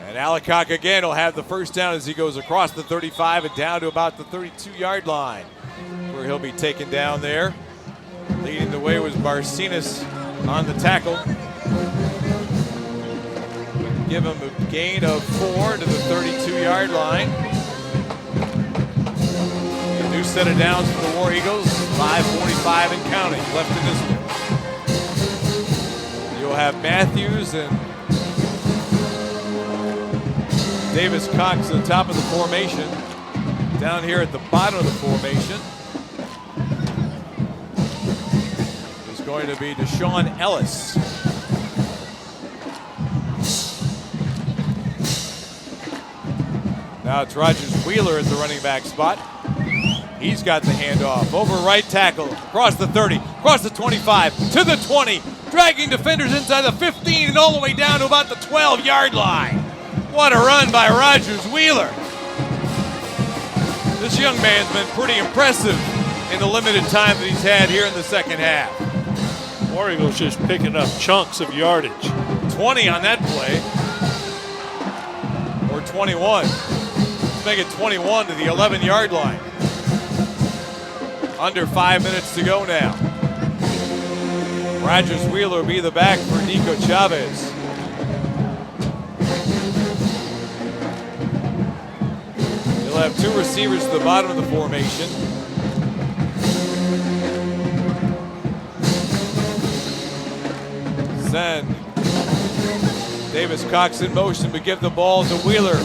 S2: And Allicock again will have the first down as he goes across the 35 and down to about the 32-yard line, where he'll be taken down there. Leading the way was Barcinas on the tackle. Give him a gain of 4 to the 32-yard line. A new set of downs for the War Eagles. 5:45 and counting left in this one. You'll have Matthews and Davis Cox at the top of the formation. Down here at the bottom of the formation is going to be Deshaun Ellis. Now it's Rogers Wheeler at the running back spot. He's got the handoff over right tackle, across the 30, across the 25, to the 20, dragging defenders inside the 15 and all the way down to about the 12-yard line. What a run by Rogers Wheeler. This young man's been pretty impressive in the limited time that he's had here in the second half.
S1: War Eagles just picking up chunks of yardage.
S2: 20 on that play. Or 21. Let's make it 21 to the 11-yard line. Under 5 minutes to go now. Rogers Wheeler will be the back for Nico Chavez. He'll have two receivers at the bottom of the formation. Send Davis Cox in motion, but give the ball to Wheeler.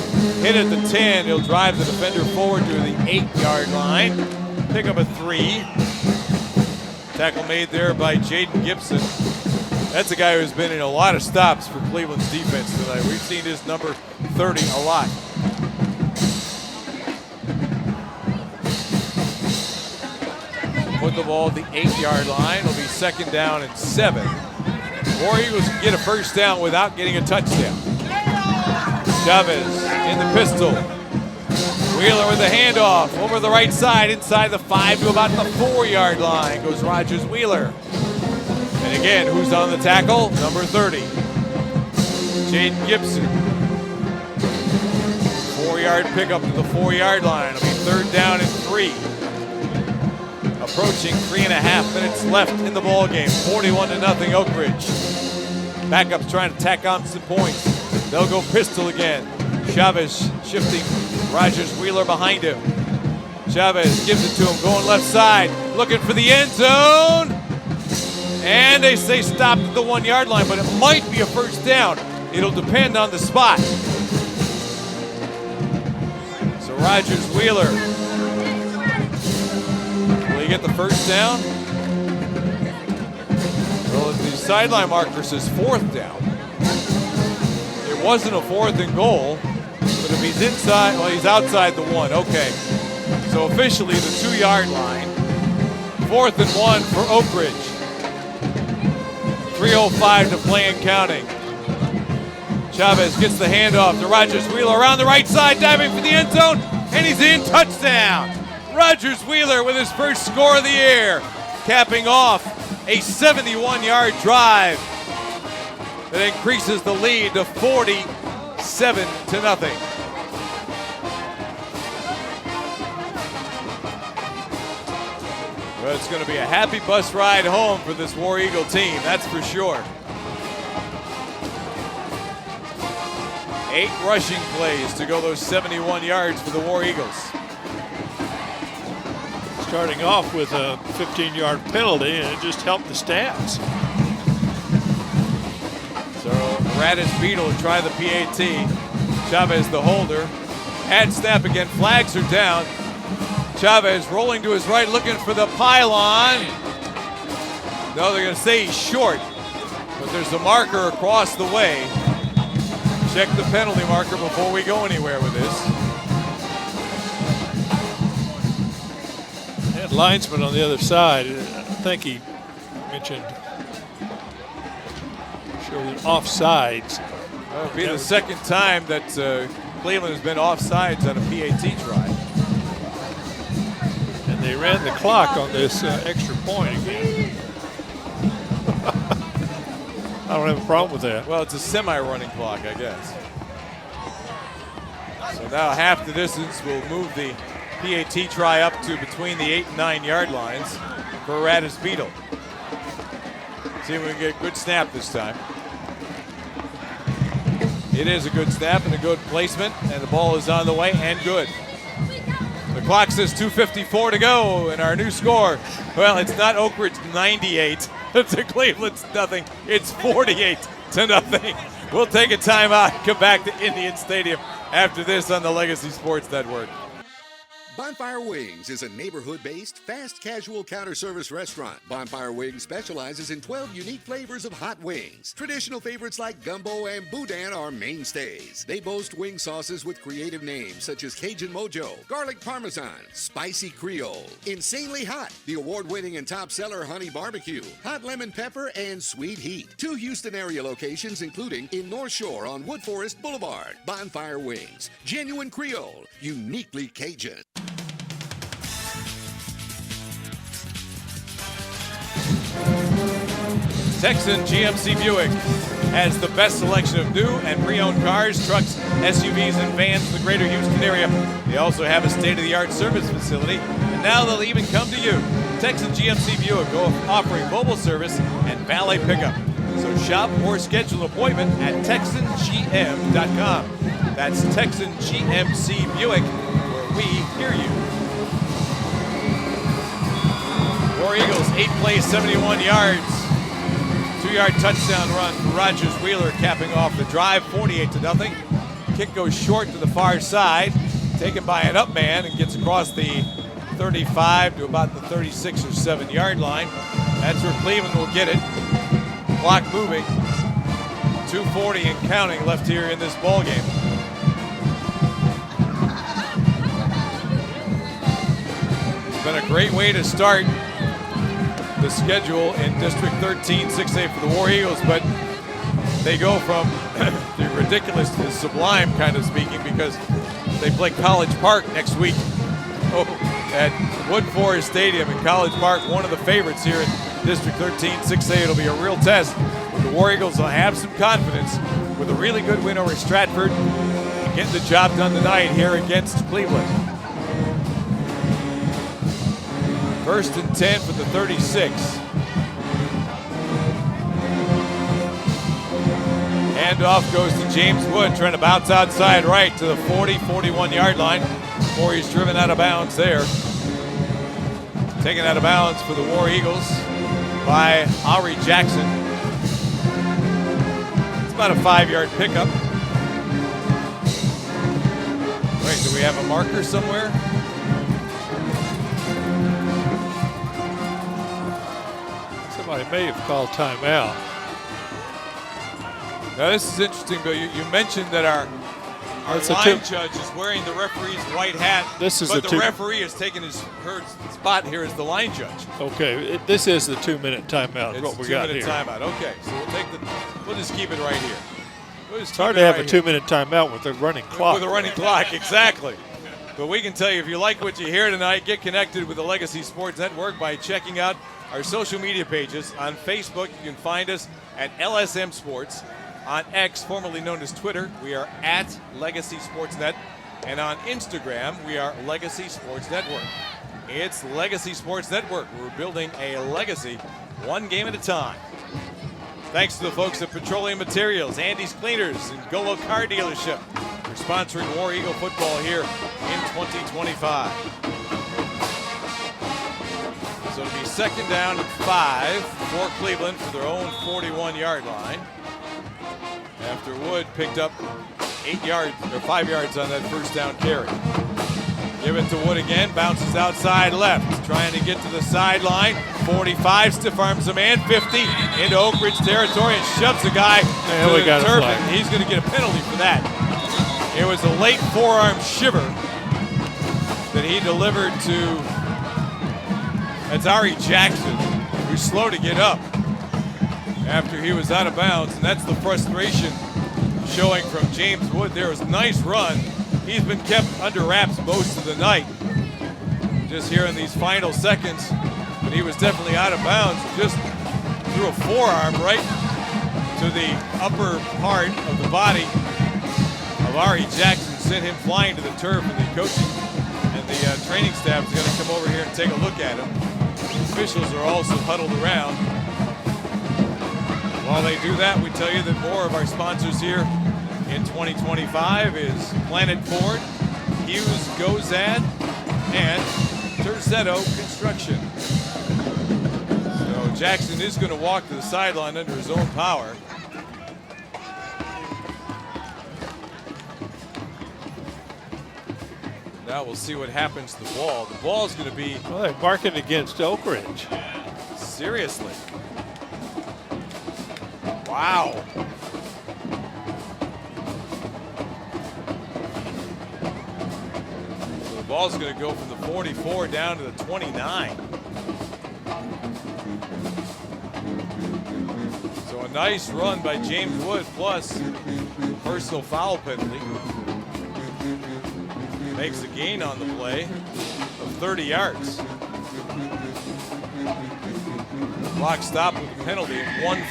S2: Hit at the 10. He'll drive the defender forward to the 8-yard line. Pick up a 3. Tackle made there by Jaden Gibson. That's a guy who's been in a lot of stops for Cleveland's defense tonight. We've seen his number 30 a lot. Put the ball at the 8-yard line. It'll be 2nd down and 7. War Eagles can get a first down without getting a touchdown. Chavez in the pistol. Wheeler with the handoff over the right side, inside the 5 to about the 4-yard line goes Rogers Wheeler. And again, who's on the tackle? Number 30, Jaden Gibson. 4-yard pickup to the 4-yard line. It'll be 3rd down and 3. Approaching 3.5 minutes left in the ball game. 41-0 Oak Ridge. Backups trying to tack on some points. They'll go pistol again. Chavez shifting. Rogers Wheeler behind him. Chavez gives it to him, going left side, looking for the end zone. And they say stop at the 1-yard line, but it might be a first down. It'll depend on the spot. So Rogers Wheeler. Will he get the first down? Well, the sideline marker says 4th down. It wasn't a 4th and goal. But if he's inside, well, he's outside the 1. Okay. So officially the 2-yard line. 4th and 1 for Oak Ridge. 3:05 to play and counting. Chavez gets the handoff to Rogers Wheeler around the right side, diving for the end zone, and he's in. Touchdown. Rogers Wheeler with his first score of the year, capping off a 71-yard drive that increases the lead to 47-0. Well, it's going to be a happy bus ride home for this War Eagle team, that's for sure. 8 rushing plays to go those 71 yards for the War Eagles.
S1: Starting off with a 15-yard penalty, and it just helped the stats.
S2: So Radis Beetle will try the PAT. Chavez the holder. At snap again, flags are down. Chavez rolling to his right, looking for the pylon. No, they're going to say he's short, but there's a marker across the way. Check the penalty marker before we go anywhere with this.
S1: That linesman on the other side, I think he mentioned showed offsides.
S2: Well, it'll be the second time that Cleveland has been offsides on a PAT try.
S1: And they ran the clock on this extra point again. I don't have a problem with that.
S2: Well, it's a semi-running clock, I guess. So now half the distance will move the PAT try up to between the 8 and 9 yard lines for Radis Beetle. See if we can get a good snap this time. It is a good snap and a good placement, and the ball is on the way and good. The clock says 2:54 to go, and our new score, well, it's not Oak Ridge 98 to Cleveland's nothing. It's 48-0. We'll take a timeout and come back to Indian Stadium after this on the Legacy Sports Network.
S9: Bonfire Wings is a neighborhood-based, fast casual counter service restaurant. Bonfire Wings specializes in 12 unique flavors of hot wings. Traditional favorites like gumbo and boudin are mainstays. They boast wing sauces with creative names such as Cajun Mojo, Garlic Parmesan, Spicy Creole, Insanely Hot, the award-winning and top seller Honey Barbecue, Hot Lemon Pepper, and Sweet Heat. 2 Houston area locations including in North Shore on Woodforest Boulevard. Bonfire Wings, genuine Creole, uniquely Cajun.
S2: Texan GMC Buick has the best selection of new and pre-owned cars, trucks, SUVs, and vans in the greater Houston area. They also have a state-of-the-art service facility, and now they'll even come to you. Texan GMC Buick offering mobile service and valet pickup. So shop or schedule an appointment at TexanGM.com. That's Texan GMC Buick, where we hear you. War Eagles, 8 plays, 71 yards. 2-yard touchdown run for Rogers Wheeler, capping off the drive, 48-0. Kick goes short to the far side, taken by an up man and gets across the 35 to about the 36 or 7 yard line. That's where Cleveland will get it. Clock moving. 2:40 and counting left here in this ball game. It's been a great way to start the schedule in District 13, 6A for the War Eagles, but they go from the ridiculous to the sublime, kind of speaking, because they play College Park next week at Woodforest Stadium in College Park, one of the favorites here in District 13, 6A. It'll be a real test, but the War Eagles will have some confidence with a really good win over Stratford and getting the job done tonight here against Cleveland. 1st and 10 for the 36. Handoff goes to James Wood, trying to bounce outside right to the 40-41 yard line before he's driven out of bounds there. Taken out of bounds for the War Eagles by Ari Jackson. It's about a 5-yard pickup. Wait, do we have a marker somewhere?
S1: Somebody may have called timeout.
S2: Now this is interesting, Bill. You mentioned that our line judge is wearing the referee's white hat, but the referee has taken her spot here as the line judge.
S1: Okay, this is the 2-minute timeout.
S2: It's
S1: what we got here.
S2: 2-minute timeout. Okay, so we'll just keep it right here.
S1: It's hard to have a 2-minute timeout with a running clock.
S2: With a running clock, exactly. But we can tell you, if you like what you hear tonight, get connected with the Legacy Sports Network by checking out our social media pages. On Facebook, you can find us at LSM Sports. On X, formerly known as Twitter, we are at Legacy Sportsnet. And on Instagram, we are Legacy Sports Network. It's Legacy Sports Network. We're building a legacy one game at a time. Thanks to the folks at Petroleum Materials, Andy's Cleaners, and Golo Car Dealership for sponsoring War Eagle football here in 2025. So it'll be 2nd down and 5 for Cleveland for their own 41-yard line. After Wood picked up 5 yards on that 1st down carry. Give it to Wood again, bounces outside left, trying to get to the sideline. 45, stiff arms a man, 50 into Oak Ridge territory and shoves a guy to the turf, and he's going to get a penalty for that. It was a late forearm shiver that he delivered to, that's Ari Jackson, who's slow to get up after he was out of bounds, and that's the frustration showing from James Wood. There was a nice run. He's been kept under wraps most of the night. Just here in these final seconds, but he was definitely out of bounds. Just threw a forearm right to the upper part of the body of Ari Jackson, sent him flying to the turf, and the coaching and the training staff is going to come over here and take a look at him. Officials are also huddled around. While they do that, we tell you that more of our sponsors here in 2025 is Planet Ford, Hughes Gozad, and Terzetto Construction. So Jackson is going to walk to the sideline under his own power. Now we'll see what happens to the ball. The ball is going to be...
S1: Well, they're marking against Oak Ridge.
S2: Seriously. Wow. So the ball's going to go from the 44 down to the 29. So a nice run by James Wood, plus personal foul penalty. Makes a gain on the play of 30 yards. Clock stopped with a penalty of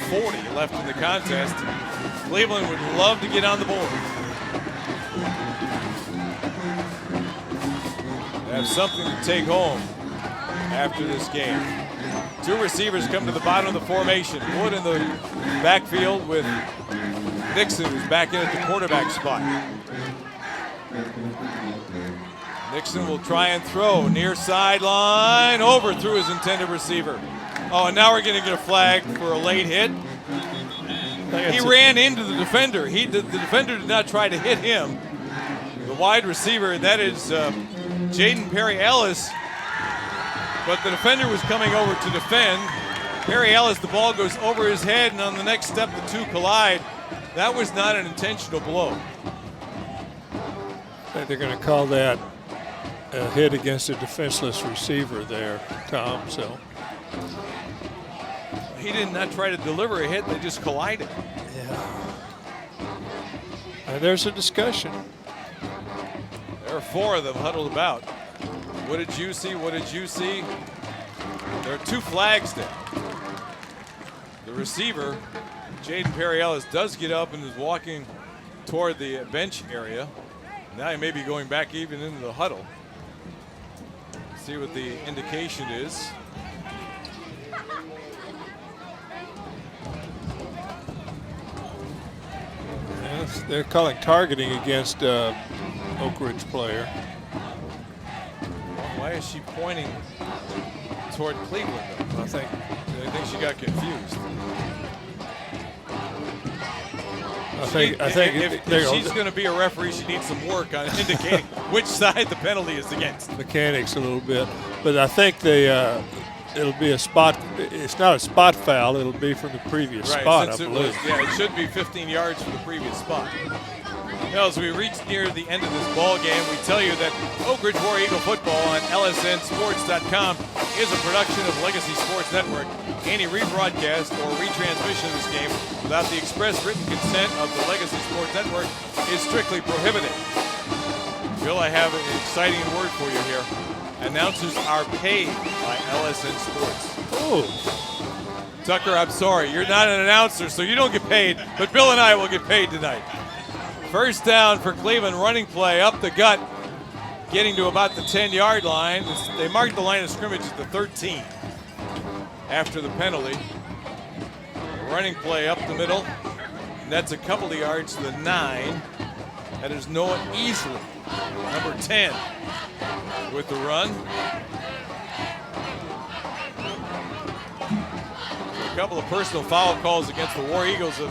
S2: 1:40 left in the contest. Cleveland would love to get on the board. They have something to take home after this game. Two receivers come to the bottom of the formation. Wood in the backfield with Nixon, who's back in at the quarterback spot. Nixon will try and throw near sideline, overthrew his intended receiver. Oh, and now we're going to get a flag for a late hit. He ran into the defender. The defender did not try to hit him. The wide receiver, that is Jaden Perry-Ellis, but the defender was coming over to defend. Perry-Ellis, the ball goes over his head, and on the next step, the two collide. That was not an intentional blow.
S1: They're going to call that a hit against a defenseless receiver there, Tom. So
S2: he did not try to deliver a hit; they just collided.
S1: Yeah. And there's a discussion.
S2: There are four of them huddled about. What did you see? What did you see? There are two flags there. The receiver, Jaden Perry-Ellis, does get up and is walking toward the bench area. Now he may be going back even into the huddle. See what the indication is.
S1: Yes, they're calling targeting against Oak Ridge player.
S2: Why is she pointing toward Cleveland, though? I think she got confused.
S1: I think
S2: if she's going to be a referee, she needs some work on indicating which side the penalty is against.
S1: Mechanics a little bit, but I think it'll be a spot. It's not a spot foul. It'll be from the previous spot, I believe.
S2: It should be 15 yards from the previous spot. Now, as we reach near the end of this ball game, we tell you that Oak Ridge War Eagle football on lsnsports.com is a production of Legacy Sports Network. Any rebroadcast or retransmission of this game without the express written consent of the Legacy Sports Network is strictly prohibited. Bill, I have an exciting word for you here. Announcers are paid by LSN Sports.
S1: Oh.
S2: Tucker, I'm sorry. You're not an announcer, so you don't get paid, but Bill and I will get paid tonight. First down for Cleveland, running play up the gut, getting to about the 10-yard line. They marked the line of scrimmage at the 13 after the penalty. Running play up the middle, and that's a couple of yards to the 9. That is Noah Easley, number 10, with the run. A couple of personal foul calls against the War Eagles have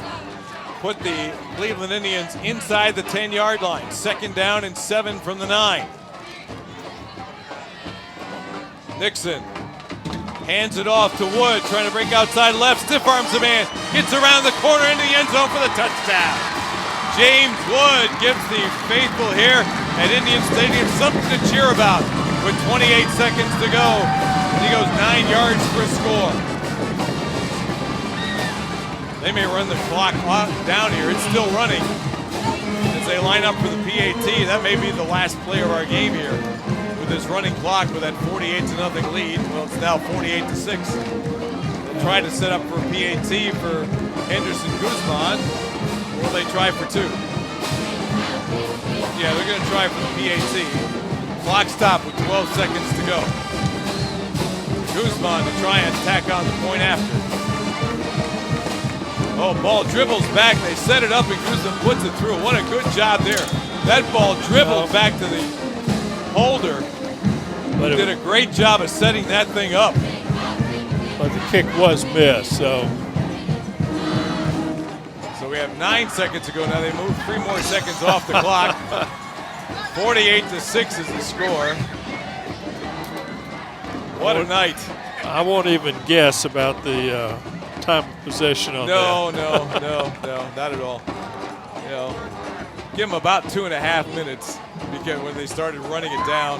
S2: put the Cleveland Indians inside the 10-yard line. Second down and 7 from the 9. Nixon hands it off to Wood, trying to break outside left, stiff arms the man, gets around the corner into the end zone for the touchdown. James Wood gives the faithful here at Indian Stadium something to cheer about with 28 seconds to go. And he goes 9 yards for a score. They may run the clock down here. It's still running. As they line up for the PAT, that may be the last play of our game here. With this running clock with that 48-0 lead. Well, it's now 48-6. They'll try to set up for a PAT for Henderson Guzman. Or will they try for 2? Yeah, they're going to try for the PAT. Clock stop with 12 seconds to go. Guzman to try and tack on the point after. Oh, ball dribbles back. They set it up and Guzman puts it through. What a good job there. That ball dribbled back to the holder. But did a great job of setting that thing up.
S1: But the kick was missed, so
S2: we have 9 seconds to go. Now they move 3 more seconds off the clock. 48-6 is the score. What a night.
S1: I won't even guess about the time of possession on that.
S2: No, not at all. You know, give them about 2.5 minutes because when they started running it down.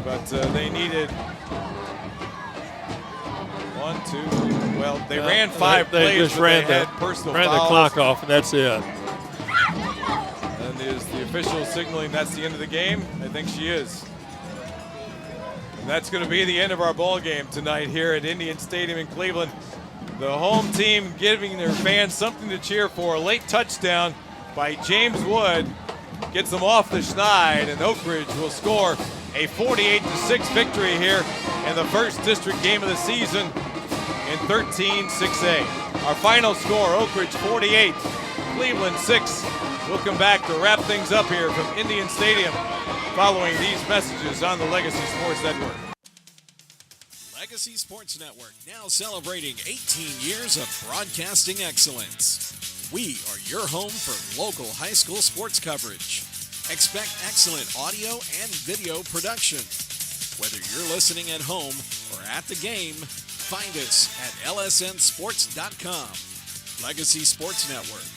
S2: But they needed 1, 2. Well, they ran 5 plays,
S1: just
S2: but
S1: ran
S2: they had personal
S1: ran
S2: fouls.
S1: the clock off, and that's it.
S2: And is the official signaling that's the end of the game? I think she is. And that's going to be the end of our ball game tonight here at Indian Stadium in Cleveland. The home team giving their fans something to cheer for. A late touchdown by James Wood gets them off the schneid, and Oak Ridge will score a 48-6 victory here in the first district game of the season in 13-6A. Our final score, Oak Ridge 48, Cleveland 6. We'll come back to wrap things up here from Indian Stadium following these messages on the Legacy Sports Network.
S7: Legacy Sports Network, now celebrating 18 years of broadcasting excellence. We are your home for local high school sports coverage. Expect excellent audio and video production. Whether you're listening at home or at the game, find us at lsnsports.com. Legacy Sports Network,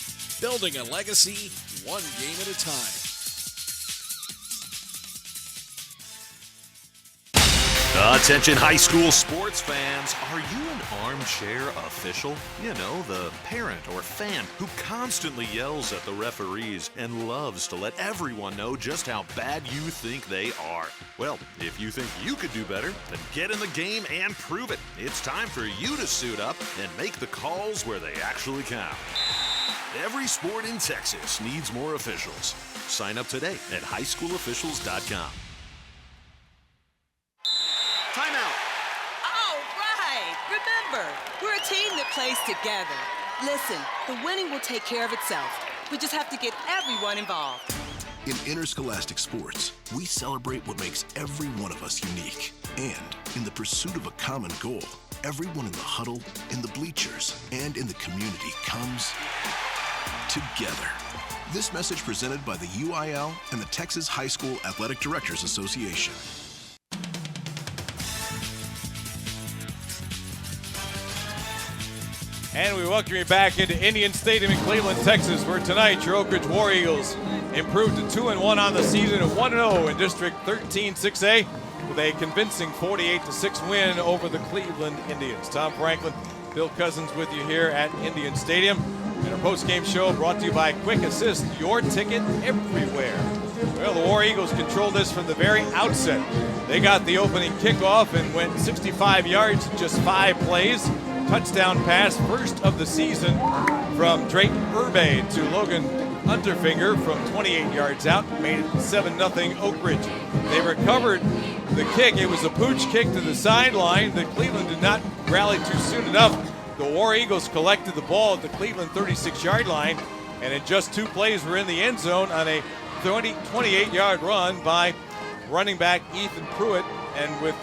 S7: building a legacy one game at a time.
S8: Attention high school sports fans, are you an armchair official? You know, the parent or fan who constantly yells at the referees and loves to let everyone know just how bad you think they are. Well, if you think you could do better, then get in the game and prove it. It's time for you to suit up and make the calls where they actually count. Every sport in Texas needs more officials. Sign up today at highschoolofficials.com.
S10: Timeout. All right. Remember, we're a team that plays together. Listen, the winning will take care of itself. We just have to get everyone involved.
S11: In interscholastic sports, we celebrate what makes every one of us unique. And in the pursuit of a common goal, everyone in the huddle, in the bleachers, and in the community comes together. This message presented by the UIL and the Texas High School Athletic Directors Association.
S2: And we welcome you back into Indian Stadium in Cleveland, Texas, where tonight your Oak Ridge War Eagles improved to 2-1 on the season and 1-0 in District 13-6A with a convincing 48-6 win over the Cleveland Indians. Tom Franklin, Bill Cousins with you here at Indian Stadium. And our post-game show brought to you by Quick Assist, your ticket everywhere. Well, the War Eagles controlled this from the very outset. They got the opening kickoff and went 65 yards in just 5 plays. Touchdown pass, first of the season, from Drake Urbay to Logan Unterfinger from 28 yards out, made it 7-0 Oak Ridge. They recovered the kick. It was a pooch kick to the sideline that Cleveland did not rally too soon enough. The War Eagles collected the ball at the Cleveland 36-yard line, and in just 2 plays were in the end zone on a 28-yard run by running back Ethan Pruitt. And with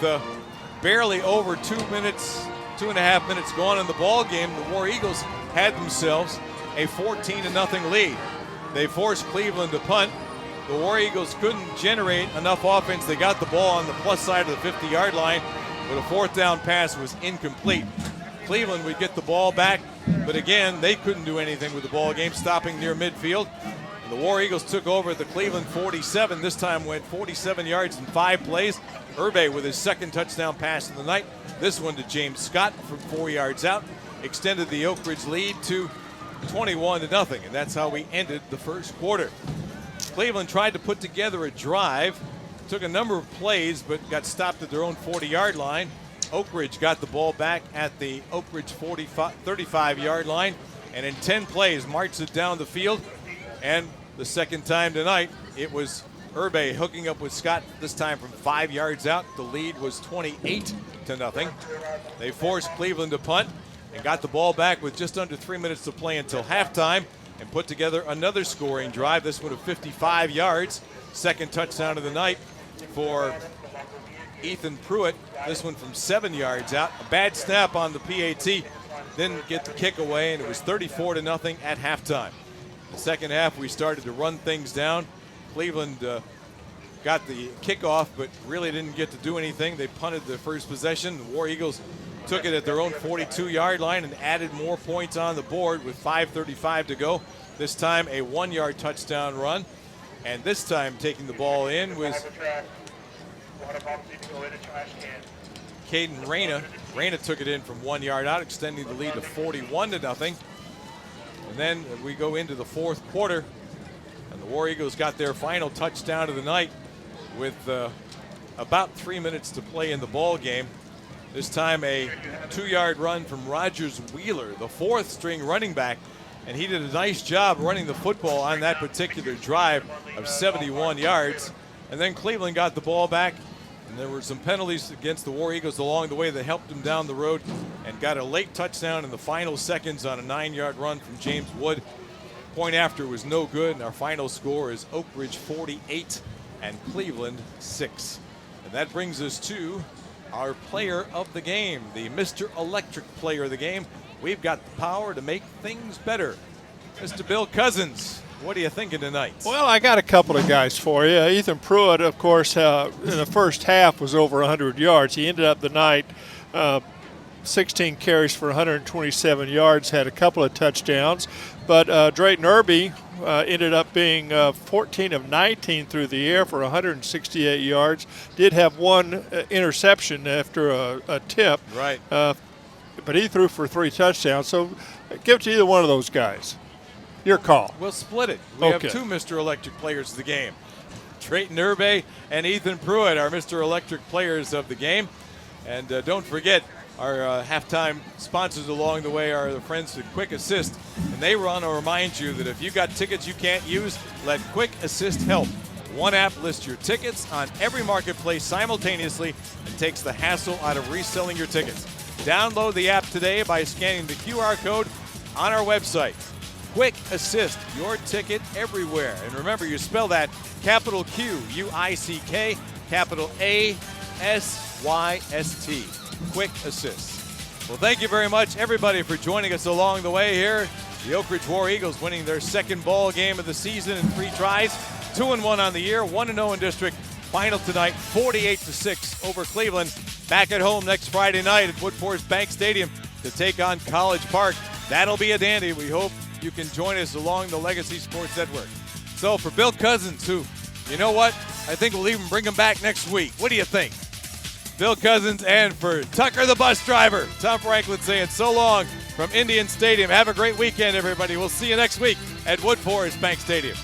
S2: barely over 2.5 minutes gone in the ball game, the War Eagles had themselves a 14-0 lead. They forced Cleveland to punt. The War Eagles couldn't generate enough offense. They got the ball on the plus side of the 50-yard line, but a 4th down pass was incomplete. Cleveland would get the ball back, but again, they couldn't do anything with the ball game, stopping near midfield. And the War Eagles took over at the Cleveland 47. This time went 47 yards in 5 plays. Urbay with his 2nd touchdown pass of the night. This one to James Scott from 4 yards out. Extended the Oak Ridge lead to 21-0, and that's how we ended the first quarter. Cleveland tried to put together a drive, took a number of plays, but got stopped at their own 40-yard line. Oak Ridge got the ball back at the Oak Ridge 35-yard line, and in 10 plays marched it down the field. And the second time tonight, it was Urbay hooking up with Scott, this time from 5 yards out. The lead was 28-0. They forced Cleveland to punt and got the ball back with just under 3 minutes to play until halftime and put together another scoring drive, this one of 55 yards. 2nd touchdown of the night for Ethan Pruitt, this one from 7 yards out. A bad snap on the PAT, didn't get the kick away, and it was 34-0 at halftime. The second half, we started to run things down. Cleveland got the kickoff, but really didn't get to do anything. They punted their first possession. The War Eagles took it at their own 42-yard line and added more points on the board with 5:35 to go. This time a 1-yard touchdown run. And this time taking the ball in was Caden Reyna. Reyna took it in from 1 yard out, extending the lead to 41-0. And then we go into the 4th quarter, and the War Eagles got their final touchdown of the night with about 3 minutes to play in the ball game. This time a 2-yard run from Rogers Wheeler, the 4th-string running back, and he did a nice job running the football on that particular drive of 71 yards. And then Cleveland got the ball back, and there were some penalties against the War Eagles along the way that helped them down the road and got a late touchdown in the final seconds on a 9-yard run from James Wood. Point after was no good, and our final score is Oak Ridge 48 and Cleveland 6. And that brings us to our player of the game, the Mr. Electric player of the game. We've got the power to make things better. Mr. Bill Cousins, what are you thinking tonight?
S1: Well, I got a couple of guys for you. Ethan Pruitt, of course, in the first half was over 100 yards. He ended up the night 16 carries for 127 yards, had a couple of touchdowns. But Drayton Irby ended up being 14 of 19 through the air for 168 yards. Did have one interception after a tip.
S2: Right.
S1: But he threw for 3 touchdowns. So give it to either one of those guys. Your call.
S2: We'll split it. We have 2 Mr. Electric players of the game. Drayton Irby and Ethan Pruitt are Mr. Electric players of the game. And don't forget, our halftime sponsors along the way are the friends at Quick Assist. And they want to remind you that if you got tickets you can't use, let Quick Assist help. One app lists your tickets on every marketplace simultaneously and takes the hassle out of reselling your tickets. Download the app today by scanning the QR code on our website. Quick Assist, your ticket everywhere. And remember, you spell that capital Q, U-I-C-K, capital A-S-Y-S-T. Quick Assist. Well, thank you very much, everybody, for joining us along the way here. The Oak Ridge War Eagles winning their 2nd ball game of the season in 3 tries, 2-1 on the year, 1-0 in district. Final tonight, 48-6 over Cleveland. Back at home next Friday night at Woodforest Bank Stadium to take on College Park. That'll be a dandy. We hope you can join us along the Legacy Sports Network. So for Bill Cousins, who, you know what? I think we'll even bring him back next week. What do you think? Bill Cousins, and for Tucker the bus driver, Tom Franklin saying so long from Indian Stadium. Have a great weekend, everybody. We'll see you next week at Woodforest Bank Stadium.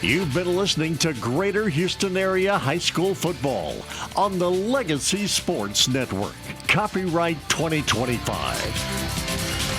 S16: You've been listening to Greater Houston Area High School Football on the Legacy Sports Network. Copyright 2025.